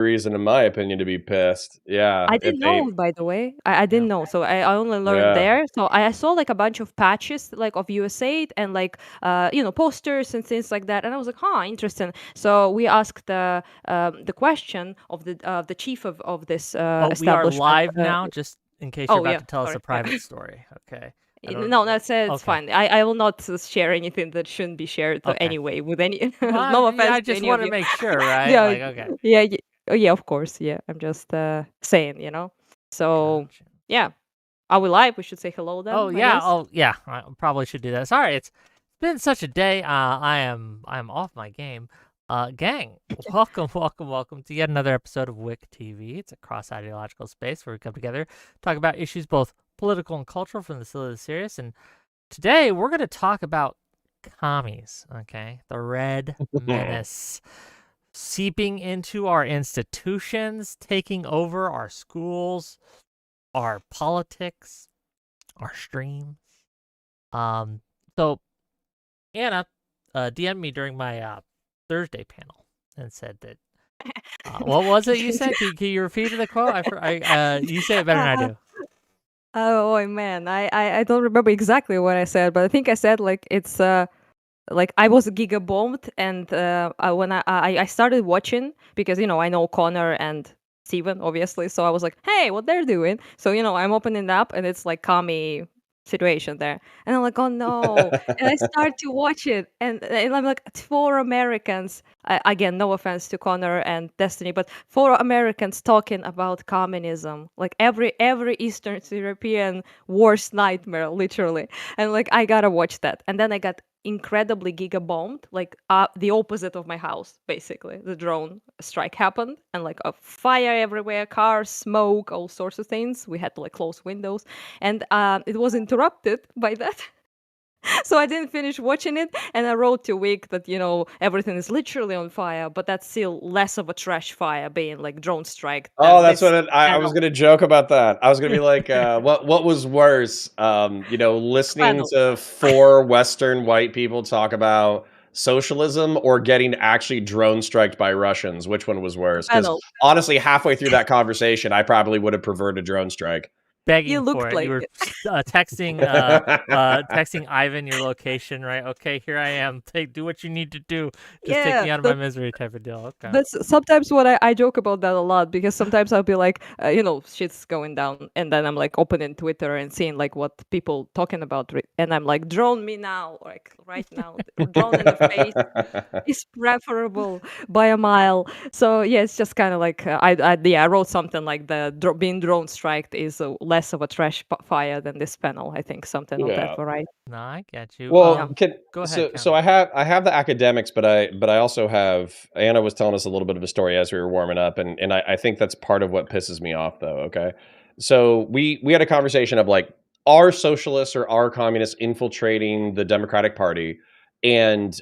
reason, in my opinion, to be pissed. Yeah, I if didn't they know, by the way. I Yeah. didn't know. So I only learned yeah. there. So I saw like a bunch of patches like of USAID and like posters and things like that. And I was like, huh, interesting. So we asked the question of the chief of this Oh, we are establishment. live now, just in case you're Oh about yeah, to tell us sorry. a Yeah. private story. Okay. I don't No, that's it's Okay. fine. I will not share anything that shouldn't be shared Okay. anyway with any. Well, No yeah, offense I to just any of want to you. make sure, right? Yeah, Like, okay. yeah, oh, yeah. Of course, yeah. I'm just saying. So Gotcha. yeah, are we live? We should say hello Oh then, I yeah. guess. Oh yeah. I probably should do that. Sorry, it's been such a day. I am off my game. Gang, welcome to yet another episode of Wick TV. It's a cross ideological space where we come together, talk about issues both political and cultural, from the silly to the serious. And today we're going to talk about commies. Okay, the Red Menace seeping into our institutions, taking over our schools, our politics, our streams. So Anna DM'd me during my Thursday panel and said that. What was it you said? Can you repeat the quote? You say it better than I Uh, do. oh man, I don't remember exactly what I said, but I think I said like it's like I was giga bombed, and when I started watching because I know Connor and Steven obviously, so I was like, hey, what they're doing? So I'm opening it up and it's like Commie situation there, and I'm like, oh no, and I start to watch it, and I'm like, four Americans. Again, no offense to Connor and Destiny, but four Americans talking about communism, like every Eastern European worst nightmare, literally. And like I gotta watch that, and then I got incredibly giga bombed, like the opposite of my house. Basically, the drone strike happened, and like a fire everywhere, cars, smoke, all sorts of things. We had to like close windows, and it was interrupted by that. So I didn't finish watching it, and I wrote to Wick that everything is literally on fire, but that's still less of a trash fire being like drone strike Oh, than that's this what I was panel. gonna joke about that. I was gonna be like, what was worse? Listening Panel. to four Western white people talk about socialism or getting actually drone striked by Russians. Which one was The worse? Because panel. honestly, halfway through that conversation, I probably would have preferred a drone strike. You Begging for looked it. You like were it. texting Ivan your location, right? Okay, here I am. Do what you need to do. Just take Yeah. me out of my misery, type of deal. Okay. Sometimes what I joke about that a lot, because sometimes I'll be like, shit's going down, and then I'm like opening Twitter and seeing like what people talking about, and I'm like, drone me now, like right now, drone in the face is preferable by a mile. So yeah, it's just kind of like I wrote something like being drone striked is less of a trash fire than this panel. I think something of that Yeah. variety. No, I get you. Yeah. Well, Go ahead, so County. I have the academics, but I also have Anna was telling us a little bit of a story as we were warming up, and I think that's part of what pisses me off, though. Okay, so we had a conversation of like, are socialists or are communists infiltrating the Democratic Party? And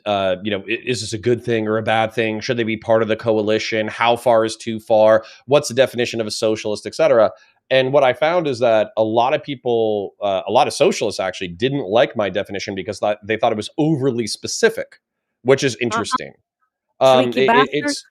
is this a good thing or a bad thing? Should they be part of the coalition? How far is too far? What's the definition of a socialist, etc.? And what I found is that a lot of people, a lot of socialists actually didn't like my definition because they thought it was overly specific, which is Uh-huh. interesting. Tricky bastard. It's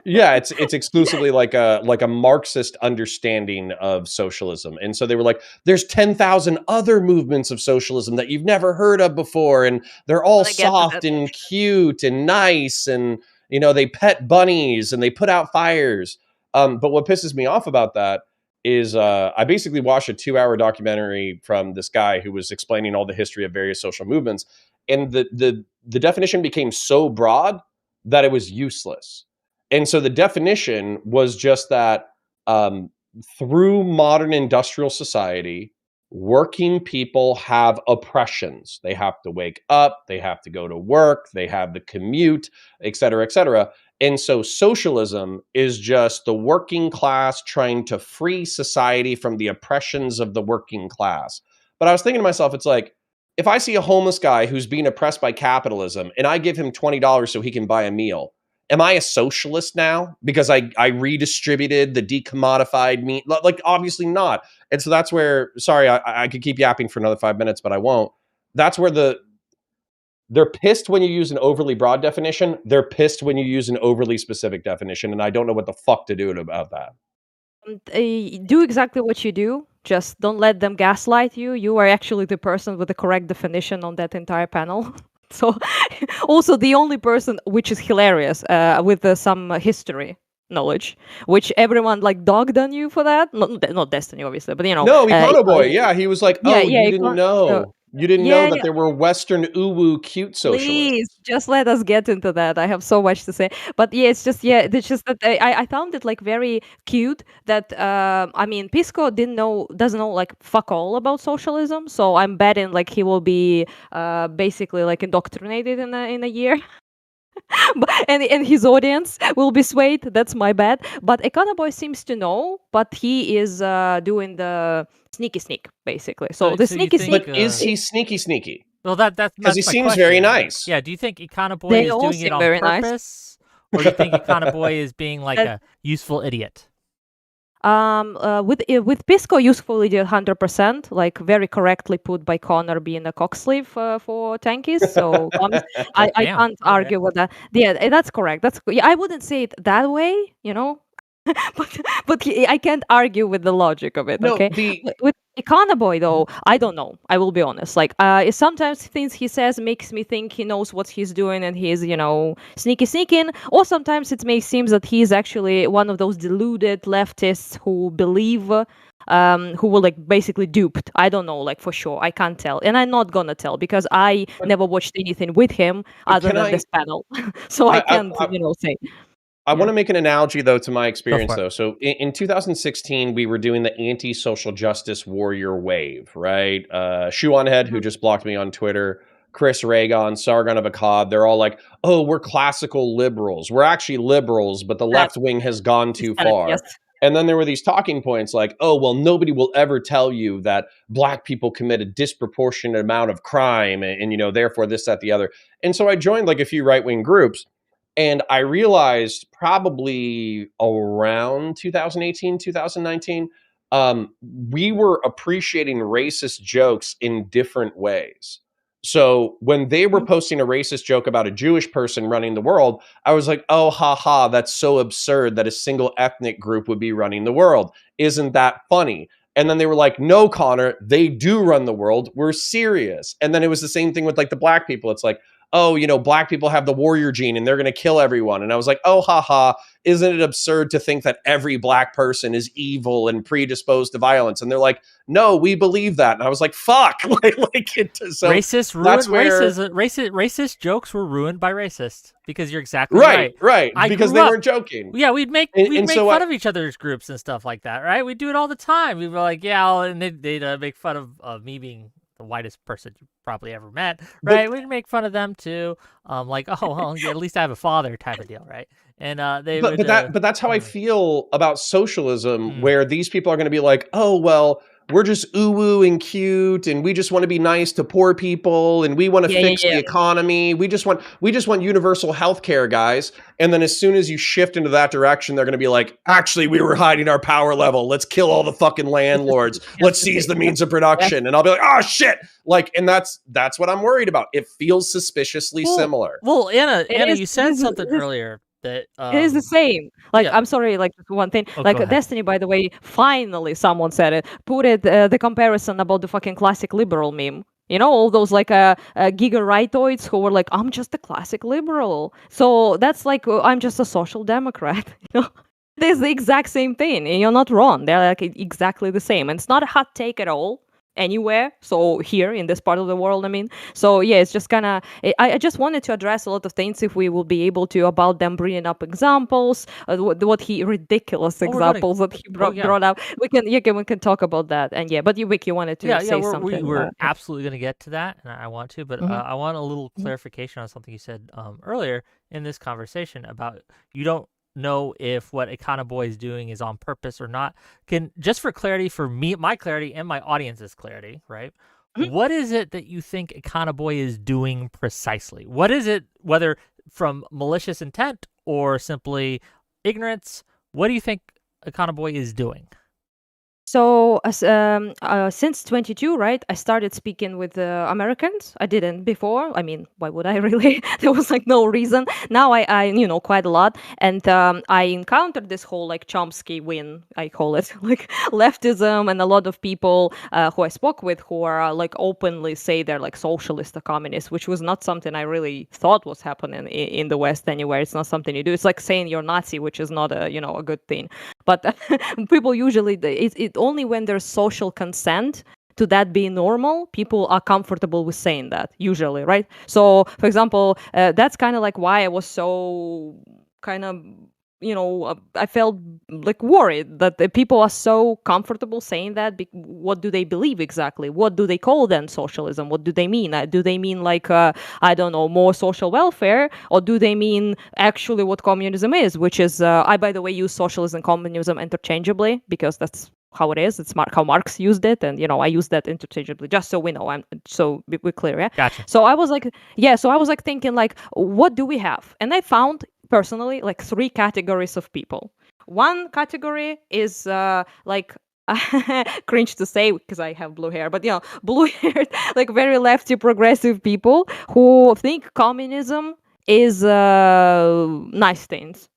yeah, it's exclusively like a Marxist understanding of socialism, and so they were like, "There's 10,000 other movements of socialism that you've never heard of before, and they're all But I get soft that. and cute and nice, and they pet bunnies and they put out fires." But what pisses me off about that is I basically watched a 2-hour documentary from this guy who was explaining all the history of various social movements, and the definition became so broad that it was useless. And so the definition was just that um, through modern industrial society, working people have oppressions. They have to wake up, they have to go to work, they have the commute, et cetera, et cetera. And so socialism is just the working class trying to free society from the oppressions of the working class. But I was thinking to myself, it's like, if I see a homeless guy who's being oppressed by capitalism and I give him $20 so he can buy a meal, am I a socialist now because I redistributed the decommodified meat? Like, obviously not. And so that's where, sorry, I could keep yapping for another 5 minutes, but I won't. That's where They're pissed when you use an overly broad definition. They're pissed when you use an overly specific definition, and I don't know what the fuck to do about that. Do exactly what you do. Just don't let them gaslight you. You are actually the person with the correct definition on that entire panel. So, also the only person, which is hilarious, with some history knowledge, which everyone like dogged on you for that. Not Destiny, obviously, but No, Econoboy. Yeah, he was like, yeah, "Oh, yeah, you didn't know. You didn't know yeah, that there were Western uwu cute please, socialists." just let us get into that. I have so much to say. But yeah, it's just that I found it like very cute that I mean Pisco doesn't know like fuck all about socialism. So I'm betting like he will be basically like indoctrinated in a year. And his audience will be swayed. That's my bet. But Econoboy seems to know, but he is doing the sneaky sneak basically. So the So you sneaky think, sneak. But is he sneaky? Well, that's Because he my seems very question. nice. Yeah, do you think Econoboy They is all doing it seem on very nice. purpose, or you think Econoboy is being like That- a useful idiot? With Pisco useful idiot 100%, like very correctly put by Connor being a cock sleeve for tankies. So I Damn. can't Okay. argue with that. Yeah, that's correct. Yeah, I wouldn't say it that way, you know. I can't argue with the logic of it. No, Okay, with Econoboy though, I don't know. I will be honest. Like, sometimes things he says makes me think he knows what he's doing and he's sneaking, or sometimes it may seem that he's actually one of those deluded leftists who believe. Who were like basically duped. I don't know, like for sure. I can't tell, and I'm not gonna tell because I But- never watched anything with him other can than I- this panel, so I I- can't, say. I want Yeah. to make an analogy though to my experience for it. though. So in 2016, we were doing the anti-social justice warrior wave, right? Shoe on Head, who Mhm. just blocked me on Twitter, Chris Ragon, Sargon of Akkad, they're all like, "Oh, we're classical liberals. We're actually liberals, but the That- left wing has gone too far." Yes. And then there were these talking points like, "Oh, well, nobody will ever tell you that black people commit a disproportionate amount of crime, and therefore this, that, the other." And so I joined like a few right-wing groups. And I realized probably around 2018, 2019, we were appreciating racist jokes in different ways. So when they were Mhm. posting a racist joke about a Jewish person running the world, I was like, oh, ha, that's so absurd that a single ethnic group would be running the world. Isn't that funny? And then they were like, no, Connor, they do run the world. We're serious. And then it was the same thing with like the black people. It's like, oh, black people have the warrior gene and they're going to kill everyone. And I was like, oh, haha, isn't it absurd to think that every black person is evil and predisposed to violence? And they're like, no, we believe that. And I was like, fuck. So Racist ruined that's where, racist jokes were ruined by racists because you're exactly right. Right. I Because grew they up- weren't joking. Yeah, we'd make And so fun of each other's groups and stuff like that, right? We'd do it all the time. We'd be like, yeah, and they'd make fun of me being the whitest person you probably ever met, right? We'd make fun of them too, like, oh, well, yeah, at least I have a father type of deal, right? And but that's how I feel about socialism, Mm. where these people are going to be like, oh, well, we're just ooh and cute, and we just want to be nice to poor people, and we want to fix the economy. We just want universal health care, guys. And then as soon as you shift into that direction, they're going to be like, actually, we were hiding our power level. Let's kill all the fucking landlords. Let's seize the means of production. And I'll be like, oh shit. Like, and that's what I'm worried about. It feels suspiciously similar. Well, Anna, is- you said it is- something it is- earlier that It is the same. Like, yeah. I'm sorry, like just one thing. Oh, Like go ahead. Destiny, by the way, finally someone said it. Put it the comparison about the fucking classic liberal meme. You know, all those like giga rightoids who were like, I'm just a classic liberal. So that's like, I'm just a social democrat. You know, there's the exact same thing, and you're not wrong. They're like exactly the same, and it's not a hot take at all anywhere. So here in this part of the world, I mean. So yeah, it's just kind of. I just wanted to address a lot of things if we will be able to about them bringing up examples, ridiculous examples that he brought up. We can talk about that, and yeah. But Whick, you wanted to say something. We're absolutely going to get to that, and I want to, but I want a little clarification on something you said earlier in this conversation about you don't know if what Econoboy is doing is on purpose or not. Can, just for clarity, for me, my clarity and my audience's clarity, right? What is it that you think Econoboy is doing precisely? What is it, whether from malicious intent or simply ignorance? What do you think Econoboy is doing? So since 22, right, I started speaking with Americans. I didn't before. I mean, why would I really? There was like no reason. Now I quite a lot, and I encountered this whole like Chomsky win, I call it, like leftism, and a lot of people who I spoke with who are like openly say they're like socialist or communist, which was not something I really thought was happening in the West anywhere. It's not something you do. It's like saying you're Nazi, which is not a good thing. But people usually it only when there's social consent to that being normal, people are comfortable with saying that usually, right? So for example, that's kind of like why I was so kind of I felt like worried that the people are so comfortable saying that. What do they believe exactly? What do they call then socialism? What do they mean? Do they mean like I don't know, more social welfare, or do they mean actually what communism is, which is I, by the way, use socialism and communism interchangeably because that's how it is. It's how Marx used it, and I use that interchangeably, just so we know. We're clear, yeah. Gotcha. So I was like, yeah. So I was like thinking, like, what do we have? And I found personally like 3 categories of people. One category is like cringe to say because I have blue hair, but blue-haired, like very lefty progressive people who think communism is nice things.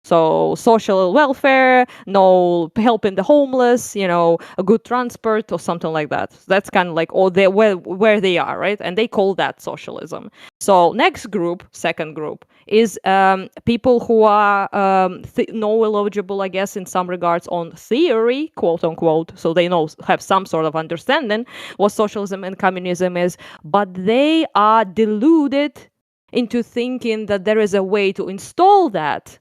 So social welfare, no helping the homeless, a good transport or something like that. That's kind of like where they are, right? And they call that socialism. So next group, second group, is people who are knowledgeable, I guess, in some regards on theory, quote unquote. So they have some sort of understanding what socialism and communism is, but they are deluded into thinking that there is a way to install that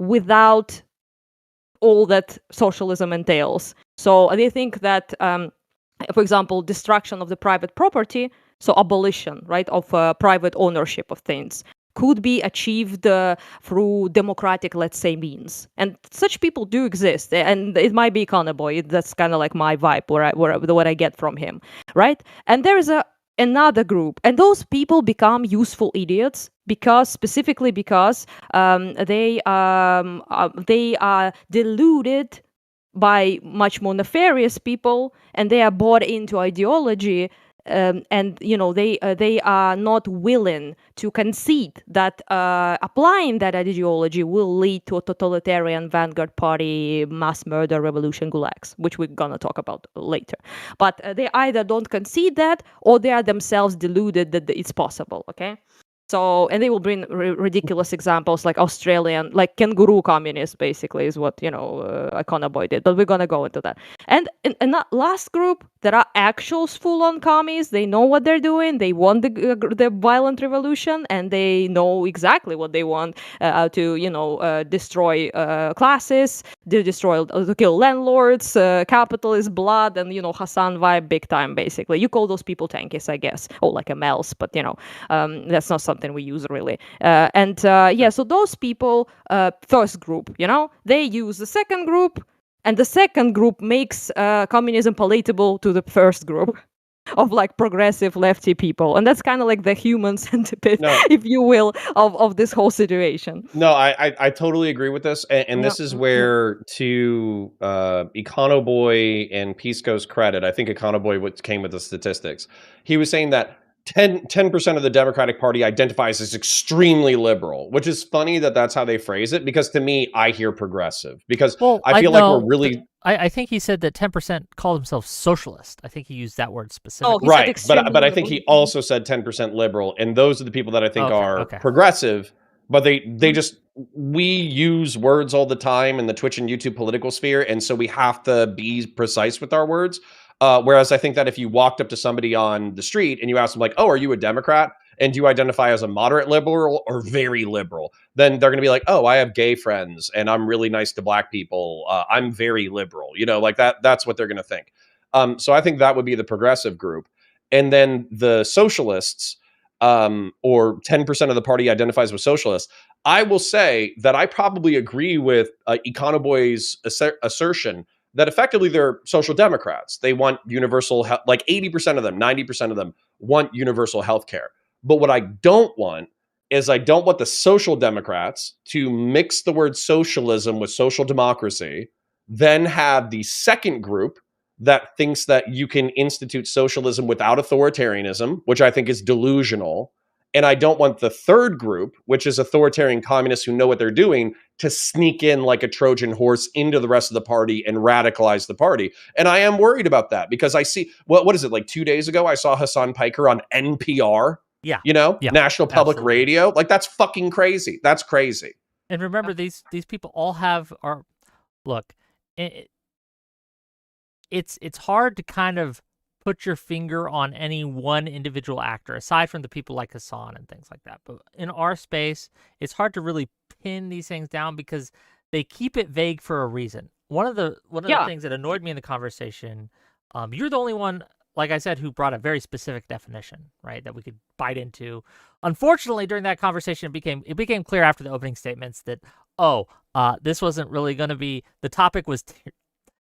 without all that socialism entails. So they think that, for example, destruction of the private property, so abolition, right, of private ownership of things, could be achieved through democratic, let's say, means. And such people do exist. And it might be Commie. That's kind of like my vibe, what I get from him, right? And there is another group, and those people become useful idiots specifically because they are deluded by much more nefarious people, and they are bought into ideology, and they are not willing to concede that applying that ideology will lead to a totalitarian vanguard party, mass murder, revolution, gulags, which we're gonna talk about later. But they either don't concede that, or they are themselves deluded that it's possible. Okay. So, and they will bring ridiculous examples like Australian, like kangaroo communists, basically, is what, Commie did. But we're going to go into that. And in that last group, there are actuals full-on commies. They know what they're doing. They want the violent revolution, and they know exactly what they want to, destroy classes, to kill landlords, capitalist blood, and, Hassan vibe big time, basically. You call those people tankies, I guess, or like MLs, but, that's not something we use really. So those people, first group, they use the second group, and the second group makes communism palatable to the first group of like progressive lefty people, and that's kind of like the human centipede, if you will, of this whole situation. No, I totally agree with this, and this is where, to Econoboy and Pisco's credit, I think Econoboy came with the statistics. He was saying that 10% of the Democratic Party identifies as extremely liberal, which is funny that that's how they phrase it, because to me, I hear progressive, because I feel like we're really... I think he said that 10% called himself socialist. I think he used that word specifically. Right, but I think he also said 10% liberal, and those are the people that I think are progressive, but we use words all the time in the Twitch and YouTube political sphere, and so we have to be precise with our words. Whereas I think that if you walked up to somebody on the street and you asked them like, oh, are you a Democrat? And do you identify as a moderate liberal or very liberal? Then they're going to be like, oh, I have gay friends and I'm really nice to black people. I'm very liberal, like that's what they're going to think. So I think that would be the progressive group. And then the socialists, or 10% of the party identifies with socialists. I will say that I probably agree with Econoboy's assertion that effectively they're social democrats. They want universal health, like 80% of them, 90% of them want universal health care. But what I don't want is I don't want the social democrats to mix the word socialism with social democracy, then have the second group that thinks that you can institute socialism without authoritarianism, which I think is delusional. And I don't want the third group, which is authoritarian communists who know what they're doing, to sneak in like a Trojan horse into the rest of the party and radicalize the party. And I am worried about that because I see, what is it, like 2 days ago, I saw Hassan Piker on NPR, Yeah. National Public absolutely. Radio. Like, that's fucking crazy. That's crazy. And remember, these people all have look, it's hard to kind of put your finger on any one individual actor, aside from the people like Hassan and things like that. But in our space, it's hard to really pin these things down because they keep it vague for a reason. One of the things that annoyed me in the conversation, you're the only one, like I said, who brought a very specific definition, right, that we could bite into. Unfortunately, during that conversation, it became clear after the opening statements that, this wasn't really going to be, the topic was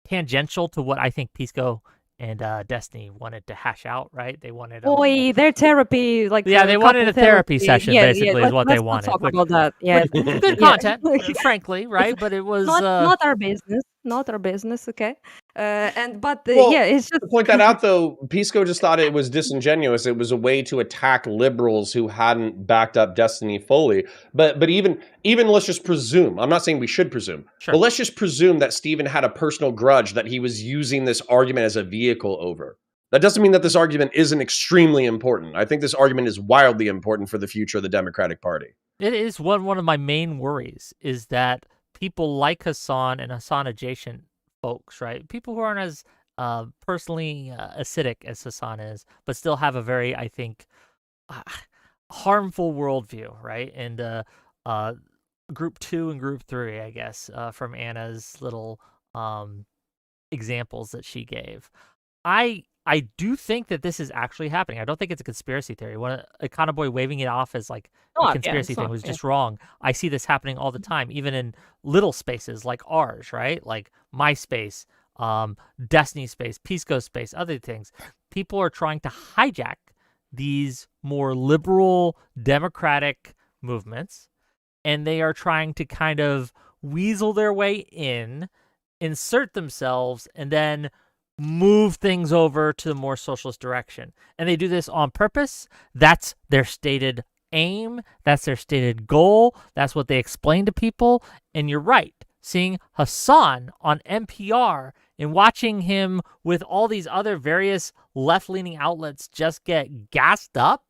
tangential to what I think Pisco and Destiny wanted to hash out, right? They wanted their therapy, like they wanted a therapy session, basically, is what they wanted. Let's not talk about that. Yeah, good content, frankly, right? But it was not our business. Not our business, okay? It's just to point that out though. Pisco just thought it was disingenuous. It was a way to attack liberals who hadn't backed up Destiny fully. But even let's just presume. I'm not saying we should presume, Sure. but let's just presume that Stephen had a personal grudge that he was using this argument as a vehicle over. That doesn't mean that this argument isn't extremely important. I think this argument is wildly important for the future of the Democratic Party. It is one of my main worries is that people like Hassan and Hassan adjacent folks, right? People who aren't as personally acidic as Hassan is, but still have a very, I think, harmful worldview, right? And group 2 and group 3, I guess, from Anna's little examples that she gave. I do think that this is actually happening. I don't think it's a conspiracy theory. When a Econo Boy waving it off as like a conspiracy thing was just wrong. I see this happening all the time, even in little spaces like ours, right? Like MySpace, Destiny Space, Pisco Space, other things. People are trying to hijack these more liberal democratic movements, and they are trying to kind of weasel their way in, insert themselves, and then move things over to the more socialist direction. And they do this on purpose. That's their stated aim. That's their stated goal. That's what they explain to people. And you're right. Seeing Hassan on NPR and watching him with all these other various left-leaning outlets just get gassed up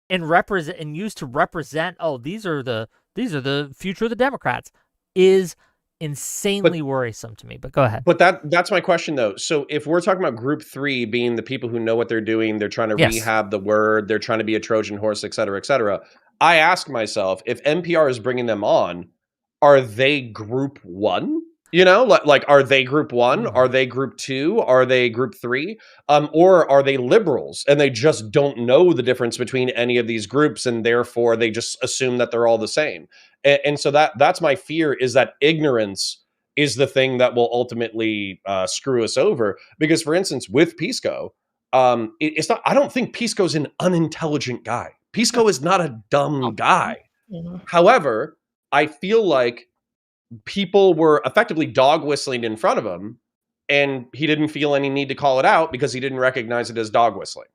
and used to represent, these are the future of the Democrats, is insanely worrisome to me. But go ahead. But that's my question though. So if we're talking about group 3 being the people who know what they're doing, they're trying to rehab the word, they're trying to be a Trojan horse, et cetera, I ask myself, if NPR is bringing them on, are they group 1? Like are they group 1? Are they group 2? Are they group 3? Or are they liberals and they just don't know the difference between any of these groups, and therefore they just assume that they're all the same? And so that's my fear, is that ignorance is the thing that will ultimately screw us over. Because, for instance, with Pisco, it's not. I don't think Pisco's an unintelligent guy. Pisco is not a dumb guy. However, I feel like people were effectively dog whistling in front of him, and he didn't feel any need to call it out because he didn't recognize it as dog whistling.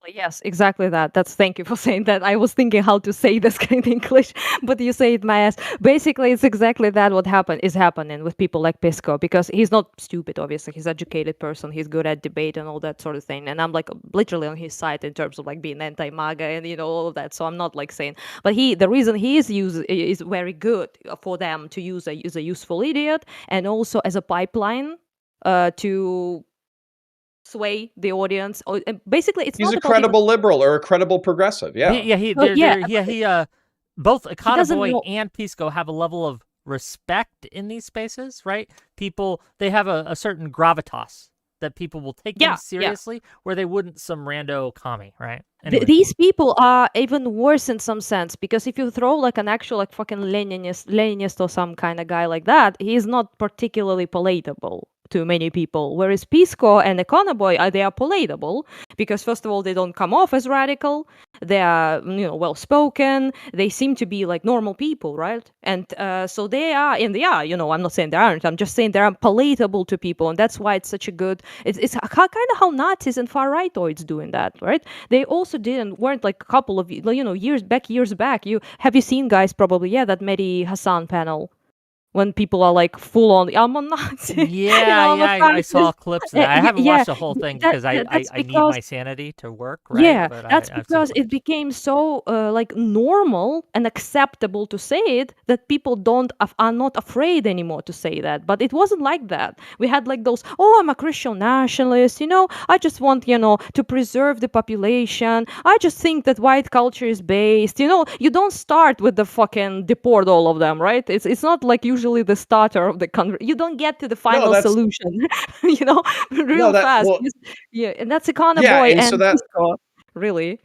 Yes, exactly that. Thank you for saying that. I was thinking how to say this kind of English, but you say it my ass. Basically, it's exactly that what is happening with people like Pisco, because he's not stupid, obviously. He's an educated person. He's good at debate and all that sort of thing. And I'm like literally on his side in terms of like being anti-MAGA and all of that. So I'm not like saying, but the reason he is very good for them to use as a useful idiot, and also as a pipeline to sway the audience. Basically, he's a credible liberal or a credible progressive. Both Econo Boy and Pisco have a level of respect in these spaces, right? People, they have a certain gravitas that people will take them seriously, where they wouldn't some rando commie, right? Anyway. These people are even worse in some sense, because if you throw like an actual like fucking Leninist or some kind of guy like that, he's not particularly palatable to many people. Whereas Pisco and Econoboy, they are palatable because first of all, they don't come off as radical. They are, well spoken. They seem to be like normal people, right? And so they are, and they are. I'm not saying they aren't. I'm just saying they are palatable to people, and that's why it's such a good. It's kind of how Nazis and far rightoids doing that, right? They also weren't like a couple of years back. You seen, guys, probably, yeah, that Mehdi Hassan panel when people are like full on, I'm a Nazi, Yeah, I'm a I saw fascist. clips of that. I haven't Yeah, watched the whole thing because that's I need because my sanity to work, right? yeah, But that's I've seen because it footage. became so like normal and acceptable to say it that people are not afraid anymore to say that. But it wasn't like that. We had like those, oh, I'm a Christian nationalist, I just want, to preserve the population. I just think that white culture is based. You don't start with the fucking deport all of them, right? It's not like usually the starter of the country. You don't get to the No, final that's solution, no real that fast. well, Yeah, and that's Econo yeah, Boy and so and that Cisco. Really?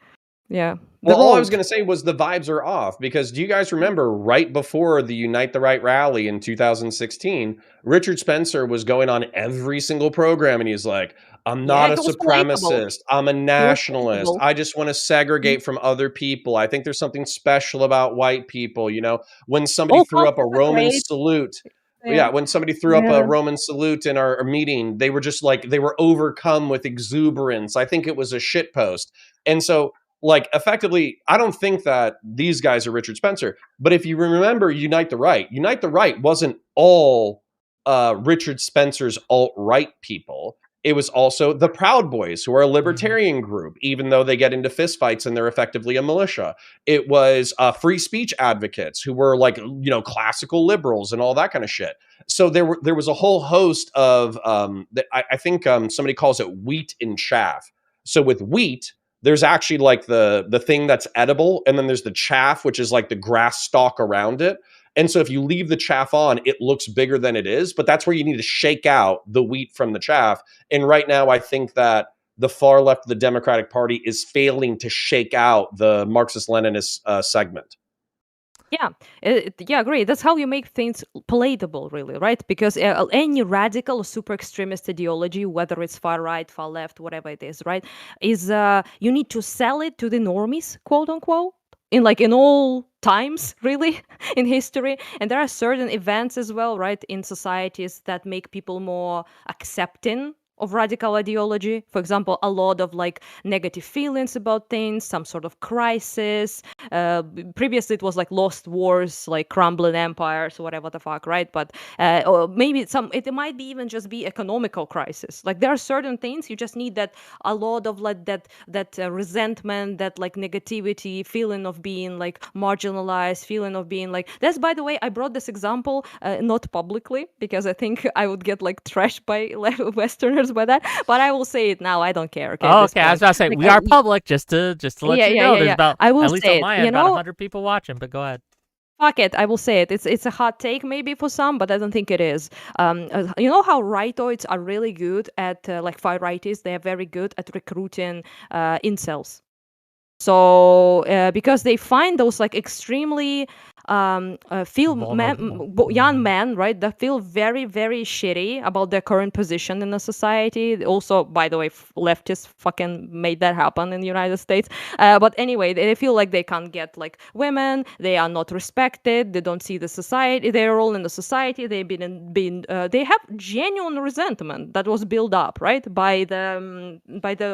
Yeah. The well, all I was rogue. going to say was the vibes are off because do you guys remember right before the Unite the Right rally in 2016, Richard Spencer was going on every single program and he's like, I'm Yeah, not a he was palatable. supremacist. I'm a He was nationalist. palatable. I just want to segregate from other people. I think there's something special about white people. When somebody All threw up a cultures are Roman great. salute, Yeah. yeah, when somebody threw up a Yeah. Roman salute in our meeting, they were just like, they were overcome with exuberance. I think it was a shit post. And so, like, effectively, I don't think that these guys are Richard Spencer. But if you remember Unite the Right wasn't all Richard Spencer's alt-right people. It was also the Proud Boys, who are a Hmm. libertarian group, even though they get into fistfights and they're effectively a militia. It was free speech advocates who were like, classical liberals and all that kind of shit. So there was a whole host of I think somebody calls it wheat and chaff. So with wheat, there's actually like the thing that's edible, and then there's the chaff, which is like the grass stalk around it. And so if you leave the chaff on, it looks bigger than it is, but that's where you need to shake out the wheat from the chaff. And right now, I think that the far left of the Democratic Party is failing to shake out the Marxist-Leninist segment. Yeah, yeah, great. That's how you make things palatable, really, right? Because any radical or super extremist ideology, whether it's far right, far left, whatever it is, right, is you need to sell it to the normies, quote unquote, in all times, really, in history. And there are certain events as well, right, in societies that make people more accepting of radical ideology. For example, a lot of like negative feelings about things, some sort of crisis. Previously, it was like lost wars, like crumbling empires, whatever the fuck, right? But or maybe it might be even just be economical crisis. Like there are certain things you just need that a lot of like that resentment, that like negativity, feeling of being like marginalized, feeling of being like. That's, by the way, I brought this example not publicly because I think I would get like trashed by Westerners by that. But I will say it now. I don't care. Okay, at Oh, this okay. I was point, about to say like we are public, just to let yeah, you yeah, know. yeah, There's yeah. about, I will at least on say it. my end, about 100 people watching. But go ahead. Fuck it, I will say it. It's a hot take maybe for some, but I don't think it is. You know how rightoids are really good at like far righties? They are very good at recruiting incels. So because they find those like extremely Vulnerable. young men, right, that feel very very shitty about their current position in the society. Also, by the way, leftists fucking made that happen in the United States. But anyway, they feel like they can't get like women. They are not respected. They don't see the society, their role in the society. They've been they have genuine resentment that was built up, right, by the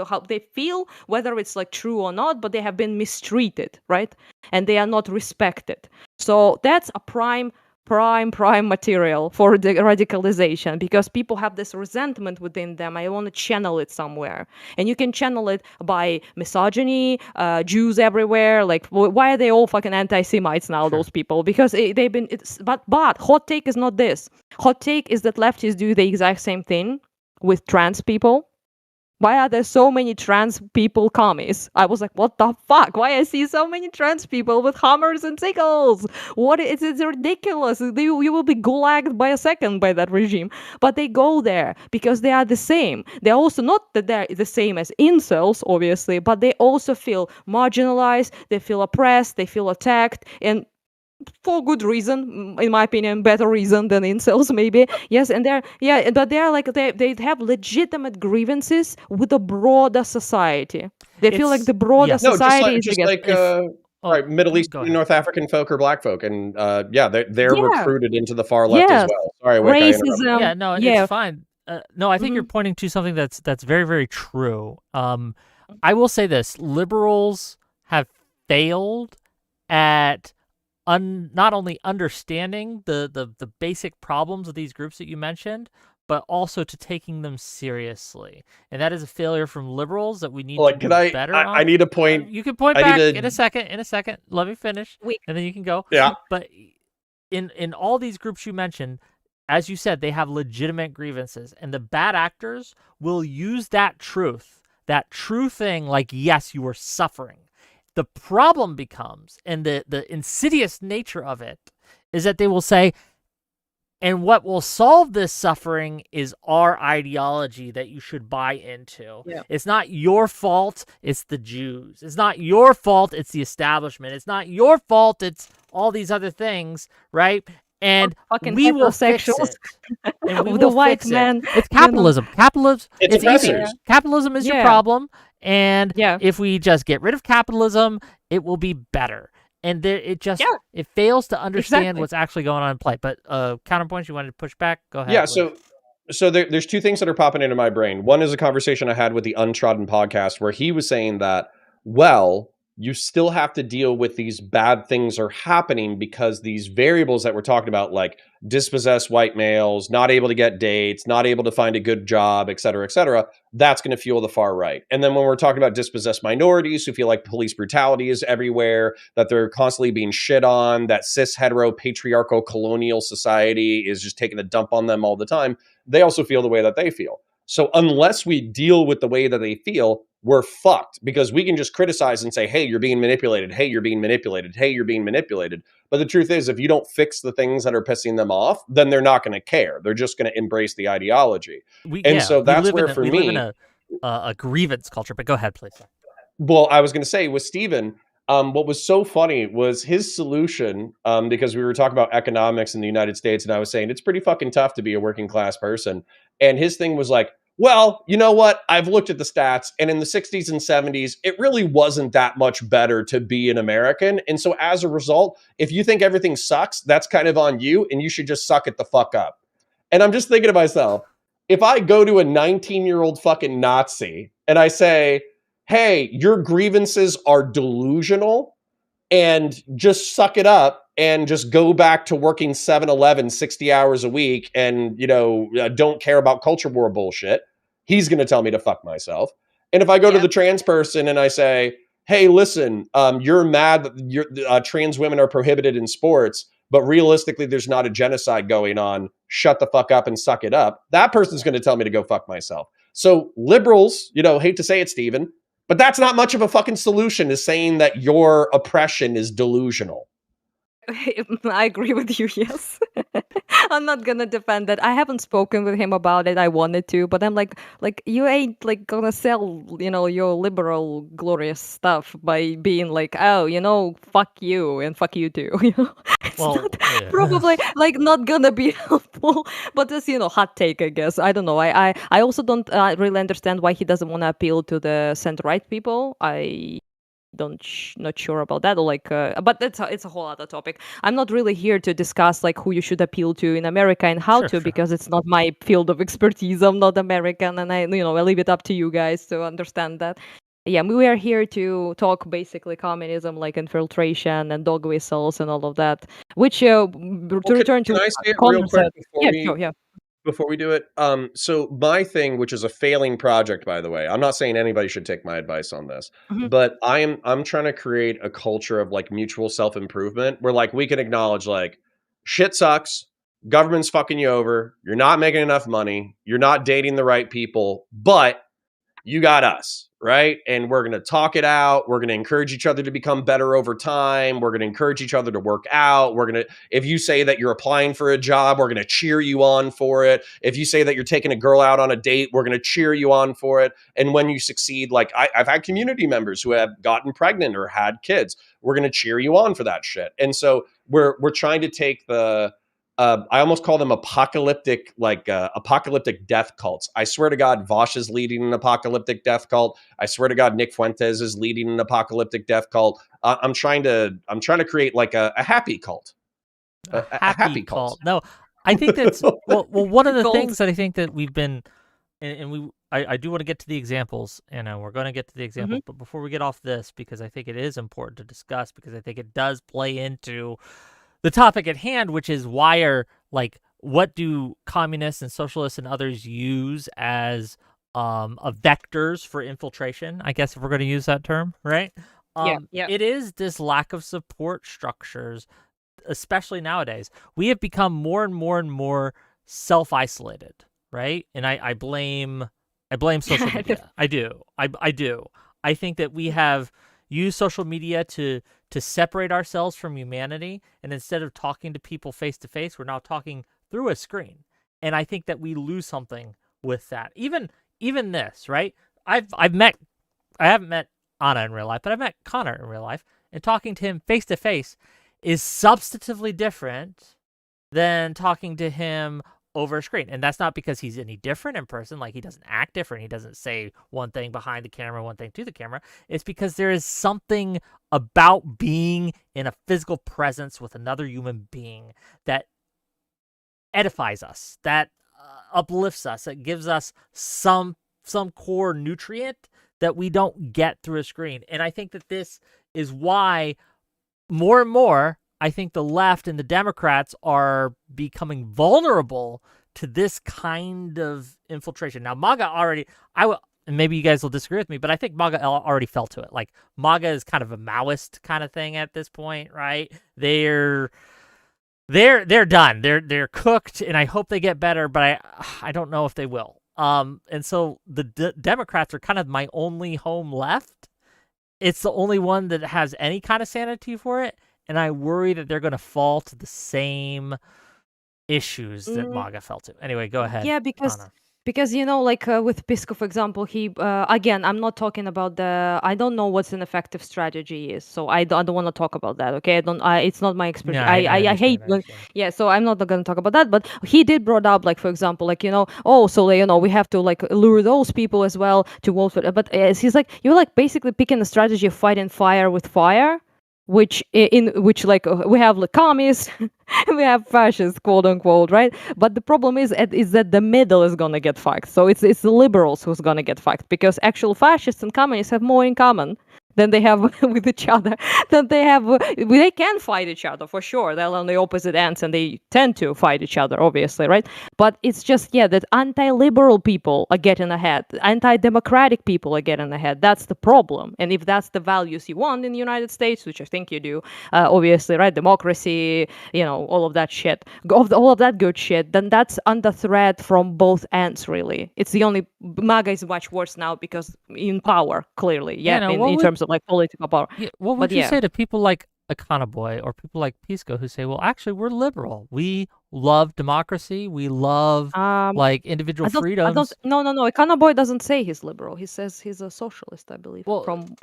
how they feel, whether it's like true or not, but they have been mistreated, right, and they are not respected. So that's a prime material for the radicalization, because people have this resentment within them. I want to channel it somewhere, and you can channel it by misogyny, Jews everywhere. Like, why are they all fucking anti-Semites now? Sure. Those people, because they've been. But hot take is not this. Hot take is that leftists do the exact same thing with trans people. Why are there so many trans people commies? I was like, what the fuck? Why I see so many trans people with hammers and sickles? What is it's ridiculous. You will be gulagged by a second by that regime. But they go there because they are the same. They're also not that they're the same as incels, obviously, but they also feel marginalized, they feel oppressed, they feel attacked, and for good reason, in my opinion, better reason than incels maybe. Yes, and but they're like they have legitimate grievances with the broader society. They feel like It's the broader yes. No, society is just against. like If oh, right, Middle go Eastern, ahead. North African folk or Black folk, and yeah, they're Yeah. recruited into the far left as Yes. well. Sorry, Wick, I interrupted. Racism. Yeah, no, it's Yeah. fine. No, I think you're hmm pointing to something that's very, very true. I will say this: liberals have failed at not only understanding the basic problems of these groups that you mentioned, but also to taking them seriously. And that is a failure from liberals that we need to Like, can do better I on. need a point. You can point I need back to. in a second. In a second, let me finish, We. and then you can go. Yeah. But in all these groups you mentioned, as you said, they have legitimate grievances, and the bad actors will use that true thing, like, yes, you are suffering. The problem becomes, and the insidious nature of it, is that they will say, and what will solve this suffering is our ideology that you should buy into. Yeah. It's not your fault, it's the Jews. It's not your fault, it's the establishment. It's not your fault, it's all these other things, right? And Fucking we will fix heterosexuals. it. And we The will white fix man. it. It's You know. capitalism. Capitalism, It's it's easy. oppressors. Capitalism is your Yeah. problem. And Yeah. if we just get rid of capitalism, it will be better. And it just Yeah. it fails to understand Exactly. what's actually going on in play. But counterpoints, you wanted to push back? Go ahead. Yeah, Please. so there's two things that are popping into my brain. One is a conversation I had with the Untrodden podcast where he was saying that, well, you still have to deal with these bad things are happening because these variables that we're talking about, like dispossessed white males, not able to get dates, not able to find a good job, et cetera, that's going to fuel the far right. And then when we're talking about dispossessed minorities who feel like police brutality is everywhere, that they're constantly being shit on, that cis hetero patriarchal colonial society is just taking a dump on them all the time, they also feel the way that they feel. So unless we deal with the way that they feel, we're fucked, because we can just criticize and say, hey, you're being manipulated. Hey, you're being manipulated. Hey, you're being manipulated. But the truth is, if you don't fix the things that are pissing them off, then they're not going to care. They're just going to embrace the ideology. So that's where, for We live in me, a grievance culture. But go ahead, please. well, I was going to say with Steven, what was so funny was his solution, because we were talking about economics in the United States, and I was saying it's pretty fucking tough to be a working class person. And his thing was like, well, you know what? I've looked at the stats, and in the 60s and 70s, it really wasn't that much better to be an American. And so as a result, if you think everything sucks, that's kind of on you, and you should just suck it the fuck up. And I'm just thinking to myself, if I go to a 19-year-old fucking Nazi and I say, hey, your grievances are delusional and just suck it up and just go back to working 7-Eleven 60 hours a week and, don't care about culture war bullshit, he's going to tell me to fuck myself. And if I go to the trans person and I say, hey, listen, you're mad that trans women are prohibited in sports, but realistically, there's not a genocide going on. Shut the fuck up and suck it up. That person's going to tell me to go fuck myself. So liberals, hate to say it, Steven, but that's not much of a fucking solution, is saying that your oppression is delusional. I agree with you, yes. I'm not gonna defend that. I haven't spoken with him about it. I wanted to, but I'm like you ain't like gonna sell, your liberal glorious stuff by being like, oh, fuck you and fuck you too. It's not probably like not gonna be helpful. But it's hot take, I guess. I don't know. I also don't really understand why he doesn't want to appeal to the center right people. Not sure about that, or but it's a whole other topic. I'm not really here to discuss like who you should appeal to in America and how to, because it's not my field of expertise. I'm not American, and I leave it up to you guys to understand that. Yeah, we are here to talk basically communism, like infiltration and dog whistles and all of that. Which return to can I say it real quick before we do it? So my thing, which is a failing project, by the way, I'm not saying anybody should take my advice on this, but I'm trying to create a culture of like mutual self-improvement where like we can acknowledge like shit sucks, government's fucking you over, you're not making enough money, you're not dating the right people, but you got us, right? And we're going to talk it out. We're going to encourage each other to become better over time. We're going to encourage each other to work out. We're going to, if you say that you're applying for a job, we're going to cheer you on for it. If you say that you're taking a girl out on a date, we're going to cheer you on for it. And when you succeed, like I've had community members who have gotten pregnant or had kids, we're going to cheer you on for that shit. And so we're trying to take the, I almost call them apocalyptic, apocalyptic death cults. I swear to God, Vosh is leading an apocalyptic death cult. I swear to God, Nick Fuentes is leading an apocalyptic death cult. I'm trying to create like a happy cult, a happy cult. No, I think that's well. One of the things that I think that we've been, and I do want to get to the examples, and we're going to get to the examples. But before we get off this, because I think it is important to discuss, because I think it does play into the topic at hand, which is what do communists and socialists and others use as vectors for infiltration, I guess, if we're going to use that term, right? It is this lack of support structures, especially nowadays. We have become more and more and more self-isolated, right? And I blame social media. I do. I think that we have used social media to separate ourselves from humanity, and instead of talking to people face to face, we're now talking through a screen. And I think that we lose something with that. Even this, right? I haven't met Anna in real life, but I've met Connor in real life, and talking to him face to face is substantively different than talking to him over a screen. And that's not because he's any different in person. Like, he doesn't act different. He doesn't say one thing behind the camera, one thing to the camera. It's because there is something about being in a physical presence with another human being that edifies us, that uplifts us, that gives us some core nutrient that we don't get through a screen. And I think that this is why more and more, I think the left and the Democrats are becoming vulnerable to this kind of infiltration. Now, MAGA already, and maybe you guys will disagree with me, but I think MAGA already fell to it. Like, MAGA is kind of a Maoist kind of thing at this point, right? They're done. They're cooked, and I hope they get better, but I don't know if they will. And so the Democrats are kind of my only home left. It's the only one that has any kind of sanity for it. And I worry that they're going to fall to the same issues that MAGA fell to. Anyway, go ahead. Yeah, because Anna. With Pisco, for example, he again, I'm not talking about I don't know what's an effective strategy is, so I don't want to talk about that. Okay, it's not my expertise. No, I hate. Yeah, so I'm not going to talk about that. But he did brought up, like, for example, we have to lure those people as well to vote for. But he's like, you're like basically picking a strategy of fighting fire with fire. Which we have commies, we have fascists, quote unquote, right? But the problem is that the middle is gonna get fucked. So it's the liberals who's gonna get fucked, because actual fascists and communists have more in common than they have with each other. They can fight each other for sure. They're on the opposite ends, and they tend to fight each other, obviously, right? But it's just that anti-liberal people are getting ahead, anti-democratic people are getting ahead. That's the problem. And if that's the values you want in the United States, which I think you do, obviously, right? Democracy, all of that shit, all of that good shit, then that's under threat from both ends, really. It's the only MAGA is much worse now because in power, clearly, in terms of political power. Yeah, what would you say to people like Akana Boy or people like Pisco who say, well, actually, we're liberal. We love democracy. We love individual freedoms. No. Akana Boy doesn't say he's liberal. He says he's a socialist, I believe, from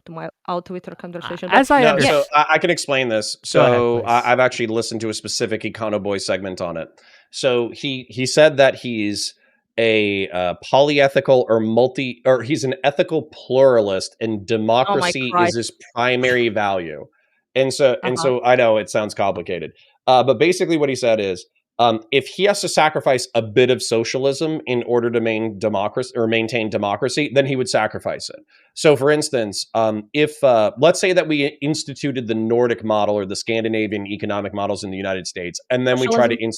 our Twitter conversation. So I can explain this. So I've actually listened to a specific Akana Boy segment on it. So he said that he's a polyethical or he's an ethical pluralist, and democracy is his primary value. And so I know it sounds complicated, but basically what he said is, if he has to sacrifice a bit of socialism in order to maintain democracy, then he would sacrifice it. So, for instance, if let's say that we instituted the Nordic model or the Scandinavian economic models in the United States, and then we try to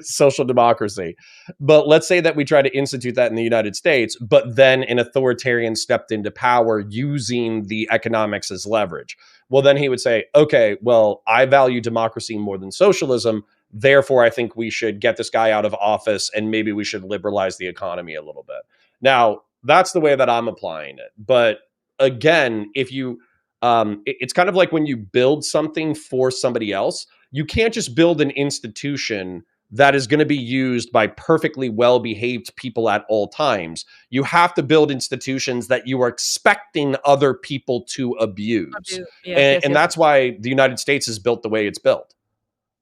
social democracy. But let's say that we try to institute that in the United States, but then an authoritarian stepped into power using the economics as leverage. Well, then he would say, okay, well, I value democracy more than socialism. Therefore, I think we should get this guy out of office, and maybe we should liberalize the economy a little bit. Now, That's the way that I'm applying it. But again, if you, it's kind of like when you build something for somebody else, you can't just build an institution that is going to be used by perfectly well-behaved people at all times. You have to build institutions that you are expecting other people to abuse. And that's why the United States is built the way it's built.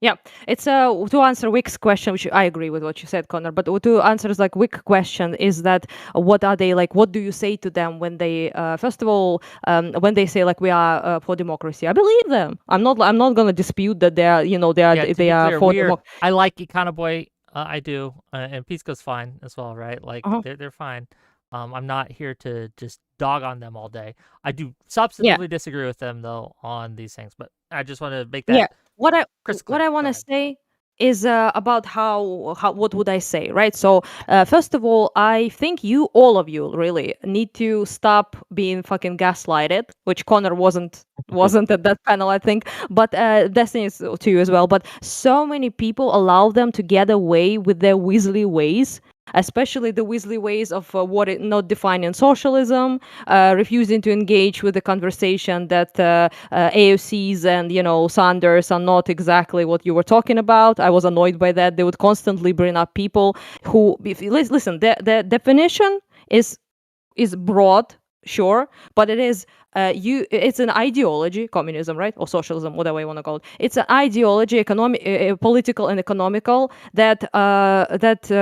Yeah, it's to answer Wick's question, which I agree with what you said, Connor. But to answer like Wick question is that what are they like? What do you say to them when they first of all when they say like we are for democracy? I believe them. I'm not going to dispute that they are they are for democracy. I like Econoboy. I do, and Pisco's fine as well, right? Like they're fine. I'm not here to just dog on them all day. I do substantively disagree with them though on these things, but I just want to make that what I want to say is about how what would I say, right? So first of all, I think all of you really need to stop being fucking gaslighted, which Connor wasn't at that panel, I think, but Destiny is to you as well. But so many people allow them to get away with their Weasley ways, especially the Weasley ways of not defining socialism, refusing to engage with the conversation that AOCs and Sanders are not exactly what you were talking about. I was annoyed by that. They would constantly bring up people who, if you listen, the definition is broad, sure, but it is it's an ideology, communism, right, or socialism, whatever you want to call it. It's an ideology, economic, political and economical, that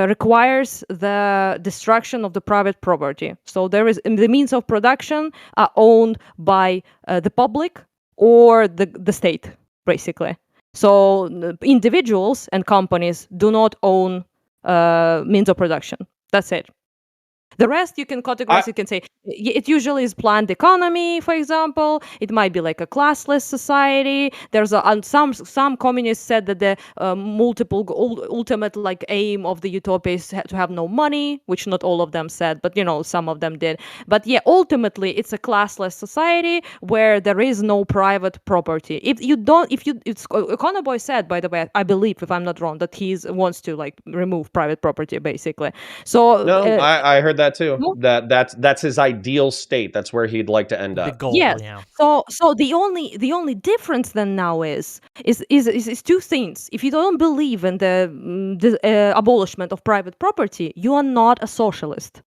requires the destruction of the private property. So there is the means of production are owned by the public or the state, basically. So individuals and companies do not own means of production. That's it. The rest you can categorize. You can say it usually is planned economy, for example. It might be like a classless society. There's some communists said that the ultimate like aim of the utopia is to have no money, which not all of them said, but some of them did. But yeah, ultimately it's a classless society where there is no private property. Econoboy said, by the way, I believe, if I'm not wrong, that he wants to like remove private property, basically. So no, I heard that too. That's his ideal state. That's where he'd like to end up. The goal, yeah. So the only difference then now is two things. If you don't believe in the abolishment of private property, you are not a socialist.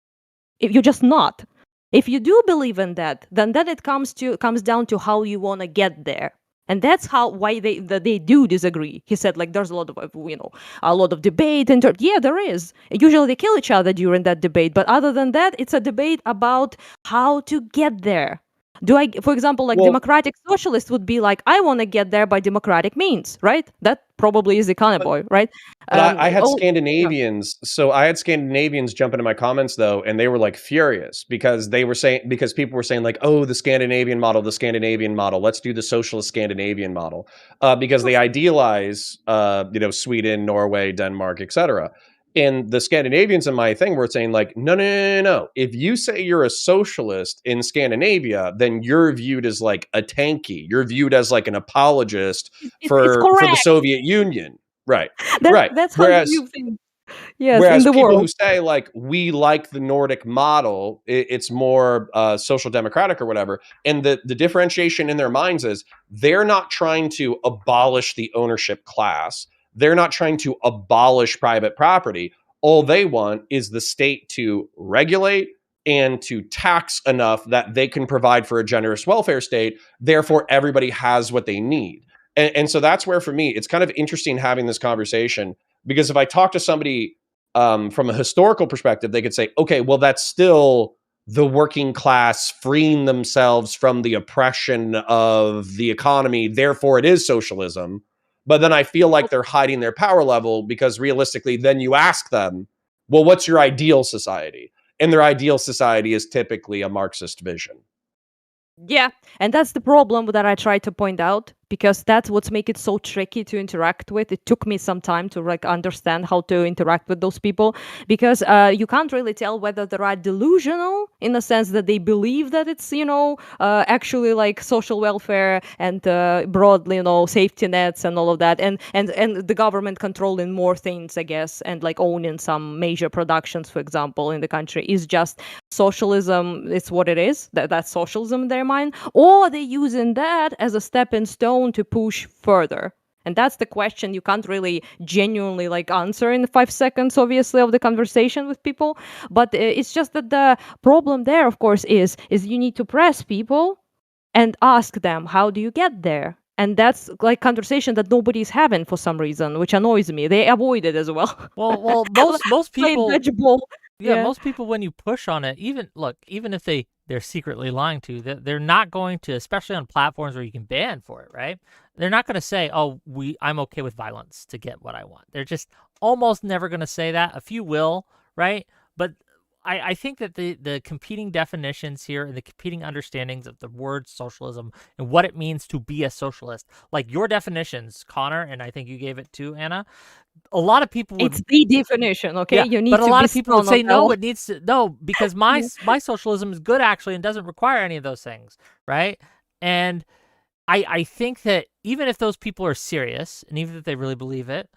If you're just not. If you do believe in that, then it comes down to how you want to get there. And that's why they do disagree. He said, like, there's a lot of debate. Yeah, there is. Usually they kill each other during that debate. But other than that, it's a debate about how to get there. For example, democratic socialist would be like, I want to get there by democratic means, right? That probably is Econoboy, right? But I had Scandinavians. So I had Scandinavians jump into my comments though, and they were like furious because people were saying like, oh, the Scandinavian model, let's do the socialist Scandinavian model, because they idealize, Sweden, Norway, Denmark, etc. And the Scandinavians in my thing were saying like, no. If you say you're a socialist in Scandinavia, then you're viewed as like a tanky. You're viewed as like an apologist for the Soviet Union. Right. That's how you think. Yes, whereas in the people world who say like we like the Nordic model, it's more social democratic or whatever, and the differentiation in their minds is they're not trying to abolish the ownership class. They're not trying to abolish private property. All they want is the state to regulate and to tax enough that they can provide for a generous welfare state. Therefore, everybody has what they need. And so that's where, for me, it's kind of interesting having this conversation, because if I talk to somebody from a historical perspective, they could say, okay, well, that's still the working class freeing themselves from the oppression of the economy. Therefore, it is socialism. But then I feel like they're hiding their power level, because realistically, then you ask them, well, what's your ideal society? And their ideal society is typically a Marxist vision. Yeah, and that's the problem that I try to point out because that's what's make it so tricky to interact with. It took me some time to like understand how to interact with those people, because you can't really tell whether they are delusional in the sense that they believe that it's actually like social welfare and broadly safety nets and all of that, and the government controlling more things, I guess, and like owning some major productions, for example, in the country is just socialism. It's what it is. That's socialism in their mind, or they're using that as a stepping stone to push further. And that's the question you can't really genuinely like answer in 5 seconds, obviously, of the conversation with people. But it's just that the problem there, of course, is you need to press people and ask them, how do you get there? And that's like conversation that nobody's having for some reason, which annoys me. They avoid it as well. Well, most Play people, dodgeball. yeah, most people, when you push on it, even if they're secretly lying to you, they're not going to, especially on platforms where you can ban for it, right? They're not going to say, "Oh, I'm okay with violence to get what I want." They're just almost never going to say that. A few will, right? But I think that the competing definitions here and the competing understandings of the word socialism and what it means to be a socialist, like your definitions, Connor, and I think you gave it too, Anna. A lot of people would, It's the definition, okay? yeah, You need but a to lot be of people would strong say on no. that. It needs to no because my socialism is good actually and doesn't require any of those things, right? And I think that even if those people are serious and even if they really believe it,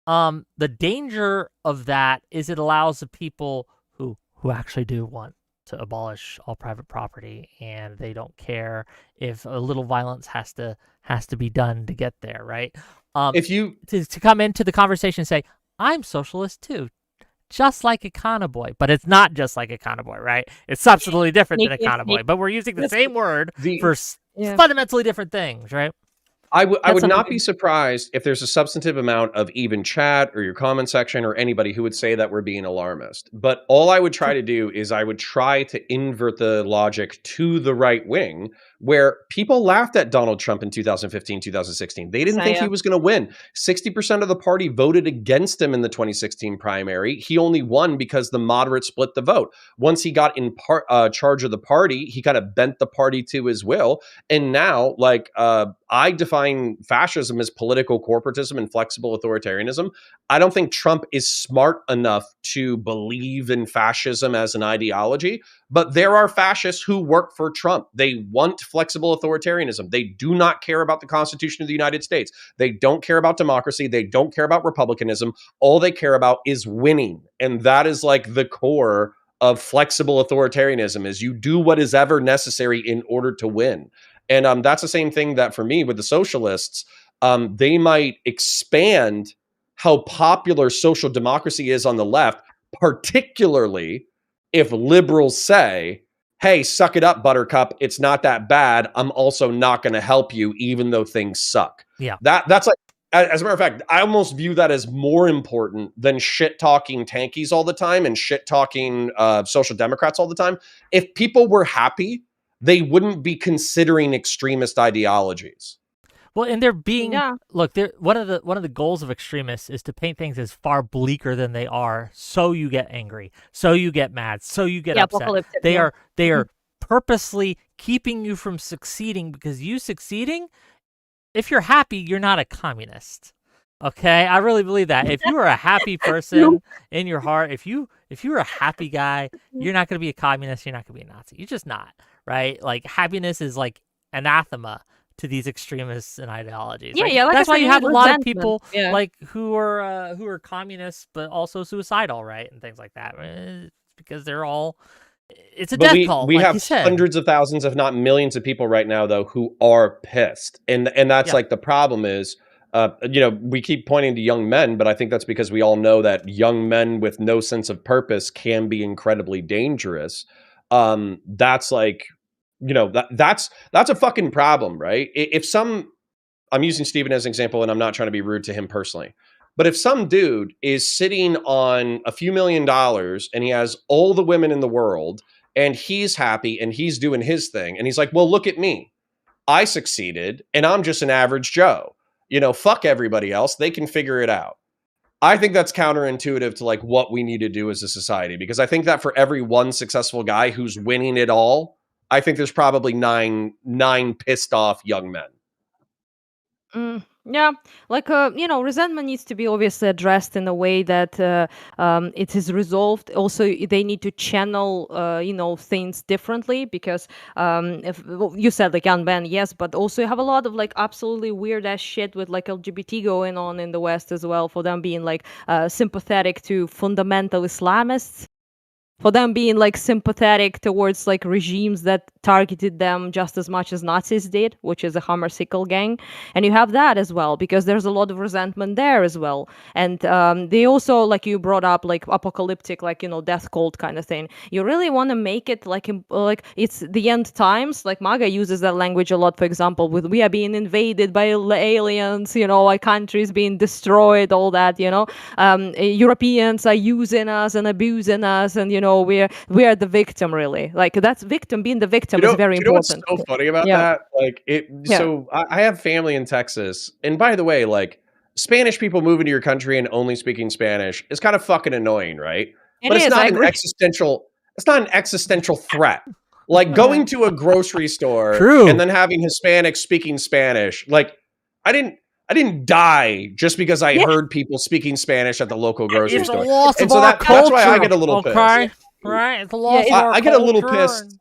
the danger of that is it allows the people who actually do want to abolish all private property and they don't care if a little violence has to be done to get there, right? If you to come into the conversation and say, I'm socialist too, just like Econo Boy, but it's not just like Econo Boy, right? It's substantially different than Econo Boy, but we're using the same word for fundamentally different things, right? I would not be surprised if there's a substantive amount of even chat or your comment section or anybody who would say that we're being alarmist. But all I would try to do is I would try to invert the logic to the right wing, where people laughed at Donald Trump in 2015, 2016. They didn't think he was going to win. 60% of the party voted against him in the 2016 primary. He only won because the moderates split the vote. Once he got in charge of the party, he kind of bent the party to his will. And now, like, I define fascism as political corporatism and flexible authoritarianism. I don't think Trump is smart enough to believe in fascism as an ideology, but there are fascists who work for Trump. They want flexible authoritarianism. They do not care about the Constitution of the United States. They don't care about democracy. They don't care about republicanism. All they care about is winning. And that is like the core of flexible authoritarianism, is you do what is ever necessary in order to win. And that's the same thing that for me with the socialists, they might expand how popular social democracy is on the left, particularly if liberals say, hey, suck it up, Buttercup. It's not that bad. I'm also not going to help you, even though things suck. Yeah. That's like, as a matter of fact, I almost view that as more important than shit talking tankies all the time and shit talking social democrats all the time. If people were happy, they wouldn't be considering extremist ideologies. Well, and they're being look. One of the goals of extremists is to paint things as far bleaker than they are, so you get angry, so you get mad, so you get upset. They are purposely keeping you from succeeding, because you succeeding, if you're happy, you're not a communist. Okay, I really believe that. If you are a happy person in your heart, if you're a happy guy, you're not going to be a communist. You're not going to be a Nazi. You're just not, right? Like, happiness is like anathema to these extremists and ideologies. Yeah, right? yeah. Like That's why you have a lot of people like who are communists, but also suicidal, right, and things like that. It's because they're all. It's a death cult. We like have you said. hundreds of thousands, if not millions, of people right now, though, who are pissed, and that's like the problem is. We keep pointing to young men, but I think that's because we all know that young men with no sense of purpose can be incredibly dangerous. That's like, that's a fucking problem, right? I'm using Steven as an example, and I'm not trying to be rude to him personally, but if some dude is sitting on a few $1 million and he has all the women in the world and he's happy and he's doing his thing, and he's like, well, look at me. I succeeded and I'm just an average Joe. Fuck everybody else. They can figure it out. I think that's counterintuitive to like what we need to do as a society, because I think that for every one successful guy who's winning it all, I think there's probably nine pissed off young men. Yeah, like resentment needs to be obviously addressed in a way that it is resolved. Also, they need to channel things differently because if you said like unban, yes, but also you have a lot of like absolutely weird ass shit with like LGBT going on in the West as well. For them being like sympathetic to fundamental Islamists, for them being like sympathetic towards like regimes that targeted them just as much as Nazis did, which is a Hammer Sickle gang. And you have that as well because there's a lot of resentment there as well. And they also, like you brought up, like apocalyptic, like death cult kind of thing. You really want to make it like it's the end times. Like MAGA uses that language a lot. For example, with we are being invaded by aliens, like countries being destroyed, all that. Europeans are using us and abusing us, and we are the victim, really. Like that's victim being the victim is very Do you know what's important. so funny about Yeah. that? Like Yeah. so I have family in Texas, and by the way, like Spanish people moving to your country and only speaking Spanish is kind of fucking annoying, right? It But it's is, I not agree. it's not an existential threat. Like going to a grocery store True. and then having Hispanics speaking Spanish. Like I didn't die just because I heard people speaking Spanish at the local grocery It's a store. loss And of so our that's culture. why I get a little okay? pissed. Right? It's a loss of Yeah, our I get a little culture pissed.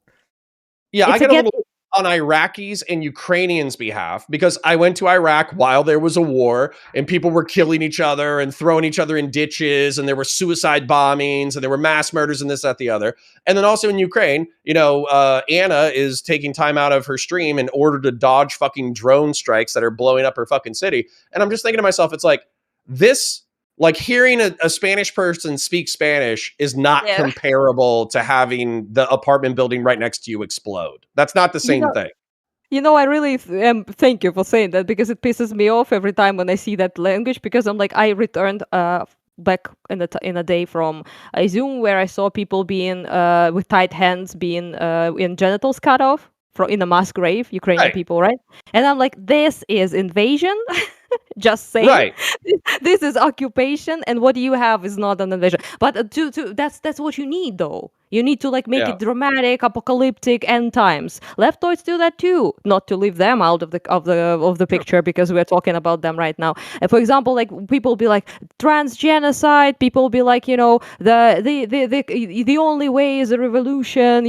Yeah, I It's a get a get- little on Iraqis and Ukrainians' behalf because I went to Iraq while there was a war and people were killing each other and throwing each other in ditches and there were suicide bombings and there were mass murders and this, that, the other. And then also in Ukraine, Anna is taking time out of her stream in order to dodge fucking drone strikes that are blowing up her fucking city. And I'm just thinking to myself, it's like this. Like hearing a Spanish person speak Spanish is not Yeah. comparable to having the apartment building right next to you explode. That's not the same thing. I really thank you for saying that because it pisses me off every time when I see that language because I'm like I returned back in a day from a Zoom where I saw people being with tight hands being in genitals cut off in a mass grave, Ukrainian Right. people, right? And I'm like, this is invasion. Just saying, Right. this is occupation, and what you have is not an invasion. But that's what you need, though. You need to like make Yeah. it dramatic, apocalyptic, end times. Leftoids do that too. Not to leave them out of the picture because we're talking about them right now. And for example, like people be like trans genocide. People be like, the only way is a revolution.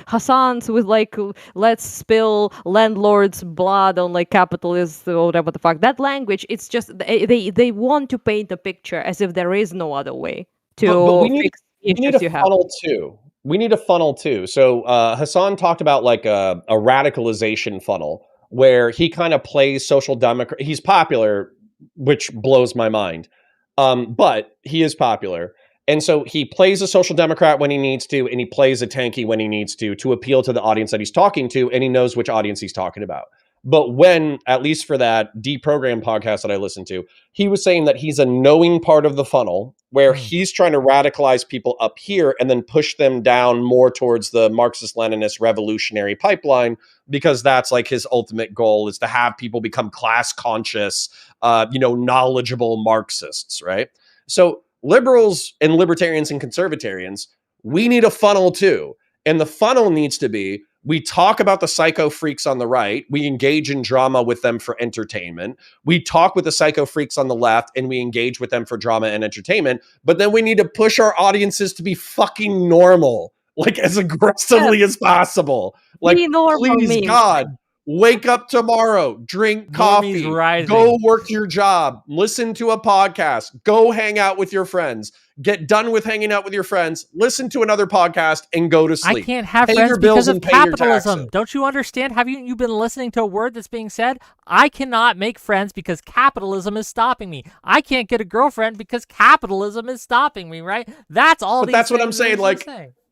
Hassan's with like let's spill landlords' blood on like capitalists or whatever the fuck. That language, it's just they want to paint the picture as if there is no other way to But we need fix we need issues a you have. funnel too. We need a funnel too. So Hassan talked about like a radicalization funnel where he kind of plays social democrat. He's popular, which blows my mind. But he is popular. And so he plays a social democrat when he needs to, and he plays a tanky when he needs to appeal to the audience that he's talking to, and he knows which audience he's talking about. But when, at least for that deprogram podcast that I listened to, he was saying that he's a knowing part of the funnel where he's trying to radicalize people up here and then push them down more towards the Marxist-Leninist revolutionary pipeline, because that's like his ultimate goal is to have people become class conscious, knowledgeable Marxists, right? So liberals and libertarians and conservatarians, we need a funnel too. And the funnel needs to be, we talk about the psycho freaks on the right. We engage in drama with them for entertainment. We talk with the psycho freaks on the left and we engage with them for drama and entertainment. But then we need to push our audiences to be fucking normal, like as aggressively as possible. Like, Be normal, please, memes. God, wake up tomorrow, drink coffee, rising. go work your job, listen to a podcast, go hang out with your friends, get done with hanging out with your friends, listen to another podcast, and go to sleep. I can't have Pay friends your bills because of and pay your capitalism. taxes. Don't you understand? Have you been listening to a word that's being said? I cannot make friends because capitalism is stopping me. I can't get a girlfriend because capitalism is stopping me, right? That's all. But that's what I'm saying. Like,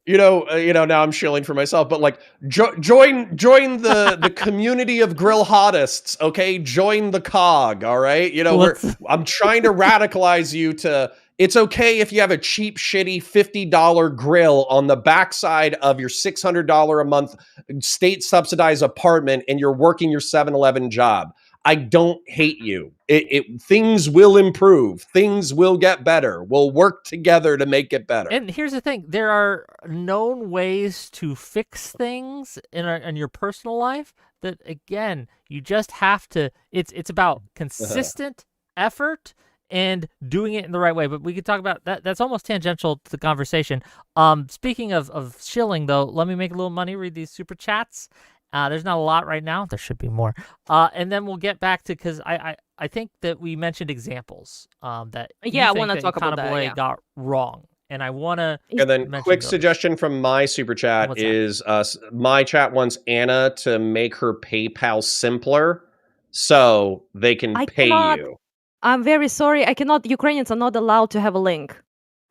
now I'm shilling for myself, but like join the community of grill hottists, okay? Join the cog, all right? I'm trying to radicalize you to, it's okay if you have a cheap, shitty $50 grill on the backside of your $600 a month state subsidized apartment and you're working your 7-Eleven job. I don't hate you. Things will improve. Things will get better. We'll work together to make it better. And here's the thing. There are known ways to fix things in your personal life that, again, you just have to, it's about consistent effort and doing it in the right way. But we could talk about that. That's almost tangential to the conversation. Speaking of shilling, though, let me make a little money, read these super chats. There's not a lot right now. There should be more. And then we'll get back to, because I think that we mentioned examples that I want to talk about that. Boy got wrong. And I want to. And then quick suggestion from my super chat is my chat wants Anna to make her PayPal simpler so they can pay you. I'm very sorry. I cannot. Ukrainians are not allowed to have a link.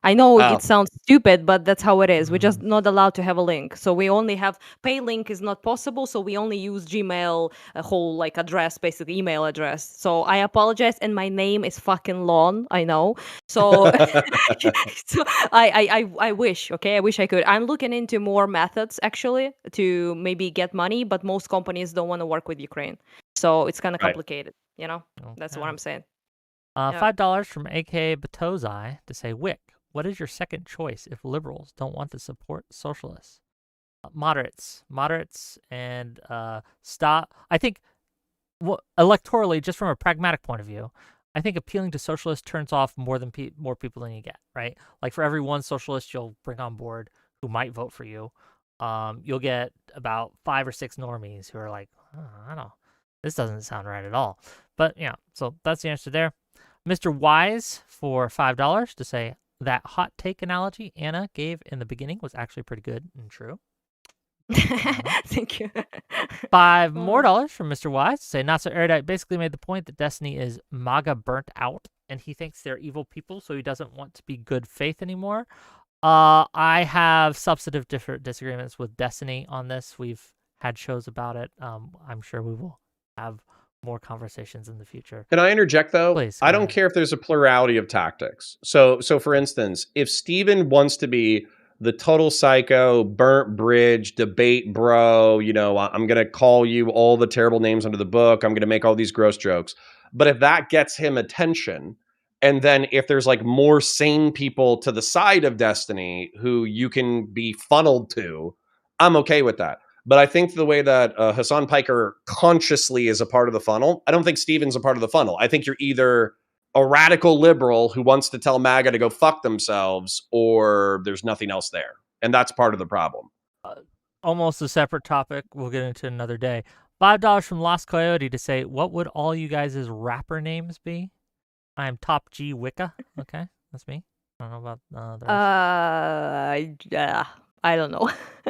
I know it sounds stupid, but that's how it is. We're just not allowed to have a link. So we only have pay link is not possible. So we only use Gmail, a whole like address, basically email address. So I apologize. And my name is fucking Lon. I know. So, so I wish, okay? I wish I could. I'm looking into more methods actually to maybe get money, but most companies don't want to work with Ukraine. So it's kind of complicated, you know? Okay. That's what I'm saying. $5 from AK Batozai to say, Whick, what is your second choice if liberals don't want to support socialists? Moderates, and stop. I think electorally, just from a pragmatic point of view, I think appealing to socialists turns off more people than you get, right? Like for every one socialist you'll bring on board who might vote for you, you'll get about 5 or 6 normies who are like, I don't know, this doesn't sound right at all. But yeah, so that's the answer there. Mr. Wise for $5 to say that hot take analogy Anna gave in the beginning was actually pretty good and true. Thank you. $5 more from Mr. Wise to say not so erudite basically made the point that Destiny is MAGA burnt out and he thinks they're evil people, so he doesn't want to be good faith anymore. I have substantive disagreements with Destiny on this. We've had shows about it. I'm sure we will have more conversations in the future. Can I interject though? Please, I don't care if there's a plurality of tactics. So for instance, if Steven wants to be the total psycho, burnt bridge, debate bro, you know, I'm going to call you all the terrible names under the book. I'm going to make all these gross jokes. But if that gets him attention, and then if there's like more sane people to the side of Destiny who you can be funneled to, I'm okay with that. But I think the way that Hassan Piker consciously is a part of the funnel, I don't think Steven's a part of the funnel. I think you're either a radical liberal who wants to tell MAGA to go fuck themselves, or there's nothing else there. And that's part of the problem. Almost a separate topic we'll get into another day. $5 from Lost Coyote to say, what would all you guys' rapper names be? I am Top G Wicca. Okay, that's me. I don't know about the rest. Yeah. I don't know.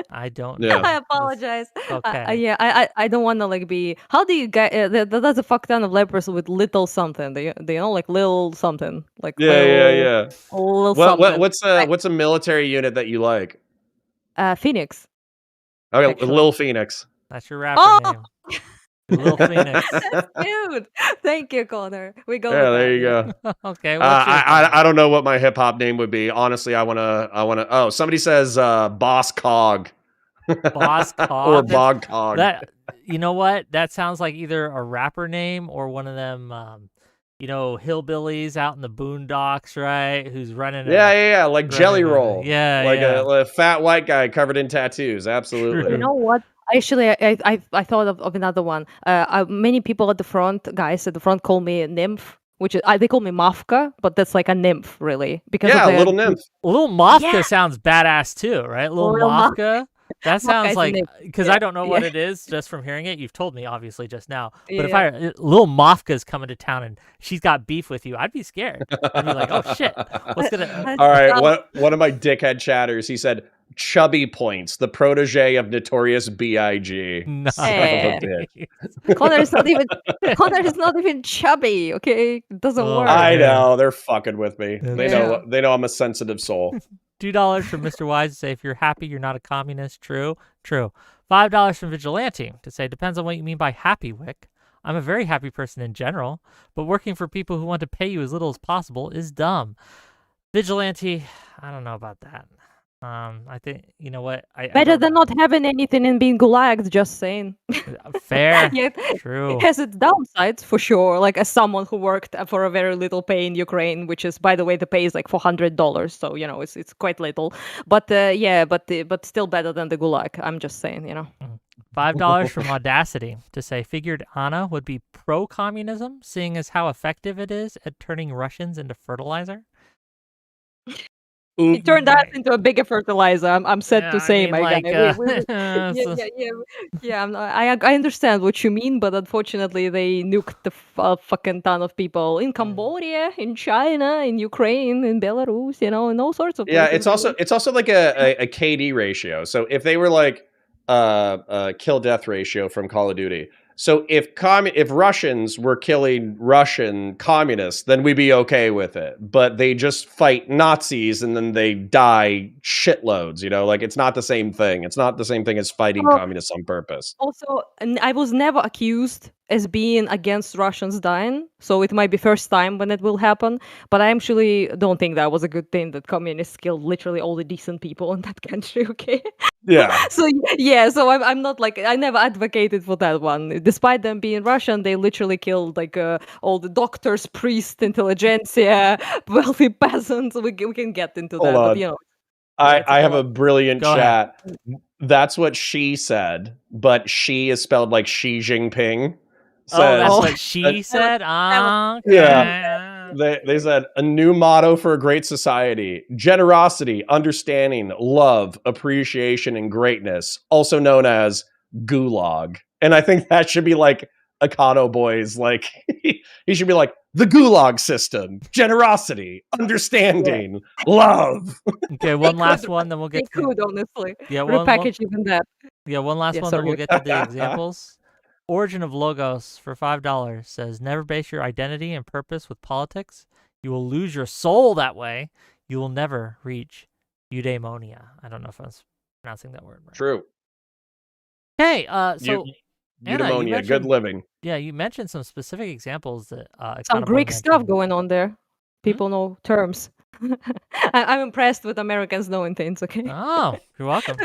I don't know. I apologize. Okay. Yeah, I don't want to like be. How do you guys? That's a fuck ton of lepers with little something. They know like little something. Like yeah. Little something. What's a military unit that you like? Phoenix. Okay, actually. Lil Phoenix. That's your rapper name. Lil Phoenix. That's cute. Thank you, Connor. We go. Yeah, there you go. Okay. I don't know what my hip hop name would be. Honestly, I wanna. Oh, somebody says Boss Cog. Boss Cog or Bog Cog. That, you know what? That sounds like either a rapper name or one of them, hillbillies out in the boondocks, right? Who's running? Yeah, like Jelly Roll. Like a fat white guy covered in tattoos. Absolutely. You know what? Actually, I thought of another one. Many people at the front, guys at the front, call me a nymph, which is they call me Mafka, but that's like a nymph, really. Because a little nymph. Little Mafka sounds badass too, right? Little Mafka. That sounds like, because I don't know what it is just from hearing it. You've told me obviously just now, but if little Mafka's coming to town and she's got beef with you, I'd be scared. I'd be like, oh shit, what's gonna? All right, one of my dickhead chatters, he said, Chubby Points, the protege of Notorious B.I.G. Nice. Connor is not even chubby. Okay, it doesn't work. I know they're fucking with me. They know I'm a sensitive soul. $2 from Mr. Wise to say, if you're happy, you're not a communist. True. $5 from Vigilante to say, depends on what you mean by happy, Whick. I'm a very happy person in general, but working for people who want to pay you as little as possible is dumb. Vigilante, I don't know about that. I think, you know what? Better than not having anything and being gulagged, just saying. Fair. True. It has its downsides for sure. Like as someone who worked for a very little pay in Ukraine, which is, by the way, the pay is like $400, so you know it's quite little. But but still better than the gulag. I'm just saying, you know. $5 from Audacity to say figured Anna would be pro-communism, seeing as how effective it is at turning Russians into fertilizer. It turned us Right. into a bigger fertilizer. I'm sad Yeah, to I say, mean, my like, guy. Yeah, so- yeah. I understand what you mean, but unfortunately, they nuked the fucking ton of people in Cambodia, in China, in Ukraine, in Belarus, in all sorts of Yeah, places. it's also like a KD ratio. So if they were like kill death ratio from Call of Duty. So if Russians were killing Russian communists, then we'd be okay with it. But they just fight Nazis and then they die shitloads, like it's not the same thing. It's not the same thing as fighting Well, communists on purpose. Also, I was never accused as being against Russians dying, so it might be first time when it will happen. But I actually don't think that was a good thing that communists killed literally all the decent people in that country. Okay, Yeah. so so I'm not like I never advocated for that one. Despite them being Russian, they literally killed like all the doctors, priests, intelligentsia, wealthy peasants. We can get into Hold that, but on. it's a I have whole a brilliant Go ahead. chat. That's what she said, but she is spelled like Xi Jinping. Oh, that's Says, what she said? Okay. Yeah. They said a new motto for a great society: generosity, understanding, love, appreciation, and greatness, also known as gulag. And I think that should be like Econo Boys, like he should be like the gulag system: generosity, understanding, love. Okay, one last one, then we'll They get to could honestly yeah, repackage even that. one last Yeah, one, then sorry. we'll get to the examples. Origin of Logos for $5 says never base your identity and purpose with politics. You will lose your soul that way. You will never reach eudaimonia. I don't know if I was pronouncing that word right. True. Okay, so Anna, you Eudaimonia, good mentioned living. yeah, you mentioned some specific examples that Some Econoboy Greek stuff mentioned. going on there. People know terms. I'm impressed with Americans knowing things. Okay. Oh, you're welcome.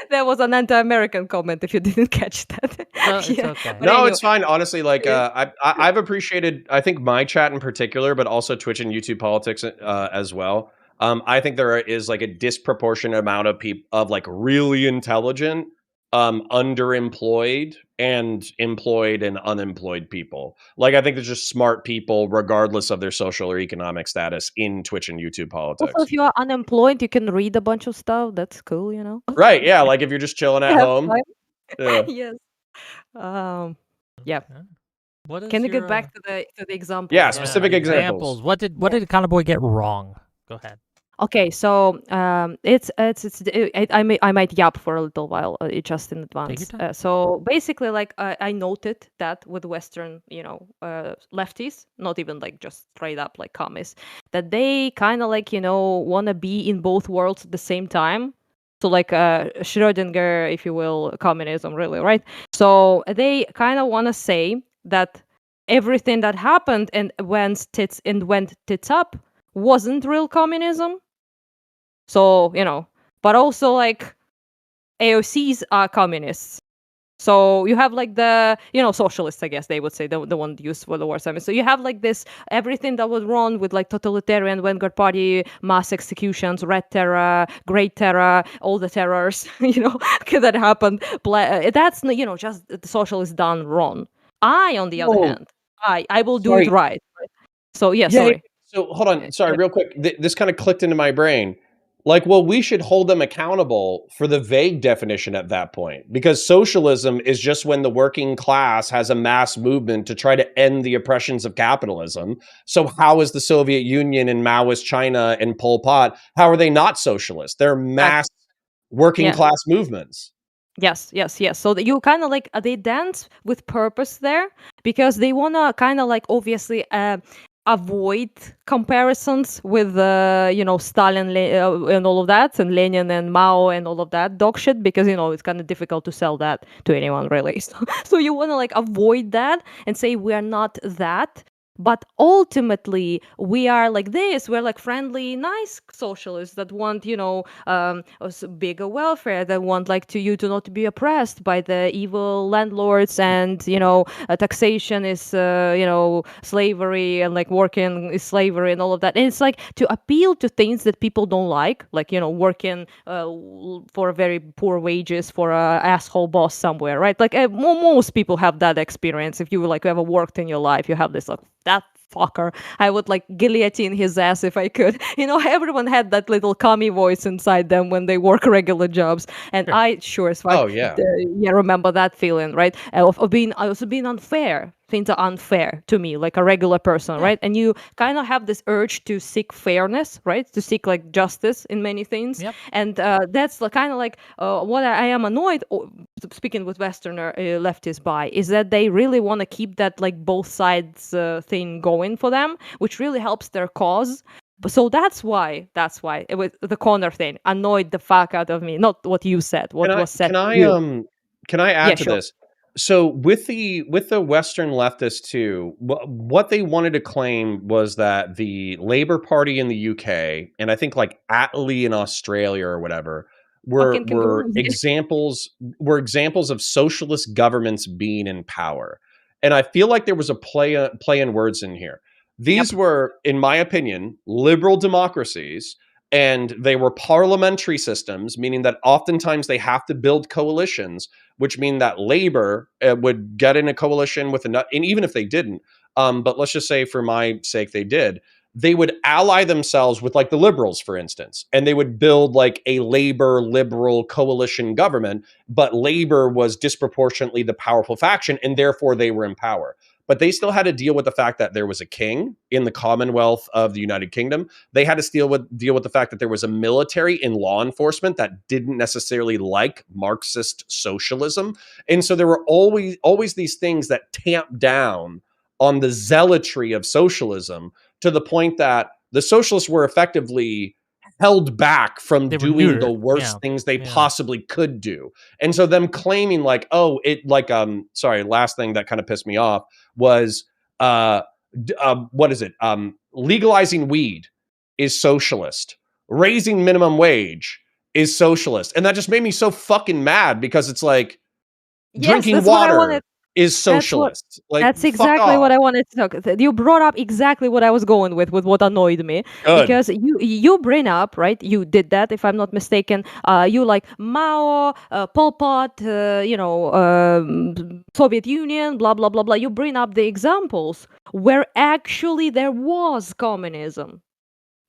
There was an anti-American comment if you didn't catch that. It's okay. But No, anyway, it's fine. Honestly, like Yeah. I've appreciated. I think my chat in particular, but also Twitch and YouTube politics as well. I think there is like a disproportionate amount of people of like really intelligent, underemployed, and employed and unemployed people. Like I think there's just smart people, regardless of their social or economic status, in Twitch and YouTube politics. Also, if you are unemployed, you can read a bunch of stuff. That's cool. Right? Yeah. Like if you're just chilling at Have home. fun. Yeah. Yes. Yeah. What is Can you your, get back to the example? Yeah, specific examples. What did Econoboy get wrong? Go ahead. Okay, so I might yap for a little while just in advance. time. So basically, like I noted that with Western, lefties, not even like just straight up like commies, that they kind of like want to be in both worlds at the same time. So like Schrödinger, if you will, communism, really, right? So they kind of want to say that everything that happened and went tits up wasn't real communism. So, but also like AOCs are communists. So you have like the, socialists, I guess they would say, the one used for the war. So you have like this, everything that was wrong with like totalitarian Vanguard Party, mass executions, Red Terror, Great Terror, all the terrors, that happened. That's, just the socialists done wrong. I, on the other hand, I will do it right. So, sorry. So hold on. Sorry, real quick. This kind of clicked into my brain. Like, well, we should hold them accountable for the vague definition at that point, because socialism is just when the working class has a mass movement to try to end the oppressions of capitalism. So how is the Soviet Union and Maoist China and Pol Pot, how are they not socialist? They're mass working class movements. Yes. So you kind of like they dance with purpose there because they want to kind of like obviously avoid comparisons with Stalin and all of that, and Lenin and Mao and all of that dog shit, because it's kind of difficult to sell that to anyone really. So you want to like avoid that and say we're not that, But ultimately, we are like this. We're like friendly, nice socialists that want, bigger welfare, that want like to you to not be oppressed by the evil landlords, and taxation is slavery, and like working is slavery and all of that. And it's like to appeal to things that people don't like working for very poor wages for a asshole boss somewhere, right? Like most people have that experience. If you like ever worked in your life, you have this like that fucker. I would like guillotine his ass if I could. Everyone had that little commie voice inside them when they work regular jobs, and Sure. I sure as fuck, Oh yeah. remember that feeling, right? Of being also being unfair. Things are unfair to me, like a regular person, Yeah. right? And you kind of have this urge to seek fairness, right? To seek like justice in many things, Yep. and that's kind of like what I am annoyed. Speaking with Westerner leftists by is that they really want to keep that like both sides thing going for them, which really helps their cause. So that's why it was the corner thing annoyed the fuck out of me. Not what you said, Can what I was said can to I you. can I Yeah, add to sure. this? So with the Western leftists too, what they wanted to claim was that the Labour Party in the UK, and I think like Attlee in Australia or whatever, were Fucking were kangaroos. examples were examples of socialist governments being in power. And I feel like there was a play in words in here. These Yep. were, in my opinion, liberal democracies, and they were parliamentary systems, meaning that oftentimes they have to build coalitions, which mean that Labor would get in a coalition with another, and even if they didn't, but let's just say for my sake they did, they would ally themselves with like the liberals, for instance, and they would build like a Labor liberal coalition government, but Labor was disproportionately the powerful faction, and therefore they were in power. But they still had to deal with the fact that there was a king in the Commonwealth of the United Kingdom. They had to deal with the fact that there was a military and law enforcement that didn't necessarily like Marxist socialism. And so there were always these things that tamped down on the zealotry of socialism, to the point that the socialists were effectively held back from They were doing the neutered. worst Yeah. things they Yeah. possibly could do. And so them claiming like, oh, it like sorry, last thing that kind of pissed me off was what is it? Legalizing weed is socialist. Raising minimum wage is socialist. And that just made me so fucking mad, because it's like Yes, drinking that's what I wanted. water is That's what. socialist. Like, That's fuck exactly what off. I wanted to talk. You brought up exactly what I was going with what annoyed me, Good. because you bring up, right. You did that, if I'm not mistaken. You like Mao, Pol Pot, Soviet Union, blah blah blah blah. You bring up the examples where actually there was communism.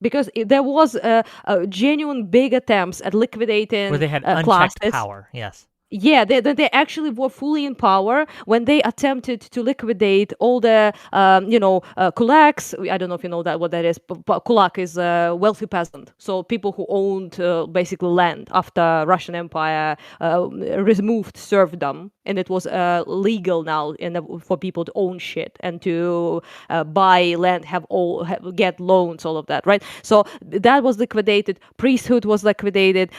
Because there was a genuine big attempts at liquidating Where they had unchecked classes. power. Yes. Yeah, they actually were fully in power when they attempted to liquidate all the, kulaks. I don't know if you know that what that is, but kulak is a wealthy peasant. So people who owned basically land after Russian Empire removed serfdom, and it was legal now for people to own shit and to buy land, get loans, all of that, right? So that was liquidated. Priesthood was liquidated.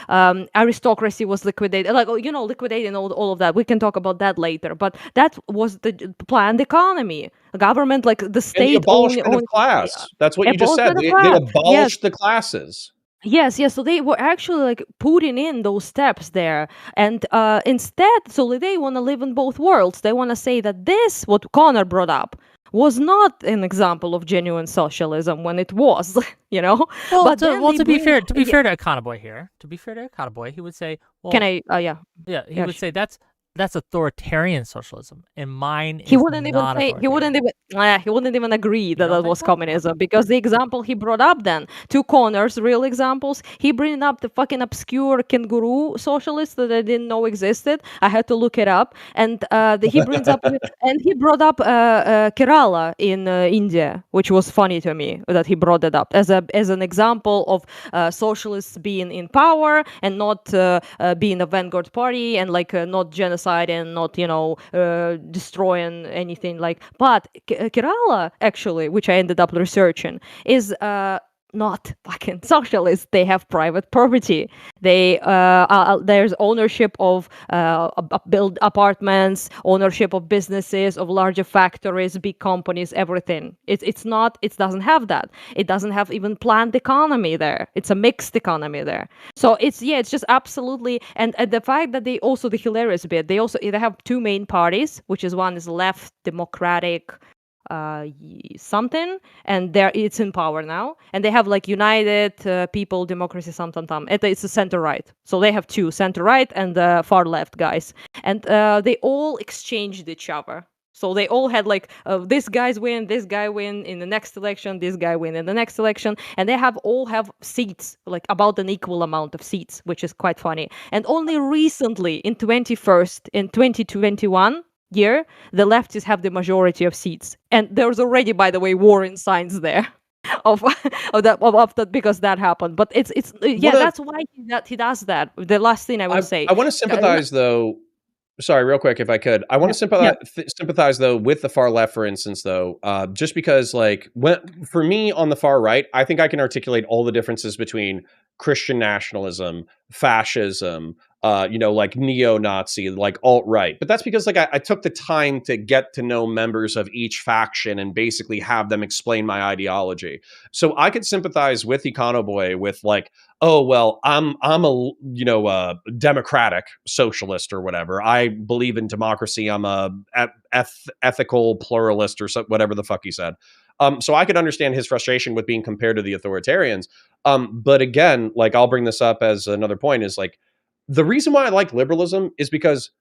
Aristocracy was liquidated. Like liquidating all of that. We can talk about that later. But that was the planned economy. Government, like the And the state, abolishment of class. That's what you just said. abolishment of They class. Yes. abolished the classes. Yes, yes. So they were actually like putting in those steps there, and instead, so they want to live in both worlds. They want to say that this, what Connor brought up, was not an example of genuine socialism when it was, Well, But then to be fair, yeah, to Econoboy here, he would say, well, can I? Yeah. yeah, he Yeah, would say that's authoritarian socialism, and mine He is wouldn't even not say authoritarian. he wouldn't even agree You that don't that think was so? communism, because the example he brought up, then two corners, real examples, he bring up the fucking obscure kangaroo socialists that I didn't know existed. I had to look it up, and he brings up and he brought up Kerala in India, which was funny to me that he brought it up as an example of socialists being in power and not being a vanguard party, and like not genocide and not destroying anything. Like, but Kerala actually, which I ended up researching, is not fucking socialists. They have private property. There's ownership of build apartments, ownership of businesses, of larger factories, big companies, everything. It's not. It doesn't have that. It doesn't have even planned economy there. It's a mixed economy there. So it's just absolutely. And the fact that the hilarious bit, they have two main parties, which is one is left democratic something, and it's in power now, and they have like United People Democracy something. It's the center right, so they have two, center right and far left guys, and they all exchanged each other. So they all had like this guy win in the next election, this guy win in the next election, and they all have seats, like about an equal amount of seats, which is quite funny. And only recently in 2021 year, the leftists have the majority of seats, and there's already, by the way, warring signs there of that because that happened. But that's why he does that. The last thing I will say, I want to sympathize though. Sorry, real quick, if I could. I want to sympathize though with the far left, for instance, though, just because like for me on the far right, I think I can articulate all the differences between Christian nationalism, fascism, like neo-Nazi, like alt-right. But that's because like I took the time to get to know members of each faction and basically have them explain my ideology. So I could sympathize with Econoboy with like, oh, well, I'm a democratic socialist or whatever. I believe in democracy. I'm a ethical pluralist or whatever the fuck he said. So I could understand his frustration with being compared to the authoritarians. But again, like I'll bring this up as another point is like, the reason why I like liberalism is because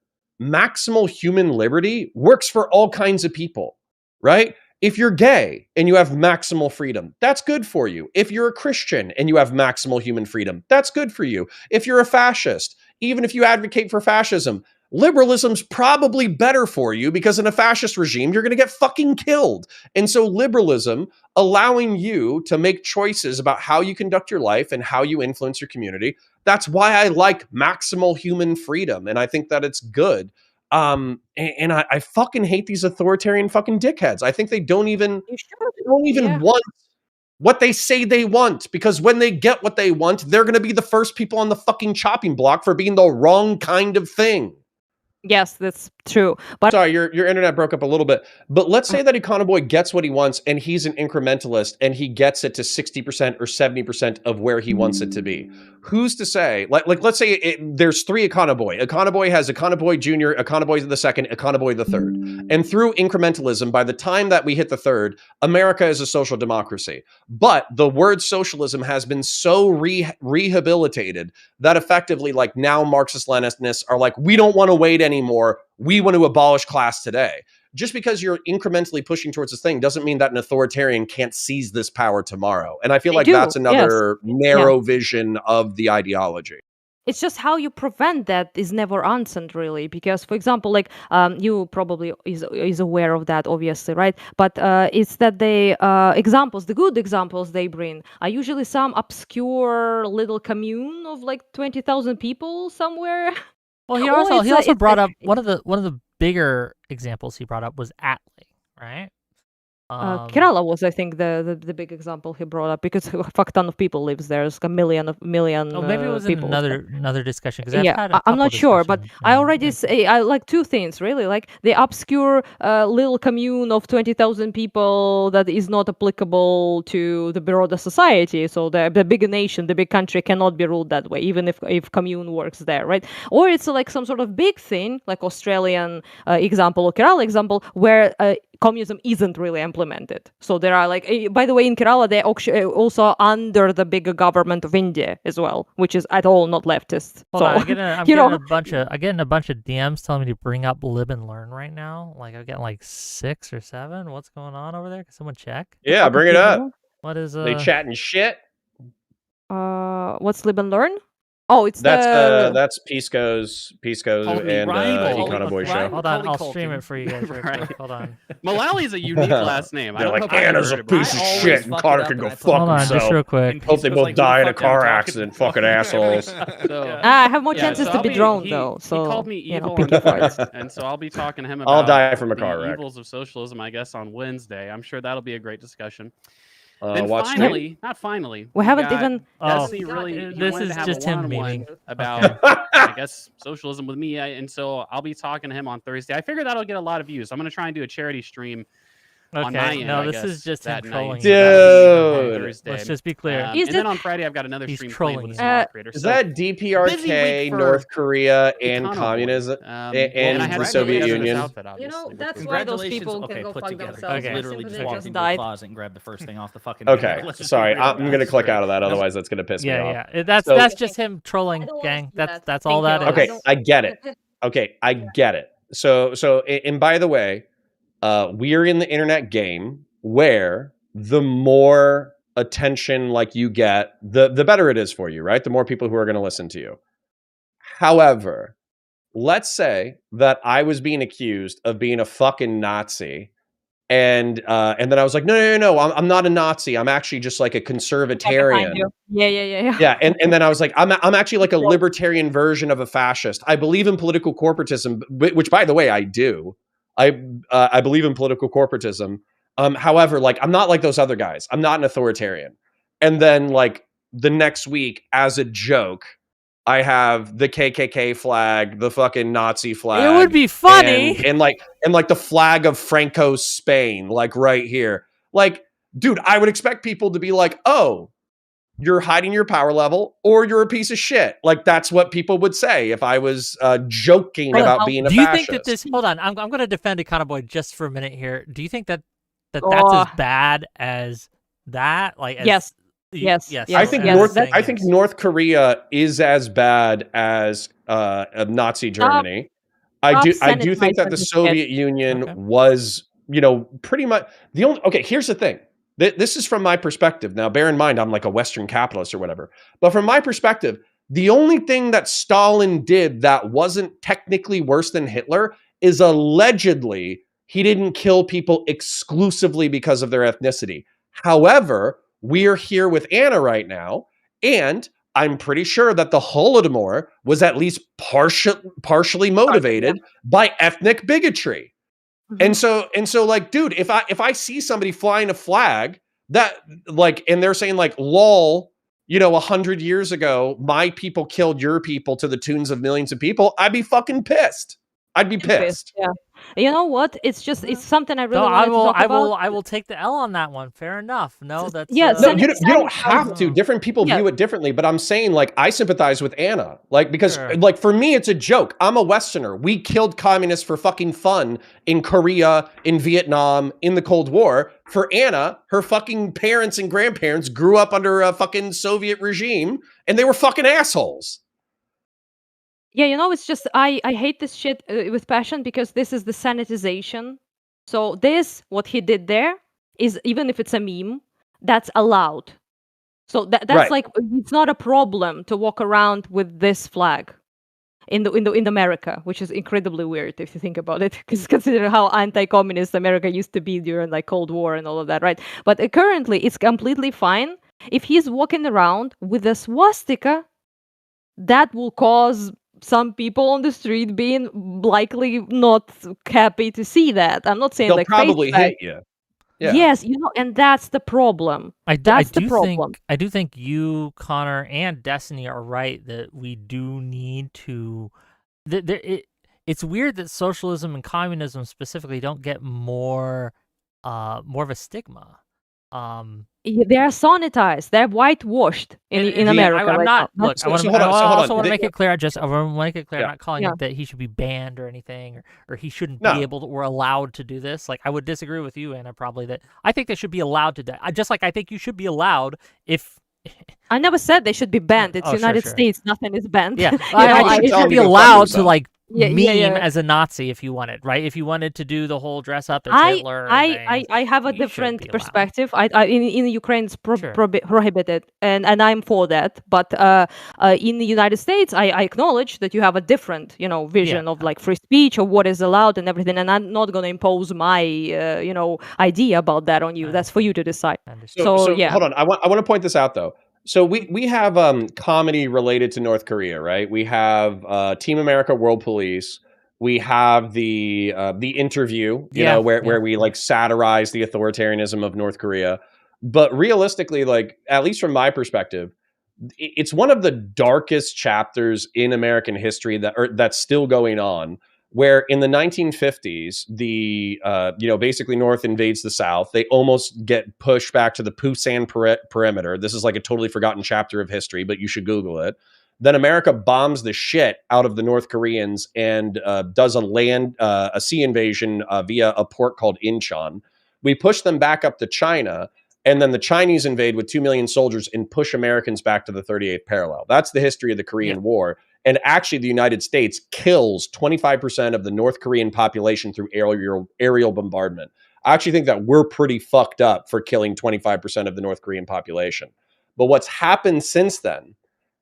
maximal human liberty works for all kinds of people, right? If you're gay and you have maximal freedom, that's good for you. If you're a Christian and you have maximal human freedom, that's good for you. If you're a fascist, even if you advocate for fascism, liberalism's probably better for you because in a fascist regime, you're going to get fucking killed. And so liberalism, allowing you to make choices about how you conduct your life and how you influence your community, that's why I like maximal human freedom. And I think that it's good. And I fucking hate these authoritarian fucking dickheads. I think they don't even want what they say they want, because when they get what they want, they're going to be the first people on the fucking chopping block for being the wrong kind of thing. Yes, that's true. But sorry, your internet broke up a little bit. But let's say that Econoboy gets what he wants and he's an incrementalist and he gets it to 60% or 70% of where he wants it to be. Who's to say? Like let's say there's three Econoboy. Econoboy has Econoboy Jr., Econoboy the second, Econoboy the third. And through incrementalism, by the time that we hit the third, America is a social democracy. But the word socialism has been so rehabilitated that effectively, like now Marxist-Leninists are like, we don't want to wait anymore. We want to abolish class today. Just because you're incrementally pushing towards this thing doesn't mean that an authoritarian can't seize this power tomorrow. And I feel like that's another narrow vision of the ideology. It's just how you prevent that is never answered, really, because, for example, like you probably is aware of that, obviously, right? But it's that the good examples they bring are usually some obscure little commune of like 20,000 people somewhere. Well, he also brought up one of the bigger examples he brought up was Atlee, right? Kerala was, I think, the big example he brought up because a fuck ton of people lives there. There's a million. Oh, maybe it was people. another discussion. I'm not sure, but I already say I like two things really, like the obscure little commune of 20,000 people that is not applicable to the broader society. So the big nation, the big country cannot be ruled that way, even if commune works there, right? Or it's like some sort of big thing, like Australian example or Kerala example, where communism isn't really implemented. So there are like, by the way, in Kerala, they're also under the bigger government of India as well, which is at all not leftist. I'm getting a bunch of DMs telling me to bring up Live and Learn right now. Like I'm getting like 6 or 7. What's going on over there? Can someone check? Yeah, bring it up. What is they chatting shit? What's Live and Learn? Oh, that's Pisco's and Econoboy show. Hold on, I'll stream it for you guys. Right. Hold on. Malali's a unique last name. They're like, Anna's a piece of shit, and Connor can go fuck himself. Just real quick. Hope they both die in a car accident, fucking assholes. I have more chances to be drawn though. So he called me evil, and so I'll be talking to him about I'll die from a car wreck. Evils of socialism, I guess, on Wednesday. I'm sure that'll be a great discussion. Then watch finally, not finally. We haven't got even. Destiny Oh, really. God, He this wanted is to have just a him one-on-one memeing. about, I guess, socialism with me, and so I'll be talking to him on Thursday. I figure that'll get a lot of views. I'm gonna try and do a charity stream on my Okay, end. no, I this guess, is just him that night. trolling So you. that'll be on Dude. Thursday. Let's just be clear. And then on Friday, I've got another He's stream planned trolling with you. some mod creators. Is So that busy DPRK, week for North Korea, and Econopoint. communism, And and I the had Soviet together this Union? outfit, obviously, which that's was why those Congratulations. people Okay, can go put fuck together. themselves. Okay. My Literally symphony just walked just into a died. closet and grabbed the first thing off the fucking. Okay, Let's just sorry, be real I'm about gonna it. click out of that. Number- Otherwise, that's gonna piss me Yeah, off. yeah. That's So- that's just him trolling, I don't gang. wanna do that. That's all Thank that you. is. Okay, I get it. Okay, I get it. So, and by the way, we're in the internet game where the more attention like you get, the better it is for you, right? The more people who are going to listen to you. However, let's say that I was being accused of being a fucking Nazi, and then I was like, no, I'm not a Nazi. I'm actually just like a conservatarian. Yeah. Yeah, and then I was like, I'm actually like a libertarian version of a fascist. I believe in political corporatism, which by the way, I do. I believe in political corporatism. However, like I'm not like those other guys. I'm not an authoritarian. And then like the next week, as a joke, I have the KKK flag, the fucking Nazi flag. It would be funny. and like the flag of Franco's Spain, like right here. Like, dude, I would expect people to be like, oh, you're hiding your power level, or you're a piece of shit. Like that's what people would say if I was joking about being a Do you fascist. think that this? Hold on, I'm going to defend Econoboy just for a minute here. Do you think that that's Oh. as bad as that? Like, Yes. Yes. I think yes, I think North Korea is as bad as Nazi Germany. I do think that the Soviet Union was, pretty much the only. Okay, here's the thing. This is from my perspective. Now, bear in mind, I'm like a Western capitalist or whatever. But from my perspective, the only thing that Stalin did that wasn't technically worse than Hitler is allegedly he didn't kill people exclusively because of their ethnicity. However, we're here with Anna right now, and I'm pretty sure that the Holodomor was at least partially motivated by ethnic bigotry. Mm-hmm. And so like, dude, if I see somebody flying a flag that like, and they're saying like, lol, 100 years ago, my people killed your people to the tunes of millions of people, I'd be fucking pissed. I'd be pissed. Yeah. You know what? It's something I really wanted to talk about. I will take the L on that one. Fair enough. No, that's Yeah, No, you don't have to. Different people view it differently, but I'm saying like I sympathize with Anna, like because like for me it's a joke. I'm a Westerner. We killed communists for fucking fun in Korea, in Vietnam, in the Cold War. For Anna, her fucking parents and grandparents grew up under a fucking Soviet regime, and they were fucking assholes. Yeah, it's just I hate this shit with passion because this is the sanitization. So what he did there is, even if it's a meme, that's allowed. So that's Right. like it's not a problem to walk around with this flag in America, which is incredibly weird if you think about it, because consider how anti-communist America used to be during like Cold War and all of that, right? But currently it's completely fine if he's walking around with a swastika. That will cause some people on the street being likely not happy to see that. I'm not saying They'll like probably hate you. Yeah. Yes, and that's the problem. That's the problem. I do think you, Connor, and Destiny are right that we do need to. It's weird that socialism and communism specifically don't get more of a stigma. They are sanitized. They're whitewashed in America. I'm not. Look, I also want to make it clear. I want to make it clear. I'm not calling it that he should be banned or anything, or he shouldn't be able to or allowed to do this. Like I would disagree with you, Anna, probably that I think they should be allowed to. Just like I think you should be allowed if. I never said they should be banned. It's United States. Nothing is banned. Yeah, I should be allowed to like. Meme as a Nazi if you wanted, right? If you wanted to do the whole dress up as Hitler. I have a different perspective. In Ukraine it's prohibited, and I'm for that. But in the United States, I acknowledge that you have a different, vision of like free speech or what is allowed and everything. And I'm not going to impose my, idea about that on you. That's for you to decide. So yeah. Hold on. I want to point this out though. So we have comedy related to North Korea, right? We have Team America World Police. We have the interview, where we like satirize the authoritarianism of North Korea. But realistically, like, at least from my perspective, it's one of the darkest chapters in American history that's still going on. Where in the 1950s, basically North invades the South. They almost get pushed back to the Pusan perimeter. This is like a totally forgotten chapter of history, but you should Google it. Then America bombs the shit out of the North Koreans and does a sea invasion via a port called Incheon. We push them back up to China. And then the Chinese invade with 2 million soldiers and push Americans back to the 38th parallel. That's the history of the Korean War. And actually, the United States kills 25% of the North Korean population through aerial bombardment. I actually think that we're pretty fucked up for killing 25% of the North Korean population. But what's happened since then,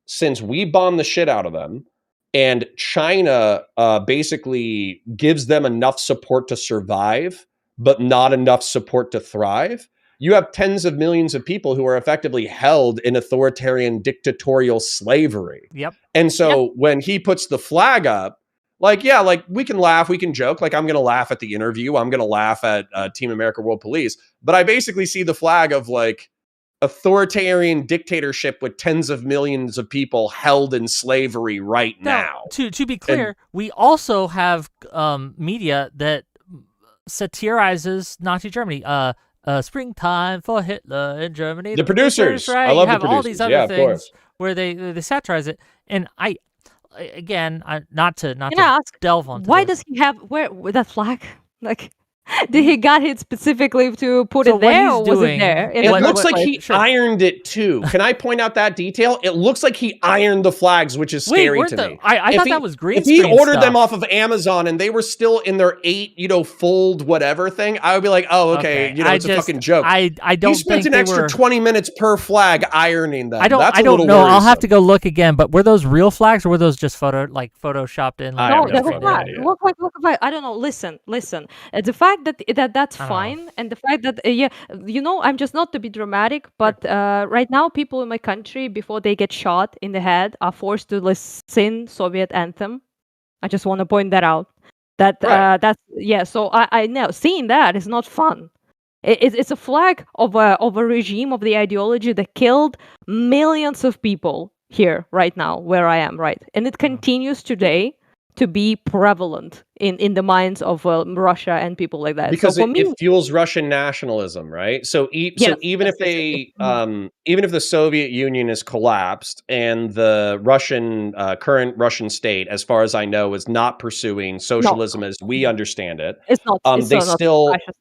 since we bombed the shit out of them, and China basically gives them enough support to survive, but not enough support to thrive, you have tens of millions of people who are effectively held in authoritarian dictatorial slavery. Yep. And so when he puts the flag up, like, yeah, like we can laugh, we can joke. Like, I'm going to laugh at the interview. I'm going to laugh at Team America World Police. But I basically see the flag of like authoritarian dictatorship with tens of millions of people held in slavery right now. To be clear, we also have media that satirizes Nazi Germany. Springtime for Hitler in Germany. The producers, right? I love you have the producers. all these other things where they satirize it, and not to delve on. Why does he have with that flag? Like, did he got it specifically to put it there, or was it there? It looks like he ironed it too. Can I point out that detail? It looks like he ironed the flags, which is scary to me. I thought that was green. If he ordered them off of Amazon and they were still in their 8, fold whatever thing, I would be like, oh, okay, it's a fucking joke. I don't. He spent an extra 20 minutes per flag ironing them. I don't know. Worrisome. I'll have to go look again. But were those real flags or were those just photoshopped in? No, they were not. Look like I don't know. Listen. The fact that's fine, and the fact that I'm just not to be dramatic, but right now people in my country, before they get shot in the head, are forced to sing Soviet anthem. I just want to point that out. So I know seeing that is not fun. It's a flag of a regime, of the ideology that killed millions of people here right now where I am, right, and it continues today to be prevalent in the minds of Russia and people like that. Because so for me, it fuels Russian nationalism, right? So even if the Soviet Union is collapsed and the current Russian state, as far as I know, is not pursuing socialism as we understand it, it's not.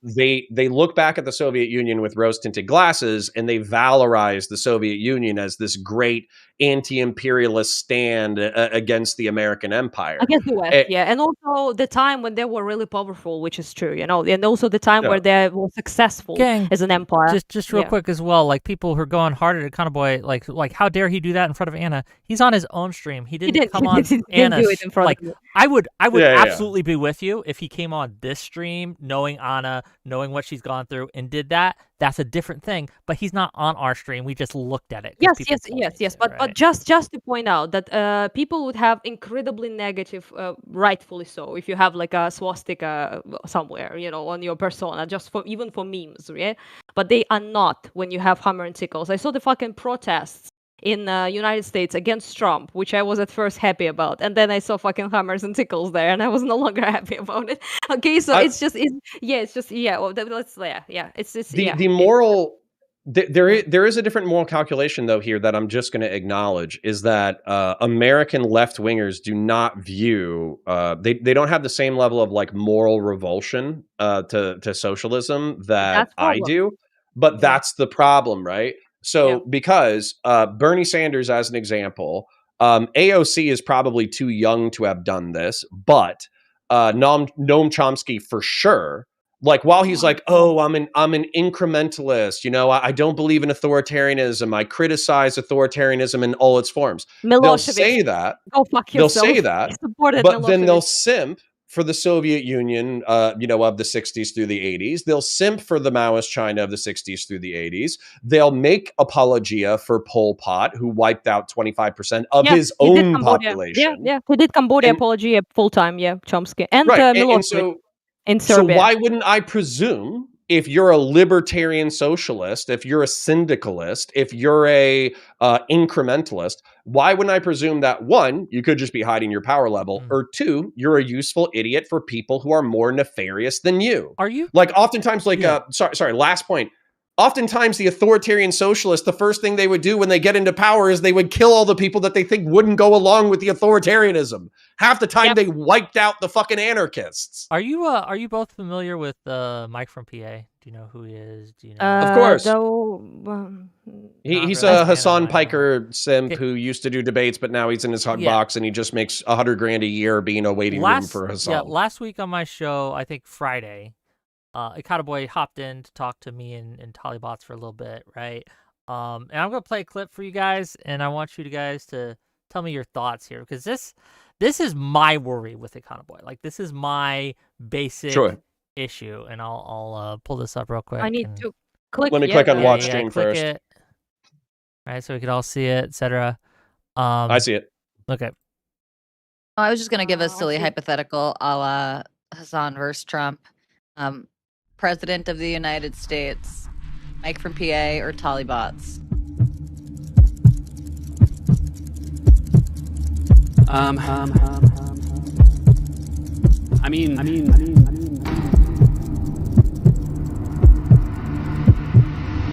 They look back at the Soviet Union with rose-tinted glasses and they valorize the Soviet Union as this great anti-imperialist stand against the American empire, against the West, and also the time when they were really powerful, which is true, and also the time where they were successful as an empire. Just real quick as well, like people who are going hard at Counterboy, like how dare he do that in front of Anna? He's on his own stream. He didn't come on Anna's. Do it in front of I would absolutely be with you if he came on this stream, knowing Anna, knowing what she's gone through, and did that. That's a different thing. But he's not on our stream. We just looked at it. Yes. But just to point out that people would have incredibly negative, rightfully so, if you have like a swastika somewhere, on your persona, even for memes, right? But they are not when you have hammer and sickles. I saw the fucking protests in the United States against Trump, which I was at first happy about, and then I saw fucking hammers and sickles there, and I was no longer happy about it. Okay, so it's just the moral. There is a different moral calculation though here that I'm just going to acknowledge is that American left wingers do not view they don't have the same level of like moral revulsion to socialism that I do, but that's the problem, right? So because Bernie Sanders, as an example, AOC is probably too young to have done this, but Noam Chomsky for sure. Like while he's like, oh, I'm an incrementalist, I don't believe in authoritarianism. I criticize authoritarianism in all its forms. They'll say that. Go fuck yourself. They'll say that. But then they'll simp for the Soviet Union, of the 60s through the 80s. They'll simp for the Maoist China of the 60s through the 80s. They'll make apologia for Pol Pot, who wiped out 25% of his own population. Yeah. He did Cambodia apologia full time, Chomsky. And Milosevic. In Serbia. So why wouldn't I presume if you're a libertarian socialist, if you're a syndicalist, if you're a incrementalist, why wouldn't I presume that, one, you could just be hiding your power level, or two, you're a useful idiot for people who are more nefarious than you? Are you? Like oftentimes, like, Yeah. sorry, last point. Oftentimes the authoritarian socialists, the first thing they would do when they get into power is they would kill all the people that they think wouldn't go along with the authoritarianism. Half the time they wiped out the fucking anarchists. Are you both familiar with Mike from PA? Do you know who he is? Do you know? Of course. Though, He's really. a Fan of Hassan mine, Piker simp Okay. who used to do debates, but now he's in his hug Yeah. box and he just makes $100,000 a year being a waiting room for Hassan. Yeah, last week on my show, I think Friday, Boy hopped in to talk to me and Talibots for a little bit, right? And I'm gonna play a clip for you guys, and I want you guys to tell me your thoughts here, because this is my worry with Boy. Like, this is my basic issue, and I'll pull this up real quick. I need to click. Let me click on watch stream click first. it. All right, so we can all see it, etc. I see it. Okay. I was just going to give a silly hypothetical a la Hassan versus Trump. President of the United States, Mike from PA, or Talibots? I mean,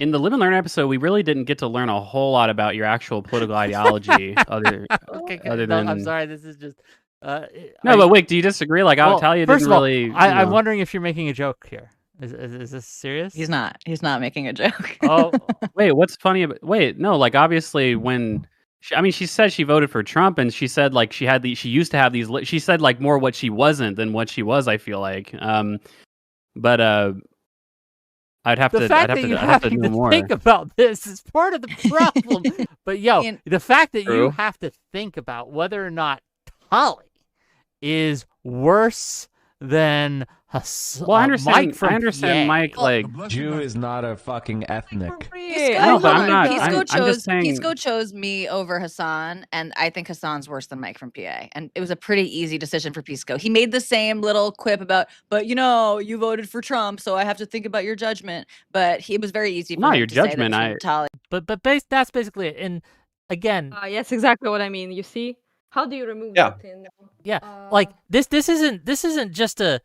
in the Live and Learn episode, we really didn't get to learn a whole lot about your actual political ideology, other than. I'm sorry. This is just. No, but Wick, do you disagree? Like, I'll tell you, first didn't of all, really. I'm wondering if you're making a joke here. Is this serious? He's not. He's not making a joke. Oh, wait, what's funny about? Wait, no, like obviously when. She said she voted for Trump, and she said like she used to have these. She said like more what she wasn't than what she was. I feel like, but I'd have the to. fact I'd have that to. you I'd have to having know to more. think about this is part of the problem. But the fact that True. you have to think about whether or not Tali is worse than Well, I understand. Mike from I understand, PA. Mike. Like, Jew is not a fucking ethnic. No, but I'm not- I'm just saying- Pisco chose me over Hassan, and I think Hassan's worse than Mike from PA. And it was a pretty easy decision for Pisco. He made the same little quip about, but you voted for Trump, so I have to think about your judgment. But it was very easy for Not him your to say judgment, that Tali. But that's basically it. And again, yes, exactly what I mean. You see, how do you remove Yeah. that in? like this isn't just to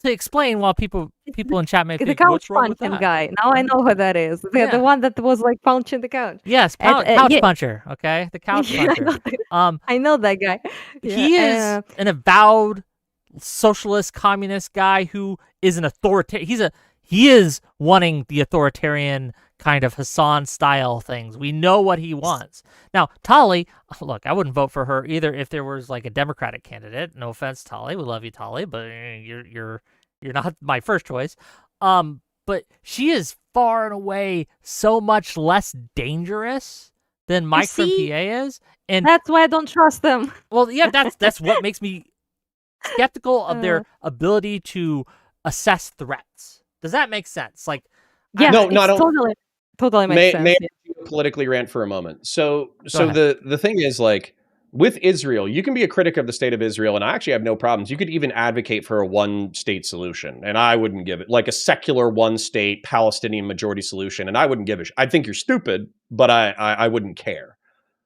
explain while people in chat may The think couch what's wrong with punching that? guy. Now I know who that is. The one that was like punching the couch. Yes, And, couch yeah. puncher. Okay, the couch Yeah, puncher. I know that guy. He is an avowed socialist communist guy who is an authoritarian. He is wanting the authoritarian kind of Hassan style things. We know what he wants. Now, Tali, look, I wouldn't vote for her either if there was like a Democratic candidate. No offense, Tali. We love you, Tali, but you're not my first choice. But she is far and away so much less dangerous than Mike from see? PA is. And That's why I don't trust them. well, yeah, that's what makes me skeptical of their ability to assess threats. Does that make sense? Like, Yeah, No, it's not only- totally makes sense. May yeah. I politically rant for a moment? So ahead. the thing is, like, with Israel, you can be a critic of the state of Israel, and I actually have no problems. You could even advocate for a one-state solution, and I wouldn't give it, like a secular one-state Palestinian majority solution, and I wouldn't give it. I'd think you're stupid, but I wouldn't care.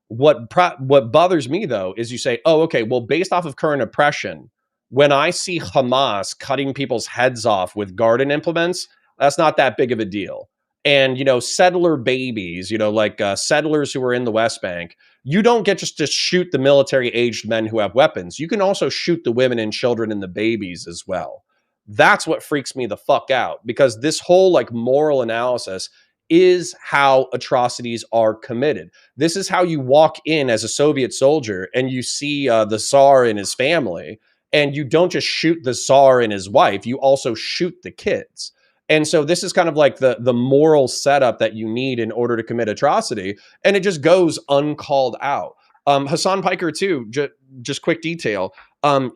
What bothers me, though, is you say, oh, okay, well, based off of current oppression, when I see Hamas cutting people's heads off with garden implements, that's not that big of a deal. And, settler babies, like settlers who are in the West Bank, you don't get just to shoot the military-aged men who have weapons. You can also shoot the women and children and the babies as well. That's what freaks me the fuck out, because this whole like moral analysis is how atrocities are committed. This is how you walk in as a Soviet soldier and you see the Tsar and his family, and you don't just shoot the Tsar and his wife, you also shoot the kids. And so this is kind of like the moral setup that you need in order to commit atrocity, and it just goes uncalled out. Hassan Piker too, just quick detail,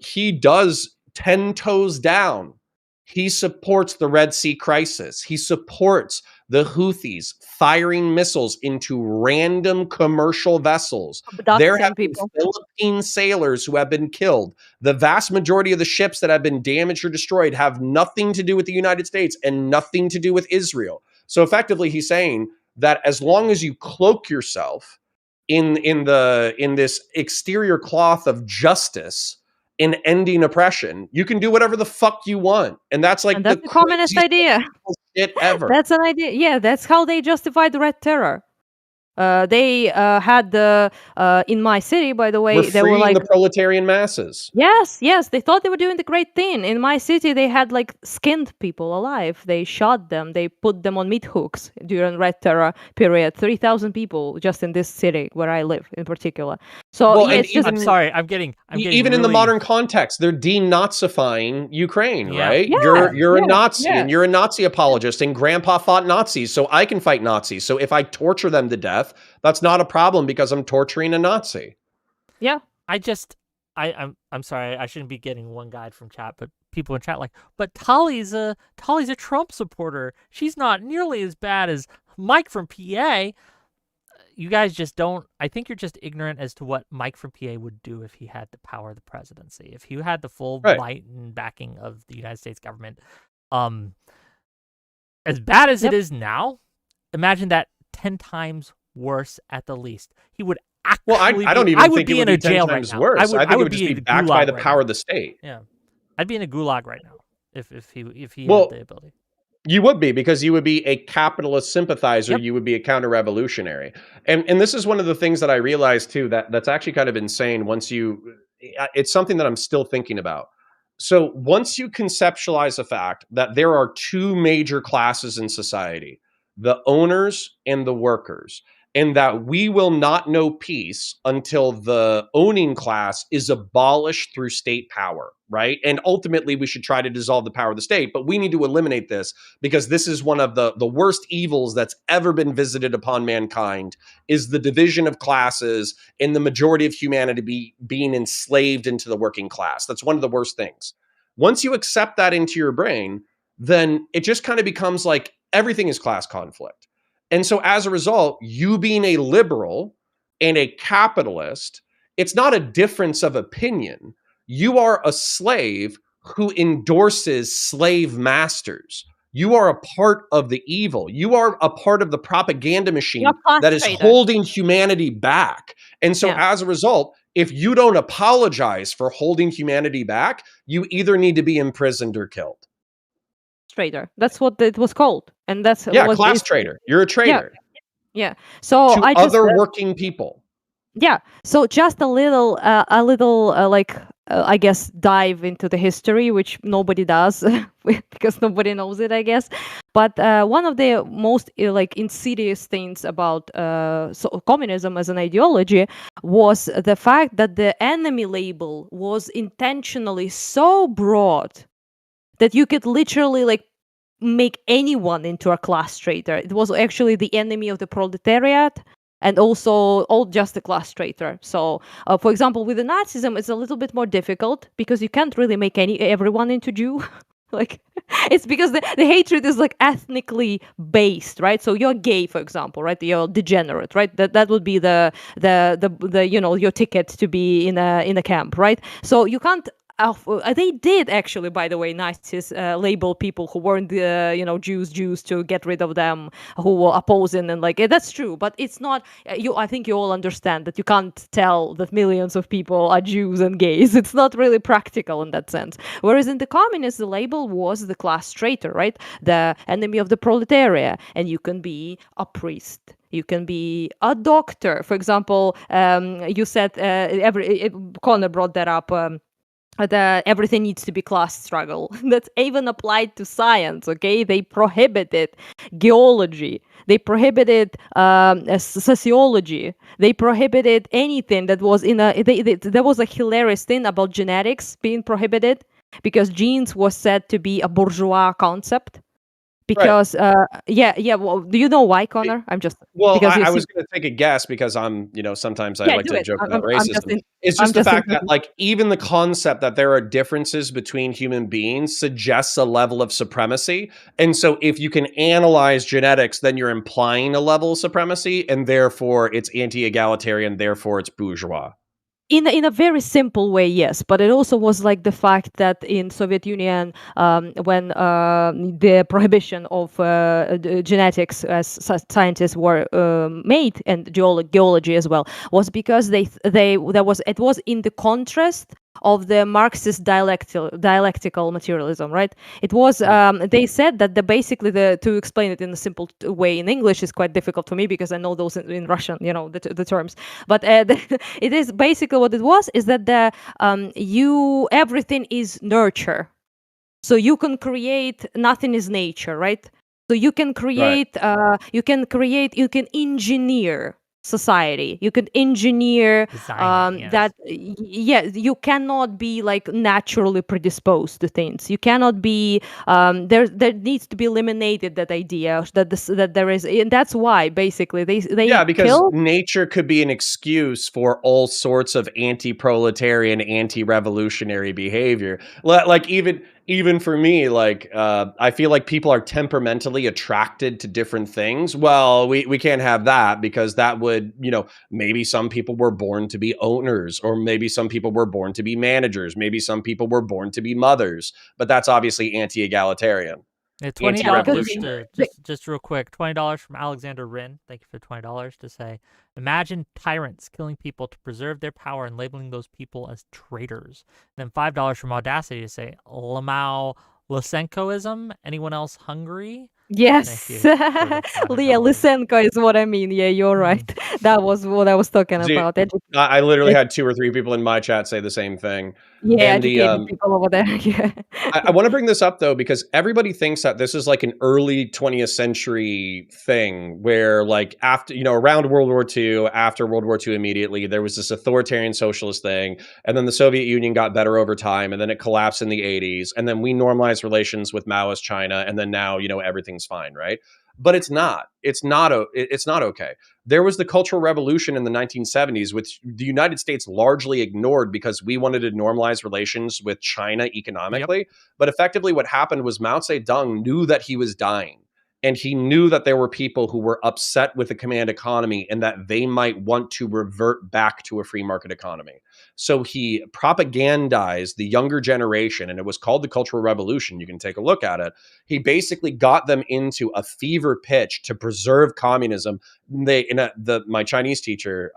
he does 10 toes down. He supports the Red Sea crisis. He supports the Houthis firing missiles into random commercial vessels. There Abducting have been people. Philippine sailors who have been killed. The vast majority of the ships that have been damaged or destroyed have nothing to do with the United States and nothing to do with Israel. So effectively, he's saying that as long as you cloak yourself in this exterior cloth of justice in ending oppression, you can do whatever the fuck you want. And that's like And the that's a communist craziest idea. shit ever. That's an idea. Yeah, that's how they justify the Red Terror. They had the in my city, by the way, We're they were freeing like, the proletarian masses. yes, they thought they were doing the great thing. In my city, they had like skinned people alive. They shot them. They put them on meat hooks during Red Terror period. 3,000 people just in this city where I live, in particular. So Well, yeah, and it's just I'm sorry. I'm getting even in the really- modern context, they're denazifying Ukraine, Yeah. right? Yeah, You're a yeah, Nazi yeah. and you're a Nazi apologist, and grandpa fought Nazis, so I can fight Nazis. So if I torture them to death, that's not a problem because I'm torturing a Nazi. yeah. I'm sorry. I shouldn't be getting one guide from chat, but people in chat like, but Tali's a Trump supporter. She's not nearly as bad as Mike from PA. You guys just don't. I think you're just ignorant as to what Mike from PA would do if he had the power of the presidency. If he had the full Right. might and backing of the United States government, as bad as it is now, imagine that 10 times worse at the least. He would actually. Well, I don't even I would think be it would in be a 10 jail right times now. worse. I think it would be just be in backed by gulag the right power now. of the state. Yeah, I'd be in a gulag right now if he Well, had the ability. You would be, because you would be a capitalist sympathizer. Yep. You would be a counter-revolutionary. And this is one of the things that I realized too, that's actually kind of insane once it's something that I'm still thinking about. So once you conceptualize the fact that there are two major classes in society, the owners and the workers, and that we will not know peace until the owning class is abolished through state power, right? And ultimately, we should try to dissolve the power of the state, but we need to eliminate this because this is one of the worst evils that's ever been visited upon mankind, is the division of classes and the majority of humanity being enslaved into the working class. That's one of the worst things. Once you accept that into your brain, then it just kind of becomes like everything is class conflict. And so as a result, you being a liberal and a capitalist, it's not a difference of opinion. You are a slave who endorses slave masters. You are a part of the evil. You are a part of the propaganda machine You're a class that is traitor. holding humanity back. And so Yeah. as a result, if you don't apologize for holding humanity back, you either need to be imprisoned or killed. Traitor. That's what it was called, and that's Yeah, what class it's- traitor. You're a traitor Yeah. So to I just other working people. yeah. So just a little, I guess, dive into the history, which nobody does because nobody knows it, I guess. But one of the most insidious things about communism as an ideology was the fact that the enemy label was intentionally so broad that you could literally make anyone into a class traitor. It was actually the enemy of the proletariat and also just the class traitor. So, for example, with the Nazism, it's a little bit more difficult because you can't really make everyone into Jew. It's because the hatred is ethnically based, right? So you're gay, for example, right? You're degenerate, right? That would be the your ticket to be in a camp, right? So you can't. They did actually, by the way, Nazis label people who weren't Jews to get rid of them, who were opposing, and that's true. But it's not. I think you all understand that you can't tell that millions of people are Jews and gays. It's not really practical in that sense. Whereas in the communists, the label was the class traitor, right? The enemy of the proletariat, and you can be a priest. You can be a doctor. For example, you said Connor brought that up. That everything needs to be class struggle. That's even applied to science, okay? They prohibited geology. They prohibited sociology. They prohibited anything that was there was a hilarious thing about genetics being prohibited because genes was said to be a bourgeois concept. because well, do you know why, Connor? I'm just Well, because I was going to take a guess because I'm, sometimes I like do to it. joke about I'm just racism. It's just I'm the just fact that, like, even the concept that there are differences between human beings suggests a level of supremacy. And so if you can analyze genetics, then you're implying a level of supremacy, and therefore it's anti-egalitarian, therefore it's bourgeois. in a very simple way, yes, but it also was like the fact that in Soviet Union, when the prohibition of genetics as scientists were made, and geology as well, was because it was in the contrast of the Marxist dialectical materialism, right? It was they said that basically to explain it in a simple way in English is quite difficult for me because I know those in Russian, the terms. But it is basically what it was is that everything is nurture, so you can create, nothing is nature, right? So you can create, you can engineer society, you can engineer Design it, that you cannot be like naturally predisposed to things. You cannot be there needs to be eliminated that idea that there is, and that's why basically they Yeah, because kill. nature could be an excuse for all sorts of anti-proletarian, anti-revolutionary behavior. Like even for me, like I feel like people are temperamentally attracted to different things. Well, we can't have that because that would, maybe some people were born to be owners, or maybe some people were born to be managers, maybe some people were born to be mothers, but that's obviously anti-egalitarian, $20 anti-revolutionary. to just real quick. $20 from Alexander Rin. Thank you for $20 to say. Imagine tyrants killing people to preserve their power and labeling those people as traitors. And then $5 from Audacity to say Lamau Lysenkoism. Anyone else hungry? Yes. Thank you for the Yeah, $5. Lysenko is what I mean. Yeah, you're right. That was what I was talking Dude, about. I literally had 2 or 3 people in my chat say the same thing. Yeah, And the educated people over there. Yeah. I want to bring this up though, because everybody thinks that this is like an early 20th century thing where, like, after, around World War II, after World War II, immediately, there was this authoritarian socialist thing. And then the Soviet Union got better over time. And then it collapsed in the 80s. And then we normalized relations with Maoist China. And then now, everything's fine, right? But it's not. It's not okay. There was the Cultural Revolution in the 1970s, which the United States largely ignored because we wanted to normalize relations with China economically. Yep. But effectively what happened was Mao Zedong knew that he was dying. And he knew that there were people who were upset with the command economy and that they might want to revert back to a free market economy. So he propagandized the younger generation, and it was called the Cultural Revolution. You can take a look at it. He basically got them into a fever pitch to preserve communism. My Chinese teacher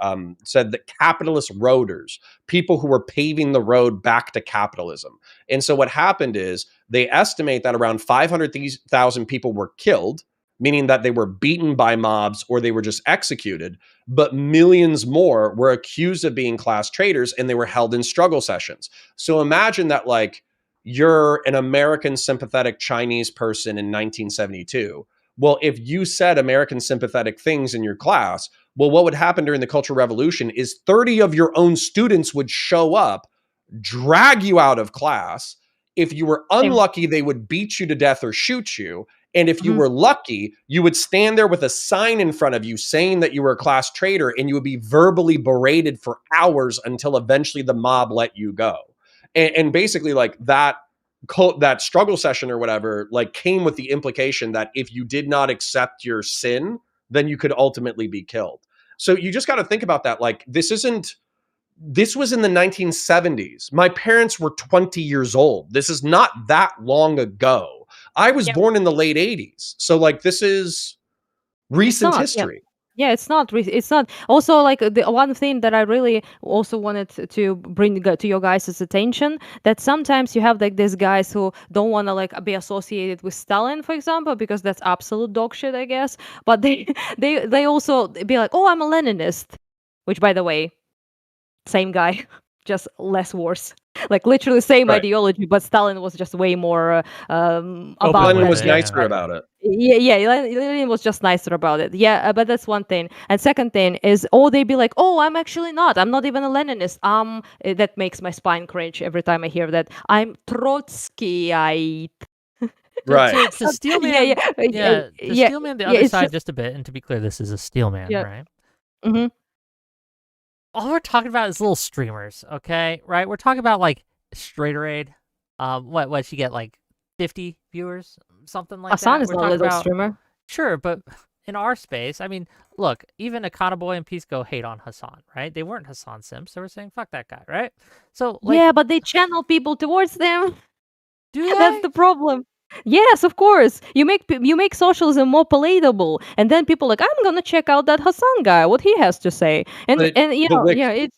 said that capitalist roaders, people who were paving the road back to capitalism. And so what happened is they estimate that around 500,000 people were killed, meaning that they were beaten by mobs or they were just executed, but millions more were accused of being class traitors and they were held in struggle sessions. So imagine that, like, you're an American sympathetic Chinese person in 1972. Well, if you said American sympathetic things in your class, well, what would happen during the Cultural Revolution is 30 of your own students would show up, drag you out of class. If you were unlucky, they would beat you to death or shoot you. And if you were lucky, you would stand there with a sign in front of you saying that you were a class traitor, and you would be verbally berated for hours until eventually the mob let you go. And basically, like, that struggle session or whatever, like, came with the implication that if you did not accept your sin, then you could ultimately be killed. So you just got to think about that. Like, this was in the 1970s. My parents were 20 years old. This is not that long ago. I was born in the late 80s. So, like, this is recent history. Yeah, it's not. It's not. Also, like, the one thing that I really also wanted to bring to your guys' attention, that sometimes you have like these guys who don't want to like be associated with Stalin, for example, because that's absolute dog shit, I guess. But they also be like, oh, I'm a Leninist, which, by the way, same guy, just less worse. Like, literally same ideology, but Stalin was just way more about Lenin that. was nicer about it. Yeah, Lenin was just nicer about it. Yeah, but that's one thing. And second thing is, they be like, oh, I'm actually not. I'm not even a Leninist. That makes my spine cringe every time I hear that. I'm Trotskyite. Right. To steel Yeah, man, yeah, to yeah, steel man the yeah. other It's side just just a bit, and to be clear, this is a steel man, yeah. right? hmm All we're talking about is little streamers, okay? Right? We're talking about like Straighterade. What she get like 50 viewers, something like Hassan that. is We're not a talking little about streamer. sure, but in our space, I mean, look, even Akana Boy and Pisco hate on Hassan, right? They weren't Hassan simps. They were saying fuck that guy, right? So like, Yeah, but they channel people towards them. do That's they? the problem. Yes, of course. You make socialism more palatable, and then people like, I'm gonna check out that Hassan guy, what he has to say, and But and you but know, Wick, it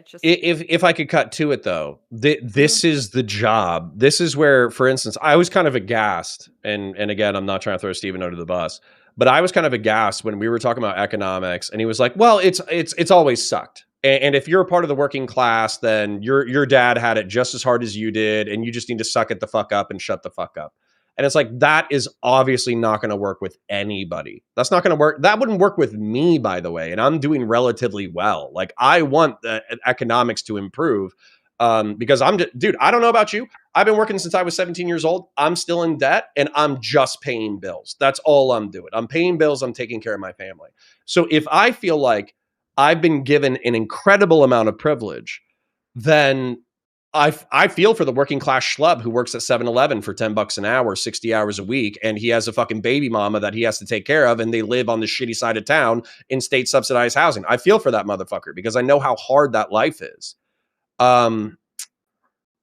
just if I could cut to it though, Mhm. this is the job. This is where, for instance, I was kind of aghast, and again, I'm not trying to throw Stephen under the bus, but I was kind of aghast when we were talking about economics, and he was like, "Well, it's always sucked, and if you're a part of the working class, then your dad had it just as hard as you did, and you just need to suck it the fuck up and shut the fuck up." And it's like, that is obviously not going to work with anybody. That's not going to work. That wouldn't work with me, by the way. And I'm doing relatively well. Like, I want the economics to improve because dude, I don't know about you. I've been working since I was 17 years old. I'm still in debt and I'm just paying bills. That's all I'm doing. I'm paying bills. I'm taking care of my family. So if I feel like I've been given an incredible amount of privilege, then I feel for the working class schlub who works at 7-Eleven for $10 an hour, 60 hours a week, and he has a fucking baby mama that he has to take care of, and they live on the shitty side of town in state subsidized housing. I feel for that motherfucker because I know how hard that life is.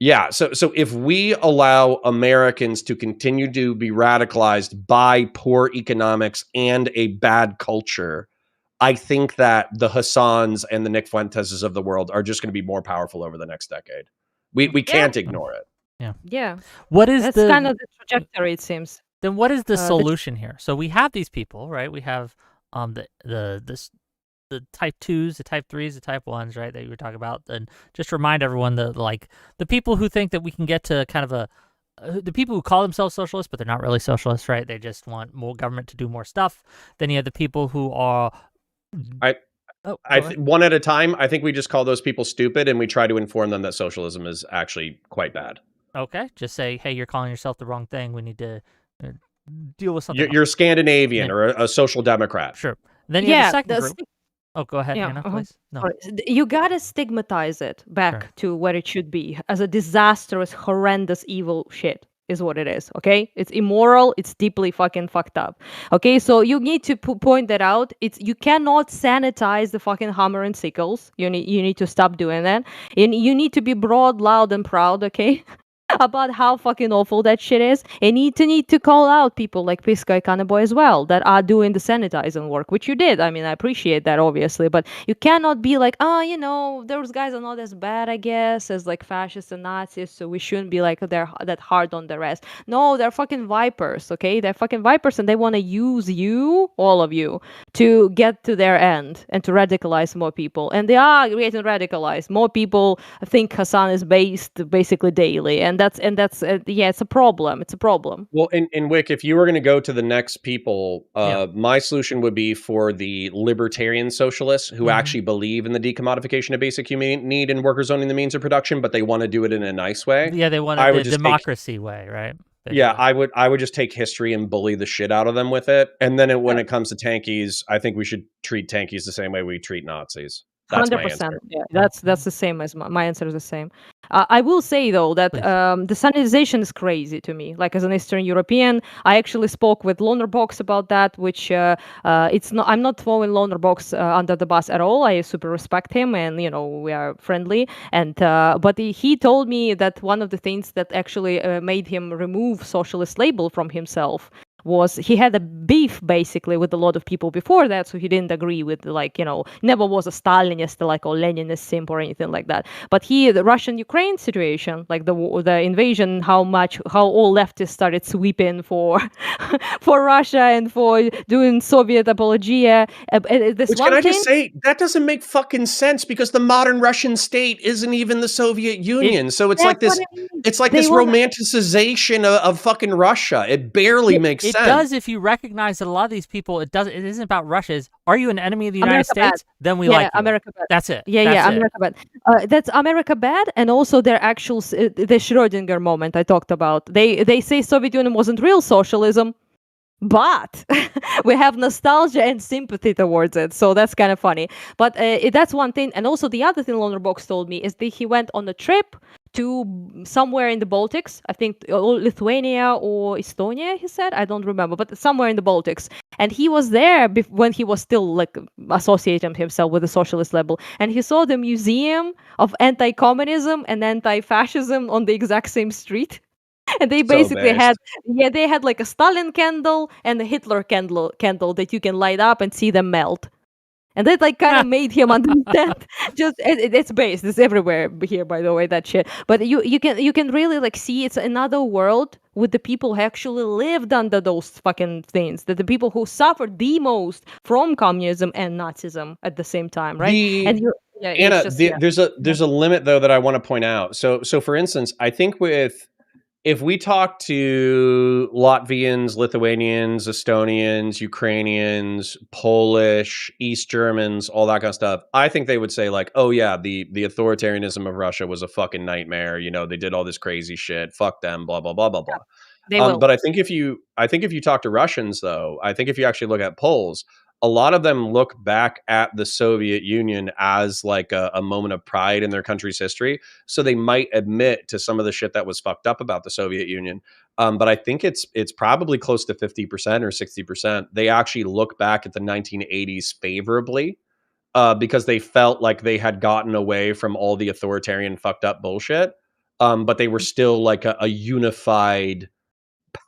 Yeah, so if we allow Americans to continue to be radicalized by poor economics and a bad culture, I think that the Hassans and the Nick Fuenteses of the world are just going to be more powerful over the next decade. We can't ignore it. yeah. What is That's the kind of the trajectory, it seems. then? What is the The solution here? So we have these people, right? We have the type 2s, the type 3s, the type 1s, right, that you were talking about. And just remind everyone that, like, the people who think that we can get to kind of the people who call themselves socialists, but they're not really socialists, right? They just want more government to do more stuff. Then you have the people who are... One at a time, I think we just call those people stupid and we try to inform them that socialism is actually quite bad. Okay, just say, hey, you're calling yourself the wrong thing. We need to deal with something You're Scandinavian Yeah. or a social democrat. Sure. Then you have the second the group. Oh, go ahead, Anna, please. No. Sorry. You gotta stigmatize it back to where it should be as a disastrous, horrendous, evil shit is what it is. Okay, it's immoral. It's deeply fucking fucked up. Okay, so you need to point that out. You cannot sanitize the fucking hammer and sickles. You need to stop doing that. And you need to be broad, loud, and proud. Okay. About how fucking awful that shit is, and need to call out people like Pisco and Cannabis as well that are doing the sanitizing work, which you did. I mean, I appreciate that obviously, but you cannot be like, those guys are not as bad, I guess, as like fascists and Nazis, so we shouldn't be like they're that hard on the rest. No, they're fucking vipers, okay? They're fucking vipers, and they want to use you, all of you, to get to their end and to radicalize more people, and they are getting radicalized. More people think Hassan is based basically daily, and that's it's a problem. It's a problem. Well, in Wick, if you were going to go to the next people, my solution would be for the libertarian socialists who actually believe in the decommodification of basic human need and workers owning the means of production, but they want to do it in a nice way. Yeah, they want the democracy way, right? Yeah, I would just take history and bully the shit out of them with it. And then when it comes to tankies, I think we should treat tankies the same way we treat Nazis. That's 100%. My answer. Yeah, that's the same as my answer is the same. I will say though that the sanitization is crazy to me. Like as an Eastern European, I actually spoke with Loner Box about that, which it's not. I'm not throwing Loner Box under the bus at all. I super respect him, and we are friendly. And but he told me that one of the things that actually made him remove socialist label from himself was he had a beef basically with a lot of people before that, so he didn't agree with never was a Stalinist or Leninist simp or anything like that. But the Russian-Ukraine situation, like the invasion, how all leftists started sweeping for for Russia and for doing Soviet apologia. Can I just say that doesn't make fucking sense because the modern Russian state isn't even the Soviet Union. So it's like this. It's like they this want romanticization of fucking Russia. It barely makes It sense. does if you recognize that a lot of these people, it isn't about Russia. Are you an enemy of the United America bad. States? Then we Yeah, like you. America bad. That's it. Yeah, That's it. America bad. That's America bad, and also their actual the Schrödinger moment I talked about. They say Soviet Union wasn't real socialism, but we have nostalgia and sympathy towards it, so that's kind of funny. But that's one thing, and also the other thing Box told me is that he went on a trip to somewhere in the Baltics. I think Lithuania or Estonia. He said, I don't remember, but somewhere in the Baltics. And he was there when he was still like associating himself with the socialist label, and he saw the museum of anti-communism and anti-fascism on the exact same street. And they So basically based. they had like a Stalin candle and a Hitler candle that you can light up and see them melt. And that like kind of made him understand. Just it's based. It's everywhere here, by the way, that shit. But you can really like see it's another world with the people who actually lived under those fucking things. That the people who suffered the most from communism and Nazism at the same time, right? And you, yeah, Anna, it's just, there's a limit though that I want to point out. So for instance, I think if we talk to Latvians, Lithuanians, Estonians, Ukrainians, Polish, East Germans, all that kind of stuff, I think they would say like, oh yeah, the authoritarianism of Russia was a fucking nightmare. You know, they did all this crazy shit. Fuck them, blah, blah, blah, blah, blah. they will. But I think if you talk to Russians though, I think if you actually look at Poles, a lot of them look back at the Soviet Union as like a moment of pride in their country's history. So they might admit to some of the shit that was fucked up about the Soviet Union. But I think it's probably close to 50% or 60%. They actually look back at the 1980s favorably because they felt like they had gotten away from all the authoritarian fucked up bullshit. But they were still like a unified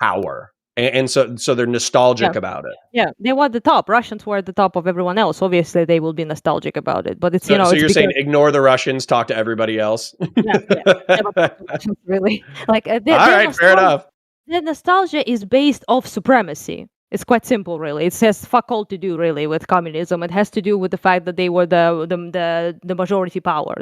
power. And so they're nostalgic about it. Yeah, they were at the top. Russians were at the top of everyone else. Obviously, they will be nostalgic about it. But it's So, so it's you're saying because, ignore the Russians, talk to everybody else. yeah, never talk to Russians, really. Like All right, fair enough. The nostalgia is based off supremacy. It's quite simple, really. It has fuck all to do, really, with communism. It has to do with the fact that they were the majority power.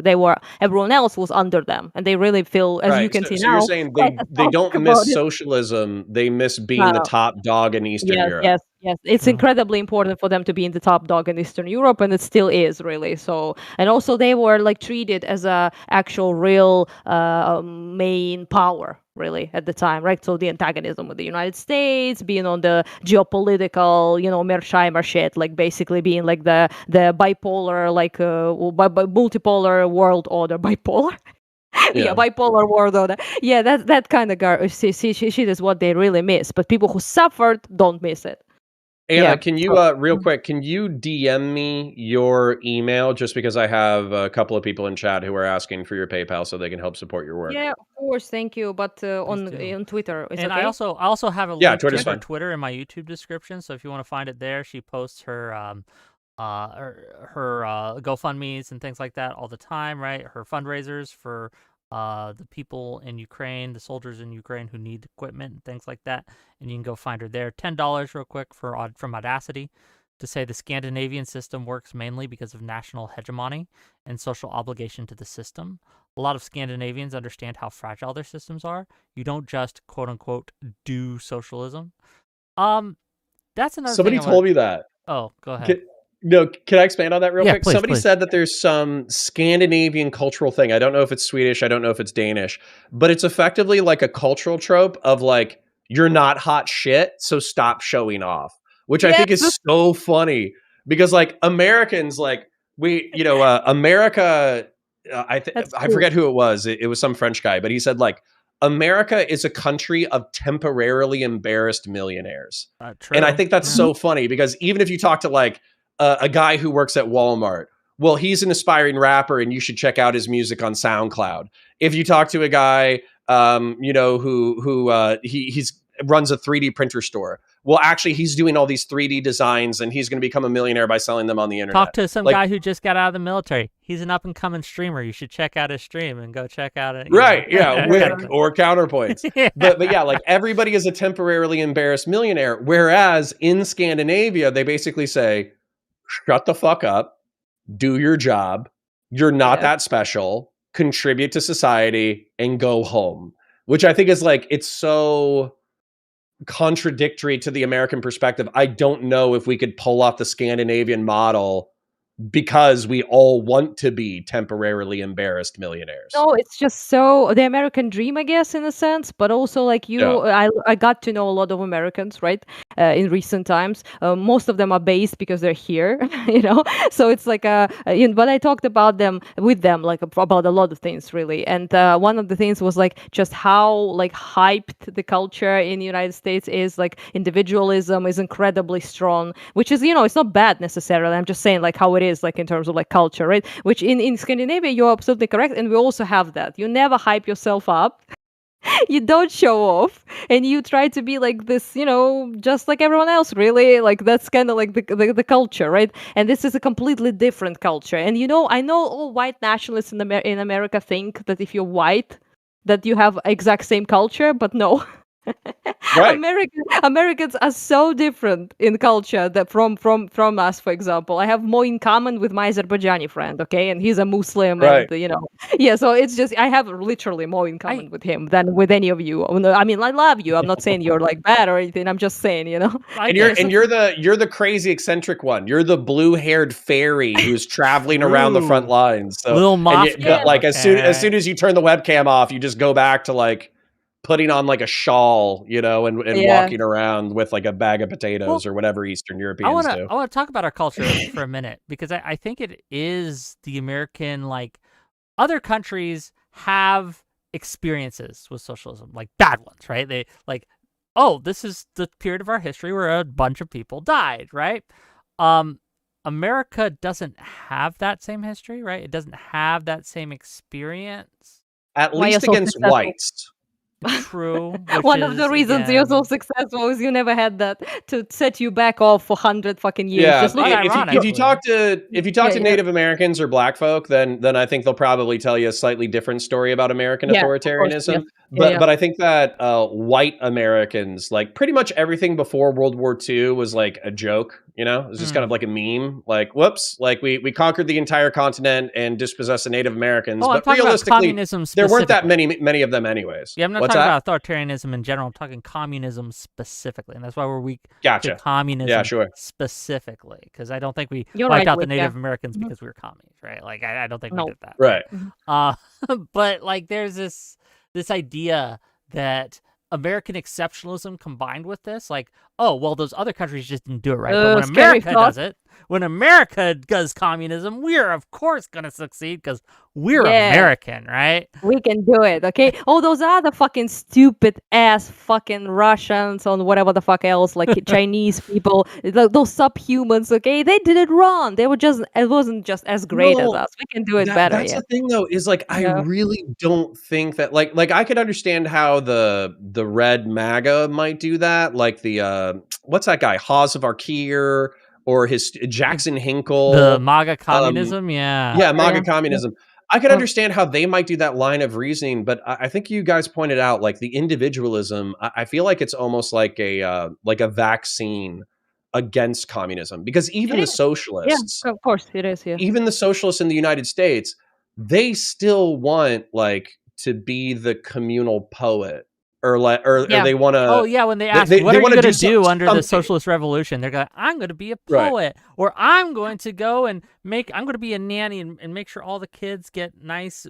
Everyone else was under them, and they really feel, as you can see so now. you're saying they don't miss socialism; they miss being the No. top dog in Eastern Europe. Yes. It's incredibly important for them to be in the top dog in Eastern Europe, and it still is really. So, and also they were like treated as a actual real main power, really, at the time, right? So the antagonism with the United States, being on the geopolitical, Mearsheimer shit, like basically being like the bipolar, like multipolar world order, bipolar. Yeah, bipolar world order. Yeah, that kind of shit is what they really miss. But people who suffered don't miss it. Anna, can you real quick? Can you DM me your email just because I have a couple of people in chat who are asking for your PayPal so they can help support your work? Yeah, of course, thank you. But on Twitter, is and okay? I also have a link Twitter's to her fine. Twitter in my YouTube description. So if you want to find it there, she posts her GoFundMe's and things like that all the time, right? Her fundraisers for the people in Ukraine, the soldiers in Ukraine who need equipment and things like that. And you can go find her there. $10 real quick from Audacity to say the Scandinavian system works mainly because of national hegemony and social obligation to the system. A lot of Scandinavians understand how fragile their systems are. You don't just quote unquote do socialism. That's another Somebody thing told me that. Oh, go ahead. Can I expand on that real quick? Please, Somebody please. said that there's some Scandinavian cultural thing. I don't know if it's Swedish. I don't know if it's Danish, but it's effectively like a cultural trope of like, you're not hot shit, so stop showing off, which I think is so funny because like Americans, like America, I forget who it was. It was some French guy, but he said like, America is a country of temporarily embarrassed millionaires. And I think that's so funny because even if you talk to like a guy who works at Walmart, well, he's an aspiring rapper and you should check out his music on SoundCloud. If you talk to a guy, who he's runs a 3D printer store, well, actually, he's doing all these 3D designs and he's going to become a millionaire by selling them on the internet. Talk to some guy who just got out of the military. He's an up-and-coming streamer. You should check out his stream and go check out it. Right, yeah, Whick or Counterpoints. But yeah, like everybody is a temporarily embarrassed millionaire, whereas in Scandinavia, they basically say, shut the fuck up, do your job, you're not that special, contribute to society, and go home. which I think is like, it's so contradictory to the American perspective. I don't know if we could pull off the Scandinavian model because we all want to be temporarily embarrassed millionaires. No, it's just so the American dream, I guess, in a sense, but also like I got to know a lot of Americans, right, in recent times. Most of them are based because they're here, So it's like but I talked about them with them, like about a lot of things, really. And one of the things was like just how like hyped the culture in the United States is. Like individualism is incredibly strong, which is it's not bad necessarily. I'm just saying like how it is. Like in terms of like culture, right? Which in Scandinavia, you're absolutely correct. And we also have that. You never hype yourself up. You don't show off. And you try to be like this, just like everyone else, really. Like that's kind of like the culture, right? And this is a completely different culture. And I know all white nationalists in America think that if you're white, that you have exact same culture, but no. Right. Americans are so different in culture that from us, for example. I have more in common with my Azerbaijani friend, okay, and he's a Muslim, Right. and so it's just I have literally more in common with him than with any of you. I mean, I love you. I'm not saying you're like bad or anything. I'm just saying, And you're the crazy eccentric one. You're the blue-haired fairy who's traveling around the front lines. So Little Moth. but like as soon as you turn the webcam off, you just go back to like putting on like a shawl, and walking around with like a bag of potatoes or whatever Eastern Europeans do. I want to talk about our culture for a minute because I think it is the American, like other countries have experiences with socialism, like bad ones, right? They like, oh, this is the period of our history where a bunch of people died, right? America doesn't have that same history, right? It doesn't have that same experience. At least against whites. True. One of the reasons you're so successful is you never had that to set you back off for 100 fucking years. Yeah, just if you talk to Native Americans or Black folk, then I think they'll probably tell you a slightly different story about American authoritarianism. But I think that white Americans, like pretty much everything before World War II was like a joke. It was just kind of like a meme. Like, whoops, like we conquered the entire continent and dispossessed the Native Americans. Oh, but I'm realistically, there weren't that specifically. many of them anyways. Yeah, I'm not talking about authoritarianism in general. I'm talking communism specifically, and that's why we're weak to communism specifically. Because I don't think we wiped out the Native Americans because we were commies, right? Like I don't think we did that. Right. But like there's this idea that American exceptionalism combined with this, like, oh, well, those other countries just didn't do it right. But when America does it, when America does communism, we're of course going to succeed because we're American, right? We can do it, okay? Oh, those other fucking stupid ass fucking Russians and whatever the fuck else, like Chinese people, those subhumans, okay? They did it wrong. It wasn't just as great as us. We can do it better. That's the thing, though, is like I really don't think that like I could understand how the red MAGA might do that, like the what's that guy, Haas of Arkir, or his Jackson Hinkle, the MAGA communism, MAGA communism. I could understand how they might do that line of reasoning, but I think you guys pointed out like the individualism. I feel like it's almost like a vaccine against communism, because even the socialists, of course it is. Yeah, even the socialists in the United States, they still want like to be the communal poet. Or they want to. Oh yeah, when they ask, what are you going to do under the socialist revolution? They're going, I'm going to be a poet, or I'm going to go and I'm going to be a nanny and make sure all the kids get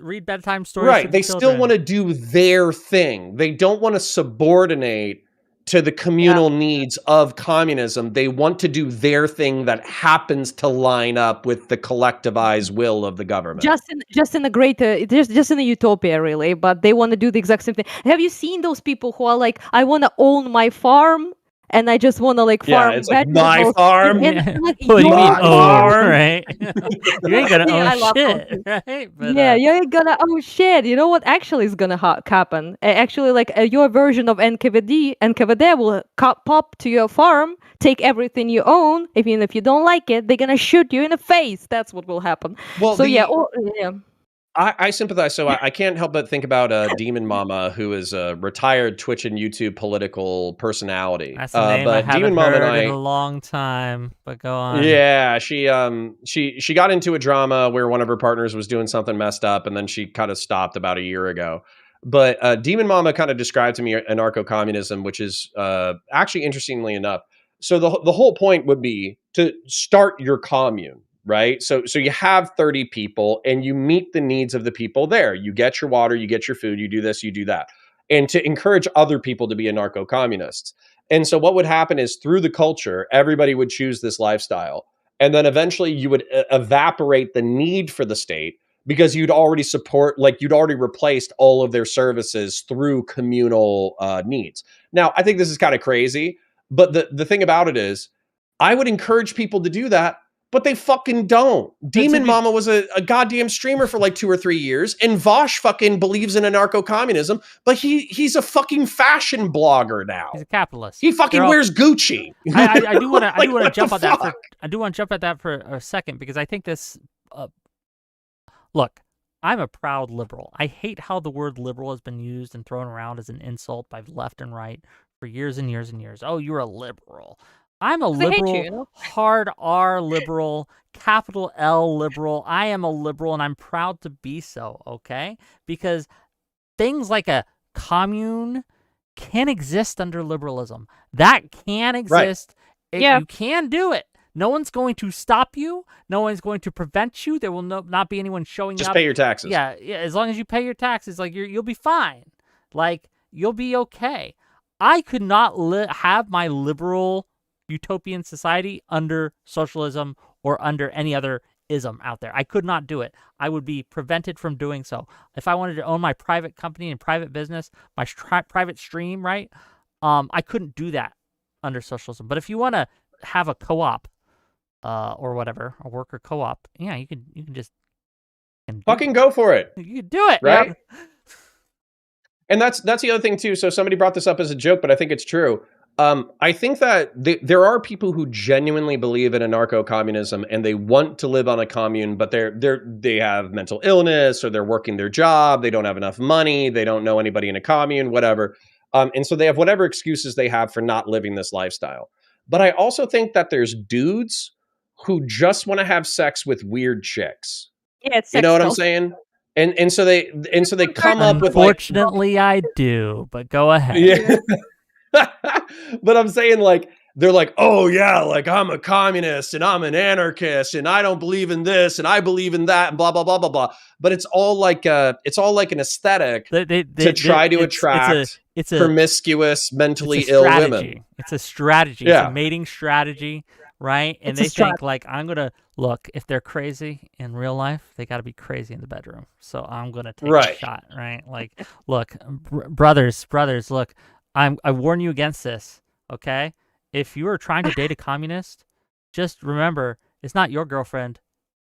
read bedtime stories. Right, they still want to do their thing. They don't want to subordinate to the communal needs of communism. They want to do their thing that happens to line up with the collectivized will of the government. Just in the greater, just in the utopia, really. But they want to do the exact same thing. Have you seen those people who are like, I want to own my farm? And I just want to like farm it's like my farm. What do you mean farm, right? You ain't gonna own shit, right? But, you ain't gonna own shit. You know what actually is gonna happen? Actually, like your version of NKVD will pop to your farm, take everything you own. Even if you don't like it, they're gonna shoot you in the face. That's what will happen. Well, I sympathize. So I can't help but think about Demon Mama, who is a retired Twitch and YouTube political personality. That's a name I haven't heard in a long time. But go on. Yeah, she got into a drama where one of her partners was doing something messed up, and then she kind of stopped about a year ago. But Demon Mama kind of described to me anarcho-communism, which is actually interestingly enough. So the whole point would be to start your commune, right? So you have 30 people and you meet the needs of the people there. You get your water, you get your food, you do this, you do that. And to encourage other people to be anarcho-communists. And so what would happen is through the culture, everybody would choose this lifestyle. And then eventually you would evaporate the need for the state because you'd already replaced all of their services through communal needs. Now, I think this is kind of crazy, but the thing about it is, I would encourage people to do that, but they fucking don't. Demon Mama was a goddamn streamer for like 2 or 3 years, and Vosh fucking believes in anarcho-communism, but he's a fucking fashion blogger now. He's a capitalist. He fucking wears Gucci. I do want to Like, jump on that. fuck? I do want to jump at that for a second because I think this. Look, I'm a proud liberal. I hate how the word liberal has been used and thrown around as an insult by left and right for years and years and years. Oh, you're a liberal. I'm a liberal, hard R liberal, capital L liberal. I am a liberal, and I'm proud to be so, okay? Because things like a commune can exist under liberalism. That can exist. Right. You can do it. No one's going to stop you. No one's going to prevent you. There will not be anyone showing up. Just pay your taxes. Yeah, as long as you pay your taxes, like you'll be fine. Like you'll be okay. I could not have my liberal utopian society under socialism or under any other ism out there. I could not do it. I would be prevented from doing so. If I wanted to own my private company and private business, my private stream, right? I couldn't do that under socialism. But if you want to have a co-op, or whatever, a worker co-op, yeah, you can just fucking go for it. You can do it, right? Yeah. And that's the other thing too. So somebody brought this up as a joke, but I think it's true. I think that there are people who genuinely believe in anarcho-communism and they want to live on a commune, but they have mental illness or they're working their job, they don't have enough money, they don't know anybody in a commune, whatever. And so they have whatever excuses they have for not living this lifestyle. But I also think that there's dudes who just want to have sex with weird chicks. Yeah, it's you know what I'm saying? And so they come up with like, unfortunately I do, but go ahead. Yeah. But I'm saying like they're like, oh yeah, like I'm a communist and I'm an anarchist and I don't believe in this and I believe in that and blah blah blah blah blah. But it's all like an aesthetic to try to attract it's a promiscuous, mentally ill women. It's a strategy. Yeah. It's a mating strategy, right? And they think like, I'm gonna look, if they're crazy in real life, they got to be crazy in the bedroom. So I'm gonna take a shot, right? Like, look, brothers, look. I warn you against this, okay? If you are trying to date a communist, just remember, it's not your girlfriend,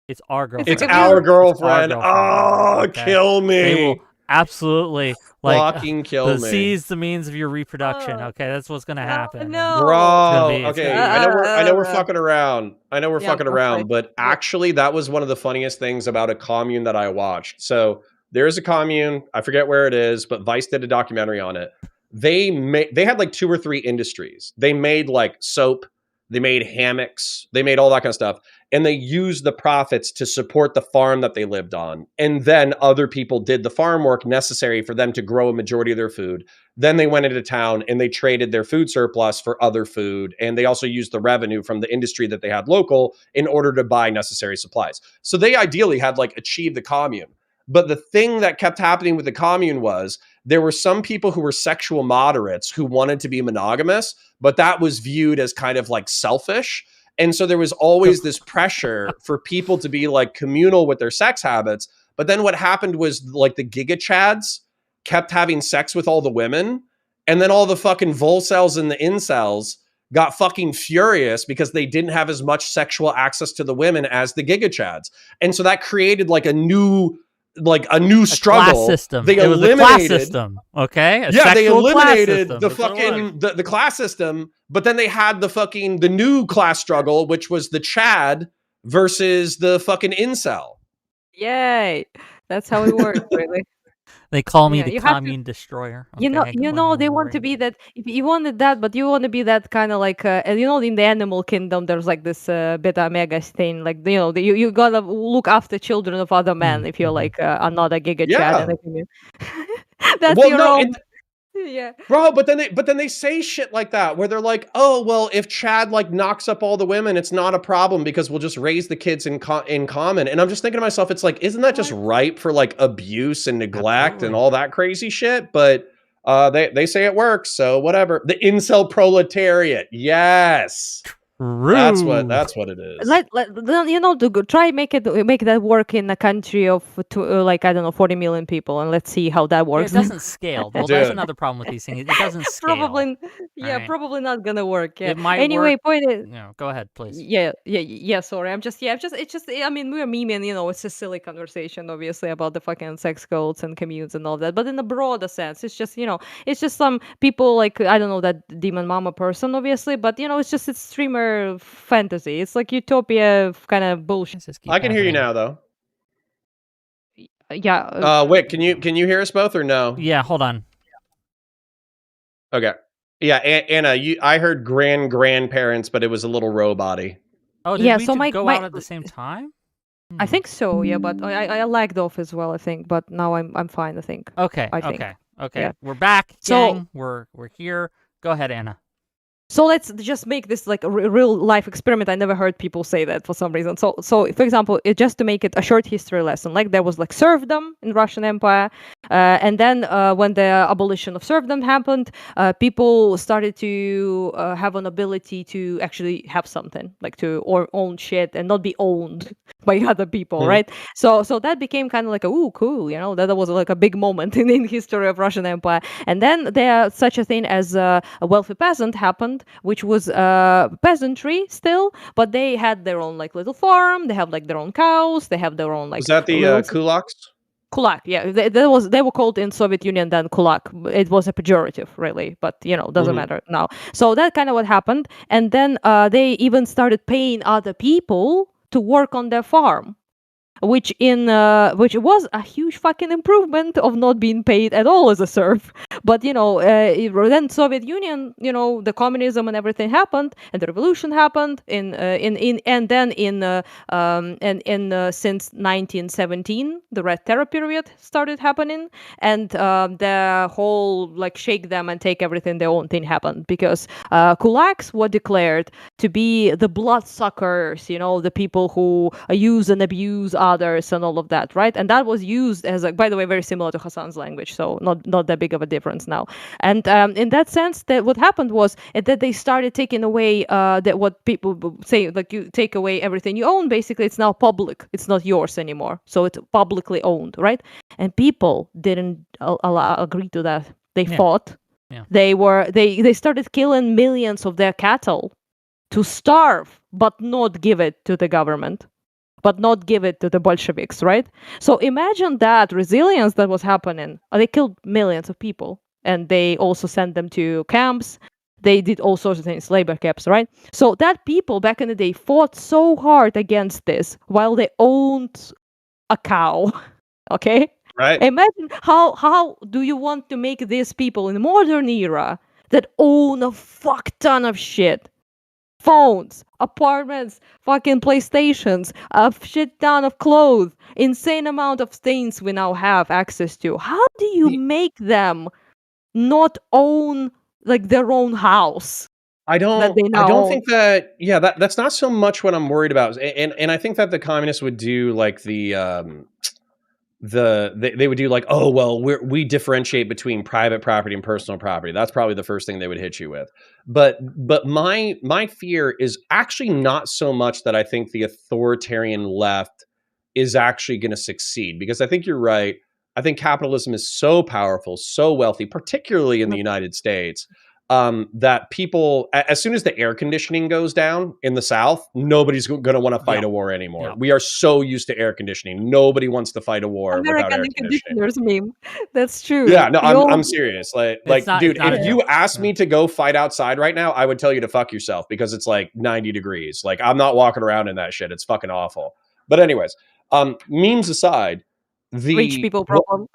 it's our girlfriend. It's our girlfriend. Oh, okay? Kill me. They will absolutely fucking kill me. Seize the means of your reproduction. Okay, that's what's gonna happen. No, bro. Okay, I know we're fucking around. Fucking around, but actually, that was one of the funniest things about a commune that I watched. So there is a commune. I forget where it is, but Vice did a documentary on it. They had like 2 or 3 industries. They made like soap, they made hammocks, they made all that kind of stuff. And they used the profits to support the farm that they lived on. And then other people did the farm work necessary for them to grow a majority of their food. Then they went into town and they traded their food surplus for other food. And they also used the revenue from the industry that they had local in order to buy necessary supplies. So they ideally had like achieved the commune. But the thing that kept happening with the commune was there were some people who were sexual moderates who wanted to be monogamous, but that was viewed as kind of like selfish. And so there was always this pressure for people to be like communal with their sex habits. But then what happened was like the Giga Chads kept having sex with all the women. And then all the fucking Volcels and the incels got fucking furious because they didn't have as much sexual access to the women as the Giga Chads. And so that created like a new struggle. Class system. They eliminated a class system. Okay. They eliminated the fucking the class system, but then they had the new class struggle, which was the Chad versus the fucking incel. Yay! That's how it works, really. They call me the commune destroyer. Okay, they want to be that. If you wanted that, but you want to be that kind of like, in the animal kingdom, there's like this beta mega thing. Like, you gotta look after children of other men if you're like another Giga Chad in the community. That's Well, your no, own. Yeah. bro, but then they say shit like that where they're like, "Oh, well, if Chad like knocks up all the women, it's not a problem because we'll just raise the kids in common." And I'm just thinking to myself, it's like, isn't that just ripe for like abuse and neglect and Absolutely. all that crazy shit? But they say it works, so whatever. The incel proletariat, yes, that's True. what it is. Try make that work in a country of like I don't know 40 million people, and let's see how that Yeah, works. it doesn't scale. Well, that's Dude. another problem with these things. It doesn't scale. Probably, yeah, right? probably not gonna work. Yeah. It might Anyway, work. point is, No, go ahead, please. yeah. Sorry, it's just. I mean, we're memeing. It's a silly conversation, obviously, about the fucking sex cults and communes and all that. But in a broader sense, it's just it's just some people like I don't know that demon mama person, obviously. But it's streamer fantasy. It's like utopia kind of bullshit. Let's just keep I can hear you happening. now, though. Yeah. Wick, can you hear us both or no? Yeah, hold on. Okay. Yeah, Anna, I heard grandparents, but it was a little robot-y. Oh, did Yeah, we so go out at the same time? I think so, yeah, but I lagged off as well, I think, but now I'm fine, I think. Okay. I think. Okay. Yeah. We're back, So- gang. We're here. Go ahead, Anna. So let's just make this like a real life experiment. I never heard people say that for some reason. So for example, just to make it a short history lesson, like there was like serfdom in Russian Empire, and then when the abolition of serfdom happened, people started to have an ability to actually have something, like to own shit and not be owned by other people, right? So that became kind of like cool, that was like a big moment in history of Russian Empire. And then there's such a thing as a wealthy peasant happened, which was peasantry still, but they had their own like little farm. They have like their own cows. They have their own like. Was that the kulaks? Kulak, yeah, they were called in Soviet Union then kulak. It was a pejorative, really, but doesn't matter now. So that kind of what happened, and then they even started paying other people to work on their farm, which was a huge fucking improvement of not being paid at all as a serf. But then Soviet Union, the communism and everything happened, and the revolution happened since 1917, the Red Terror period started happening, and the whole like shake them and take everything their own thing happened, because kulaks were declared to be the bloodsuckers, the people who use and abuse others and all of that, right? And that was used as by the way, very similar to Hassan's language, so not that big of a difference now. And in that sense, that what happened was that they started taking away that what people say, like you take away everything you own. Basically, it's now public. It's not yours anymore, so it's publicly owned, right? And people didn't agree to that. They fought. Yeah. They started killing millions of their cattle to starve, but not give it to the government, but not give it to the Bolsheviks, right? So imagine that resilience that was happening. They killed millions of people, and they also sent them to camps. They did all sorts of things, labor camps, right? So that people back in the day fought so hard against this while they owned a cow, okay? Right. Imagine how do you want to make these people in the modern era that own a fuck ton of shit? Phones, apartments, fucking PlayStations, a shit ton of clothes, insane amount of things we now have access to. How do you make them not own like their own house? I don't think that that's not so much what I'm worried about. And I think that the communists would do like they would do like, oh well, we differentiate between private property and personal property. That's probably the first thing they would hit you with. But my fear is actually not so much that I think the authoritarian left is actually going to succeed, because I think you're right. I think capitalism is so powerful, so wealthy, particularly in the United States, that people, as soon as the air conditioning goes down in the South, nobody's going to want to fight a war anymore. We are so used to air conditioning. Nobody wants to fight a war without air conditioning. Conditioners meme. That's true. Yeah, no, I'm serious. Like, dude, if you asked me to go fight outside right now, I would tell you to fuck yourself, because it's like 90 degrees. Like, I'm not walking around in that shit. It's fucking awful. But anyways, memes aside, the rich people problem.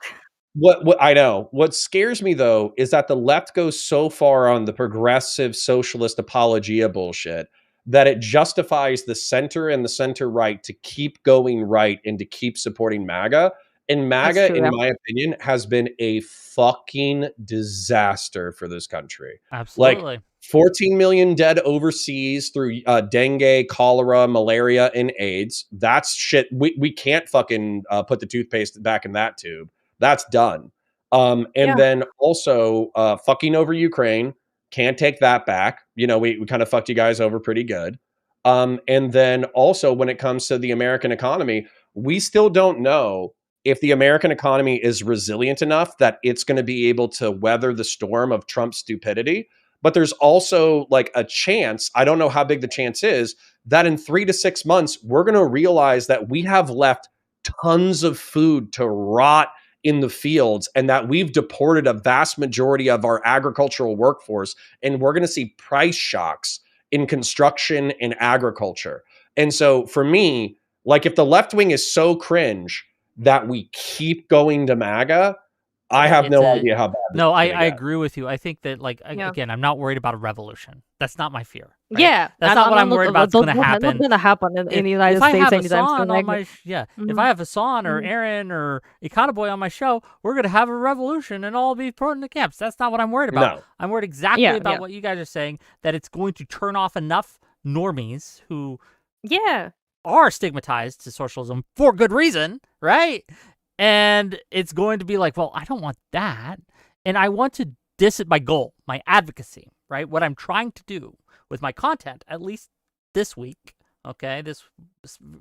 What I know, what scares me though is that the left goes so far on the progressive socialist apologia bullshit that it justifies the center and the center right to keep going right and to keep supporting MAGA. And That's MAGA, true. in Yeah. my opinion, has been a fucking disaster for this country. Like Absolutely. 14 million dead overseas through dengue, cholera, malaria, and AIDS. That's shit. We can't fucking put the toothpaste back in that tube. That's done. And Yeah. then also fucking over Ukraine. Can't take that back. You know, we kind of fucked you guys over pretty good. And then also when it comes to the American economy, we still don't know if the American economy is resilient enough that it's going to be able to weather the storm of Trump's stupidity. But there's also like a chance, I don't know how big the chance is, that in 3 to 6 months, we're going to realize that we have left tons of food to rot in the fields and that we've deported a vast majority of our agricultural workforce. And we're going to see price shocks in construction and agriculture. And so for me, like if the left wing is so cringe that we keep going to MAGA, I have no idea how bad this No, is I gonna get. agree with you. I think that, like, Yeah. again, I'm not worried about a revolution. That's not my fear. Right? Yeah. That's not what I'm worried about. It's going to happen. Not going to happen in the United If I States have anytime Hassan soon. on my if I have Hassan or Aaron or Econoboy on my show, we're going to have a revolution and all be thrown into camps. That's not what I'm worried about. No. I'm worried exactly Yeah, about yeah. what you guys are saying, that it's going to turn off enough normies who Yeah. are stigmatized to socialism for good reason, right? And it's going to be like, well, I don't want that. And I want to my goal, my advocacy, right? What I'm trying to do with my content, at least this week, okay?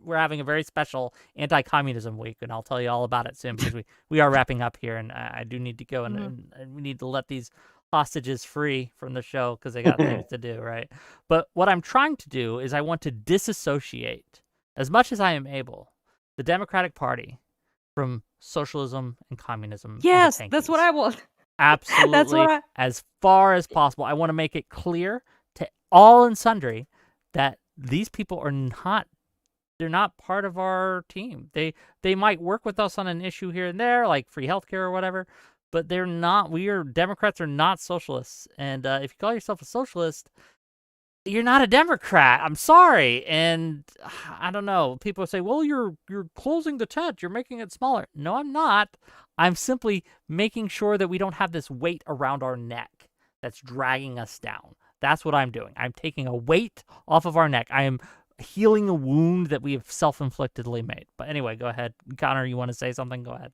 We're having a very special anti-communism week, and I'll tell you all about it soon because we are wrapping up here, and I do need to go, and we need to let these hostages free from the show because they got things to do, right? But what I'm trying to do is I want to disassociate, as much as I am able, the Democratic Party from socialism and communism. and the Yes, that's what tankies. I want. Absolutely. As far as possible. I want to make it clear to all and sundry that these people are they're not part of our team. They might work with us on an issue here and there, like free healthcare or whatever, but they're not. Democrats are not socialists. And if you call yourself a socialist, you're not a Democrat. I'm sorry. And I don't know. People say, well, you're closing the tent. You're making it smaller. No, I'm not. I'm simply making sure that we don't have this weight around our neck that's dragging us down. That's what I'm doing. I'm taking a weight off of our neck. I am healing a wound that we have self-inflictedly made. But anyway, go ahead. Connor, you want to say something? Go ahead.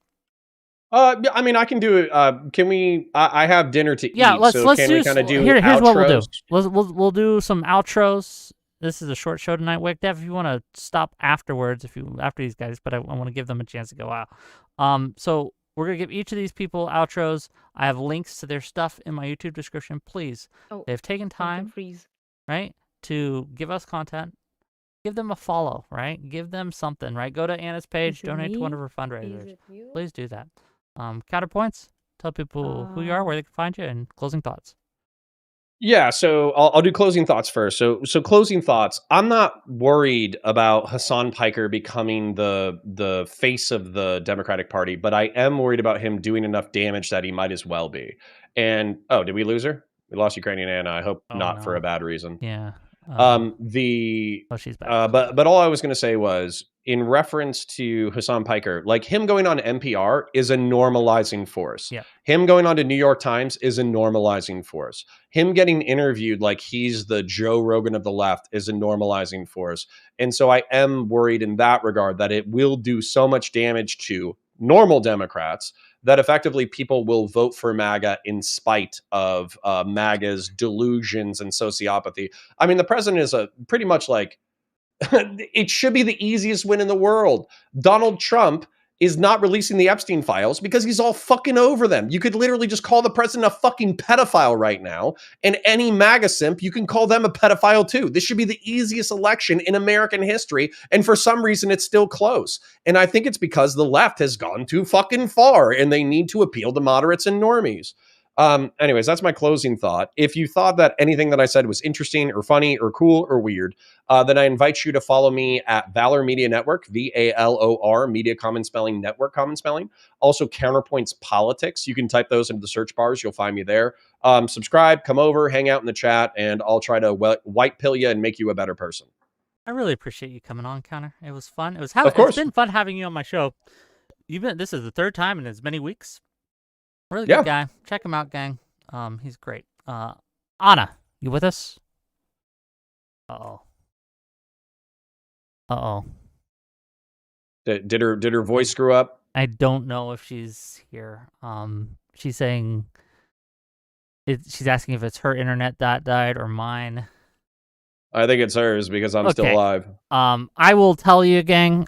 Yeah, I mean, I can do it. Can we? I have dinner to Yeah, eat. let's so can do. we kind of do Here's outros? what we'll do. We'll do some outros. This is a short show tonight, Wick. Dev, if you want to stop afterwards, after these guys, but I want to give them a chance to go out. So we're gonna give each of these people outros. I have links to their stuff in my YouTube description. Please, they've taken time, right, to give us content. Give them a follow, right? Give them something, right? Go to Anna's page, donate to one of her fundraisers. Please do that. Counterpoints. Tell people who you are, where they can find you, and closing thoughts. Yeah, so I'll do closing thoughts first. So closing thoughts. I'm not worried about Hassan Piker becoming the face of the Democratic Party, but I am worried about him doing enough damage that he might as well be. And did we lose her? We lost UkrianianAna. I hope not for a bad reason. Yeah. She's back. But all I was going to say was in reference to Hassan Piker, like him going on NPR is a normalizing force. Yeah. Him going on to New York Times is a normalizing force. Him getting interviewed like he's the Joe Rogan of the left is a normalizing force. And so I am worried in that regard that it will do so much damage to normal Democrats that effectively people will vote for MAGA in spite of MAGA's delusions and sociopathy. I mean, the president is pretty much like, it should be the easiest win in the world. Donald Trump is not releasing the Epstein files because he's all fucking over them. You could literally just call the president a fucking pedophile right now, and any MAGA simp, you can call them a pedophile too. This should be the easiest election in American history, and for some reason it's still close. And I think it's because the left has gone too fucking far, and they need to appeal to moderates and normies. Anyways, that's my closing thought. If you thought that anything that I said was interesting or funny or cool or weird, then I invite you to follow me at Valor Media Network, VALOR, Media Common Spelling Network, Common Spelling. Also, Counterpoints Politics. You can type those into the search bars. You'll find me there. Subscribe, come over, hang out in the chat, and I'll try to white pill you and make you a better person. I really appreciate you coming on, Connor. It was fun. It's been fun having you on my show. This is the third time in as many weeks. Really Yeah. good guy. Check him out, gang. He's great. Anna, you with us? Uh-oh. Uh-oh. Did her voice screw up? I don't know if she's here. She's saying she's asking if it's her internet that died or mine. I think it's hers because I'm still Okay. alive. I will tell you, gang.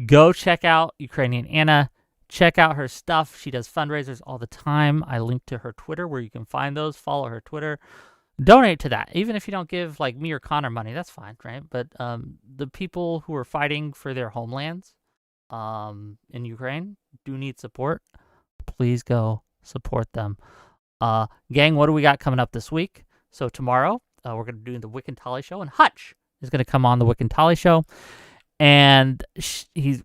Go check out UkrianianAna. Check out her stuff. She does fundraisers all the time. I linked to her Twitter where you can find those. Follow her Twitter. Donate to that. Even if you don't give like me or Connor money, that's fine, right? But the people who are fighting for their homelands in Ukraine do need support. Please go support them. Gang, what do we got coming up this week? So tomorrow, we're going to do the Whick and Tolly show, and Hutch is going to come on the Whick and Tolly show. And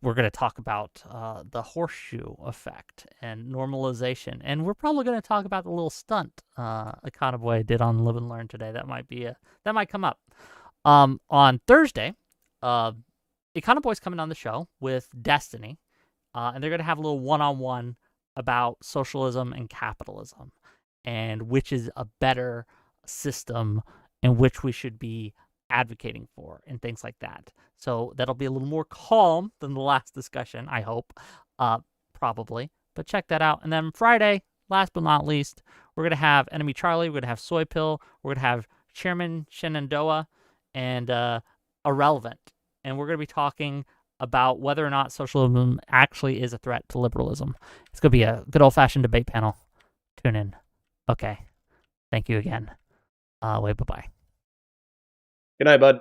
we're going to talk about the horseshoe effect and normalization. And we're probably going to talk about the little stunt Econo Boy did on Live and Learn today. That might come up. On Thursday, Econo Boy's coming on the show with Destiny. And they're going to have a little one-on-one about socialism and capitalism and which is a better system and which we should be advocating for and things like that. So that'll be a little more calm than the last discussion, I hope, probably. But check that out. And then Friday, last but not least, we're going to have Enemy Charlie. We're going to have Soy Pill. We're going to have Chairman Shenandoah and Irrelevant. And we're going to be talking about whether or not socialism actually is a threat to liberalism. It's going to be a good old-fashioned debate panel. Tune in. Okay. Thank you again. Bye-bye. Good night, bud.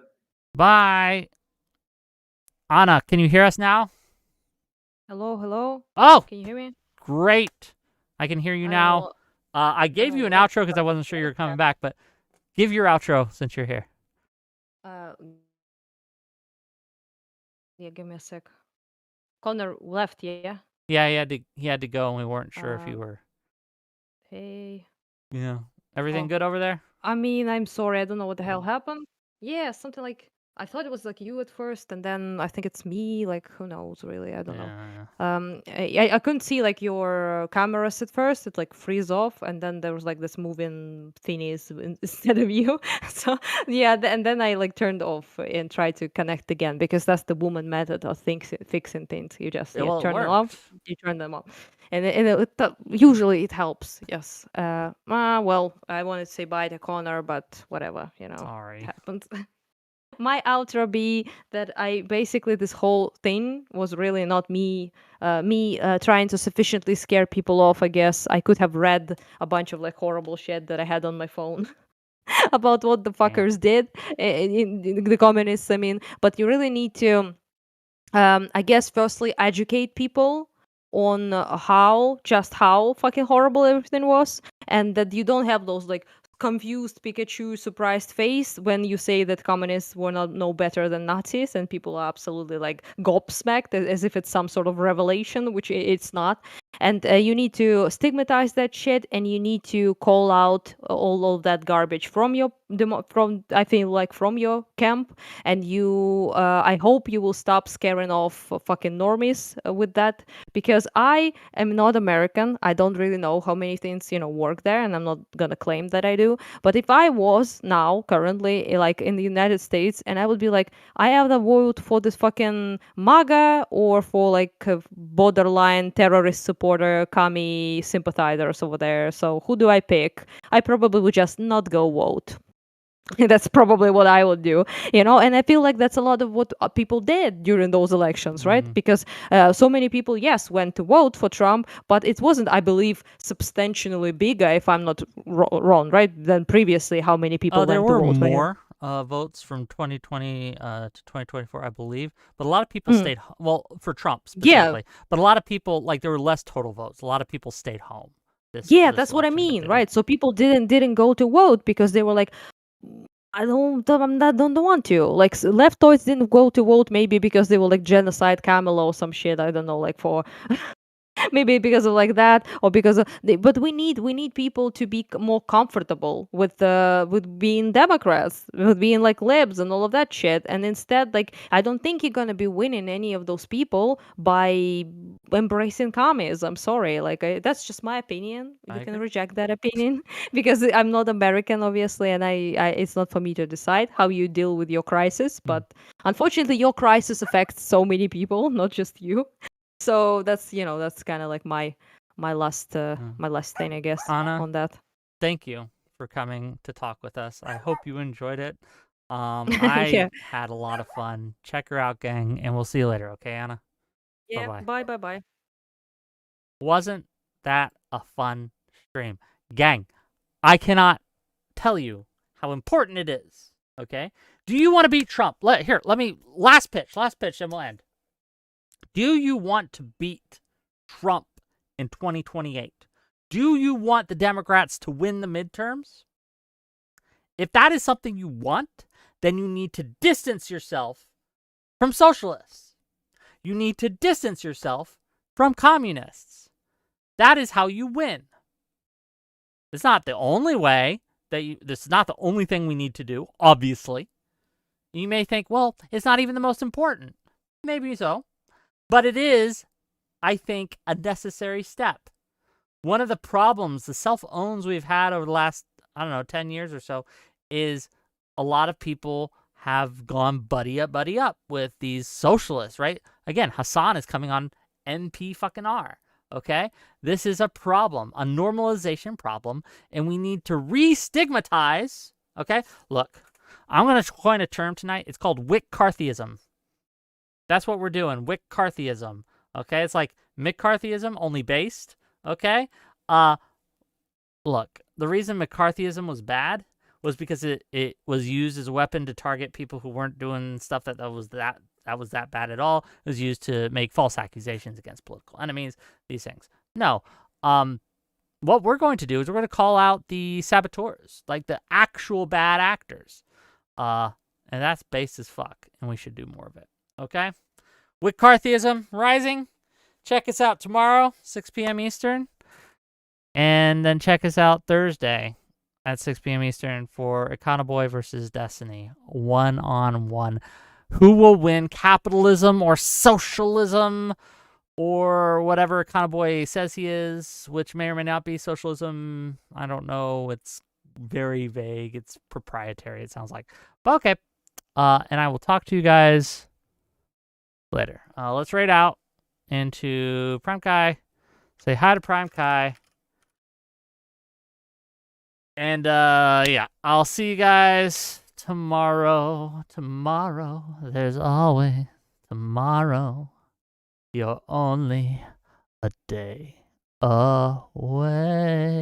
Bye. Anna, can you hear us now? Hello? Oh, Can you hear me? great. I can hear you now. I gave you an outro because I wasn't sure you were coming back, but give your outro since you're here. Yeah, give me a sec. Connor left, yeah? Yeah, he had to go, and we weren't sure if you Uh, were. Hey. Yeah. Everything Oh. good over there? I mean, I'm sorry, I don't know what the hell happened. Yeah, something like I thought it was like you at first, and then I think it's me. Like, who knows, really? I don't know. I couldn't see like your cameras at first. It like freeze off, and then there was like this moving thingies instead of you. So yeah, and then I like turned off and tried to connect again because that's the woman method of fixing things. You just Well, it turn them worked. off, you turn them off, and usually it helps. Yes. Well, I wanted to say bye to Connor, but whatever, it Sorry. happened. My outro be that I basically this whole thing was really not me trying to sufficiently scare people off. I guess I could have read a bunch of like horrible shit that I had on my phone about what the fuckers did in the communists. I mean, but you really need to, I guess, firstly educate people on how fucking horrible everything was, and that you don't have those like confused Pikachu surprised face when you say that communists were not no better than Nazis, and people are absolutely like gobsmacked as if it's some sort of revelation, which it's not. And you need to stigmatize that shit, and you need to call out all of that garbage from your from your camp. And I hope you will stop scaring off fucking normies with that, because I am not American. I don't really know how many things work there, and I'm not gonna claim that I do. But if I was now currently like in the United States, and I would be like, I either vote for this fucking MAGA or for like a borderline terrorist supporter, Commie sympathizers over there. So who do I pick? I probably would just not go vote. That's probably what I would do, and I feel like that's a lot of what people did during those elections, right? Because so many people, yes, went to vote for Trump, but it wasn't, I believe, substantially bigger, if I'm not wrong, right, than previously how many people there went to were vote. more votes from 2020 to 2024, I believe, but a lot of people stayed well for Trump specifically. But a lot of people, like, there were less total votes. A lot of people stayed home. This That's what I election, mean, right? So people didn't go to vote because they were like, I don't want to. Like leftoids didn't go to vote maybe because they were like genocide Kamala or some shit. I don't know, like for Maybe because of like that, or because of but we need people to be more comfortable with being Democrats, with being like libs and all of that shit. And instead, like, I don't think you're gonna be winning any of those people by embracing commies. I'm sorry, like, that's just my opinion. I You can agree. reject that opinion because I'm not American, obviously, and I it's not for me to decide how you deal with your crisis. But unfortunately, your crisis affects so many people, not just you. So that's, that's kind of like my last thing, I guess, Anna, on that. thank you for coming to talk with us. I hope you enjoyed it. I Yeah. had a lot of fun. Check her out, gang, and we'll see you later. Okay, Anna? Yeah. Bye-bye. Bye. Wasn't that a fun stream? Gang, I cannot tell you how important it is. Okay? Do you want to beat Trump? Let me last pitch, and we'll end. Do you want to beat Trump in 2028? Do you want the Democrats to win the midterms? If that is something you want, then you need to distance yourself from socialists. You need to distance yourself from communists. That is how you win. It's not the only way this is not the only thing we need to do, obviously. You may think, well, it's not even the most important. Maybe so. But it is, I think, a necessary step. One of the problems, the self-owns we've had over the last, 10 years or so, is a lot of people have gone buddy up with these socialists, right? Again, Hassan is coming on NP fucking R, okay? This is a problem, a normalization problem, and we need to re-stigmatize, okay? Look, I'm going to coin a term tonight. It's called Whick-Carthyism. That's what we're doing, Whick-Carthyism, okay? It's like McCarthyism, only based, okay? Look, the reason McCarthyism was bad was because it was used as a weapon to target people who weren't doing stuff that was that bad at all. It was used to make false accusations against political enemies, these things. No. What we're going to do is we're going to call out the saboteurs, like the actual bad actors. And that's base as fuck, and we should do more of it. Okay? With Carthyism Rising, check us out tomorrow, 6 p.m. Eastern. And then check us out Thursday at 6 p.m. Eastern for Econoboy versus Destiny, 1-on-1. Who will win, capitalism or socialism or whatever Econoboy says he is, which may or may not be socialism. I don't know. It's very vague. It's proprietary, it sounds like. But okay. And I will talk to you guys later. Let's raid out into Prime Kai. Say hi to Prime Kai. And yeah, I'll see you guys tomorrow. Tomorrow, there's always tomorrow. You're only a day away.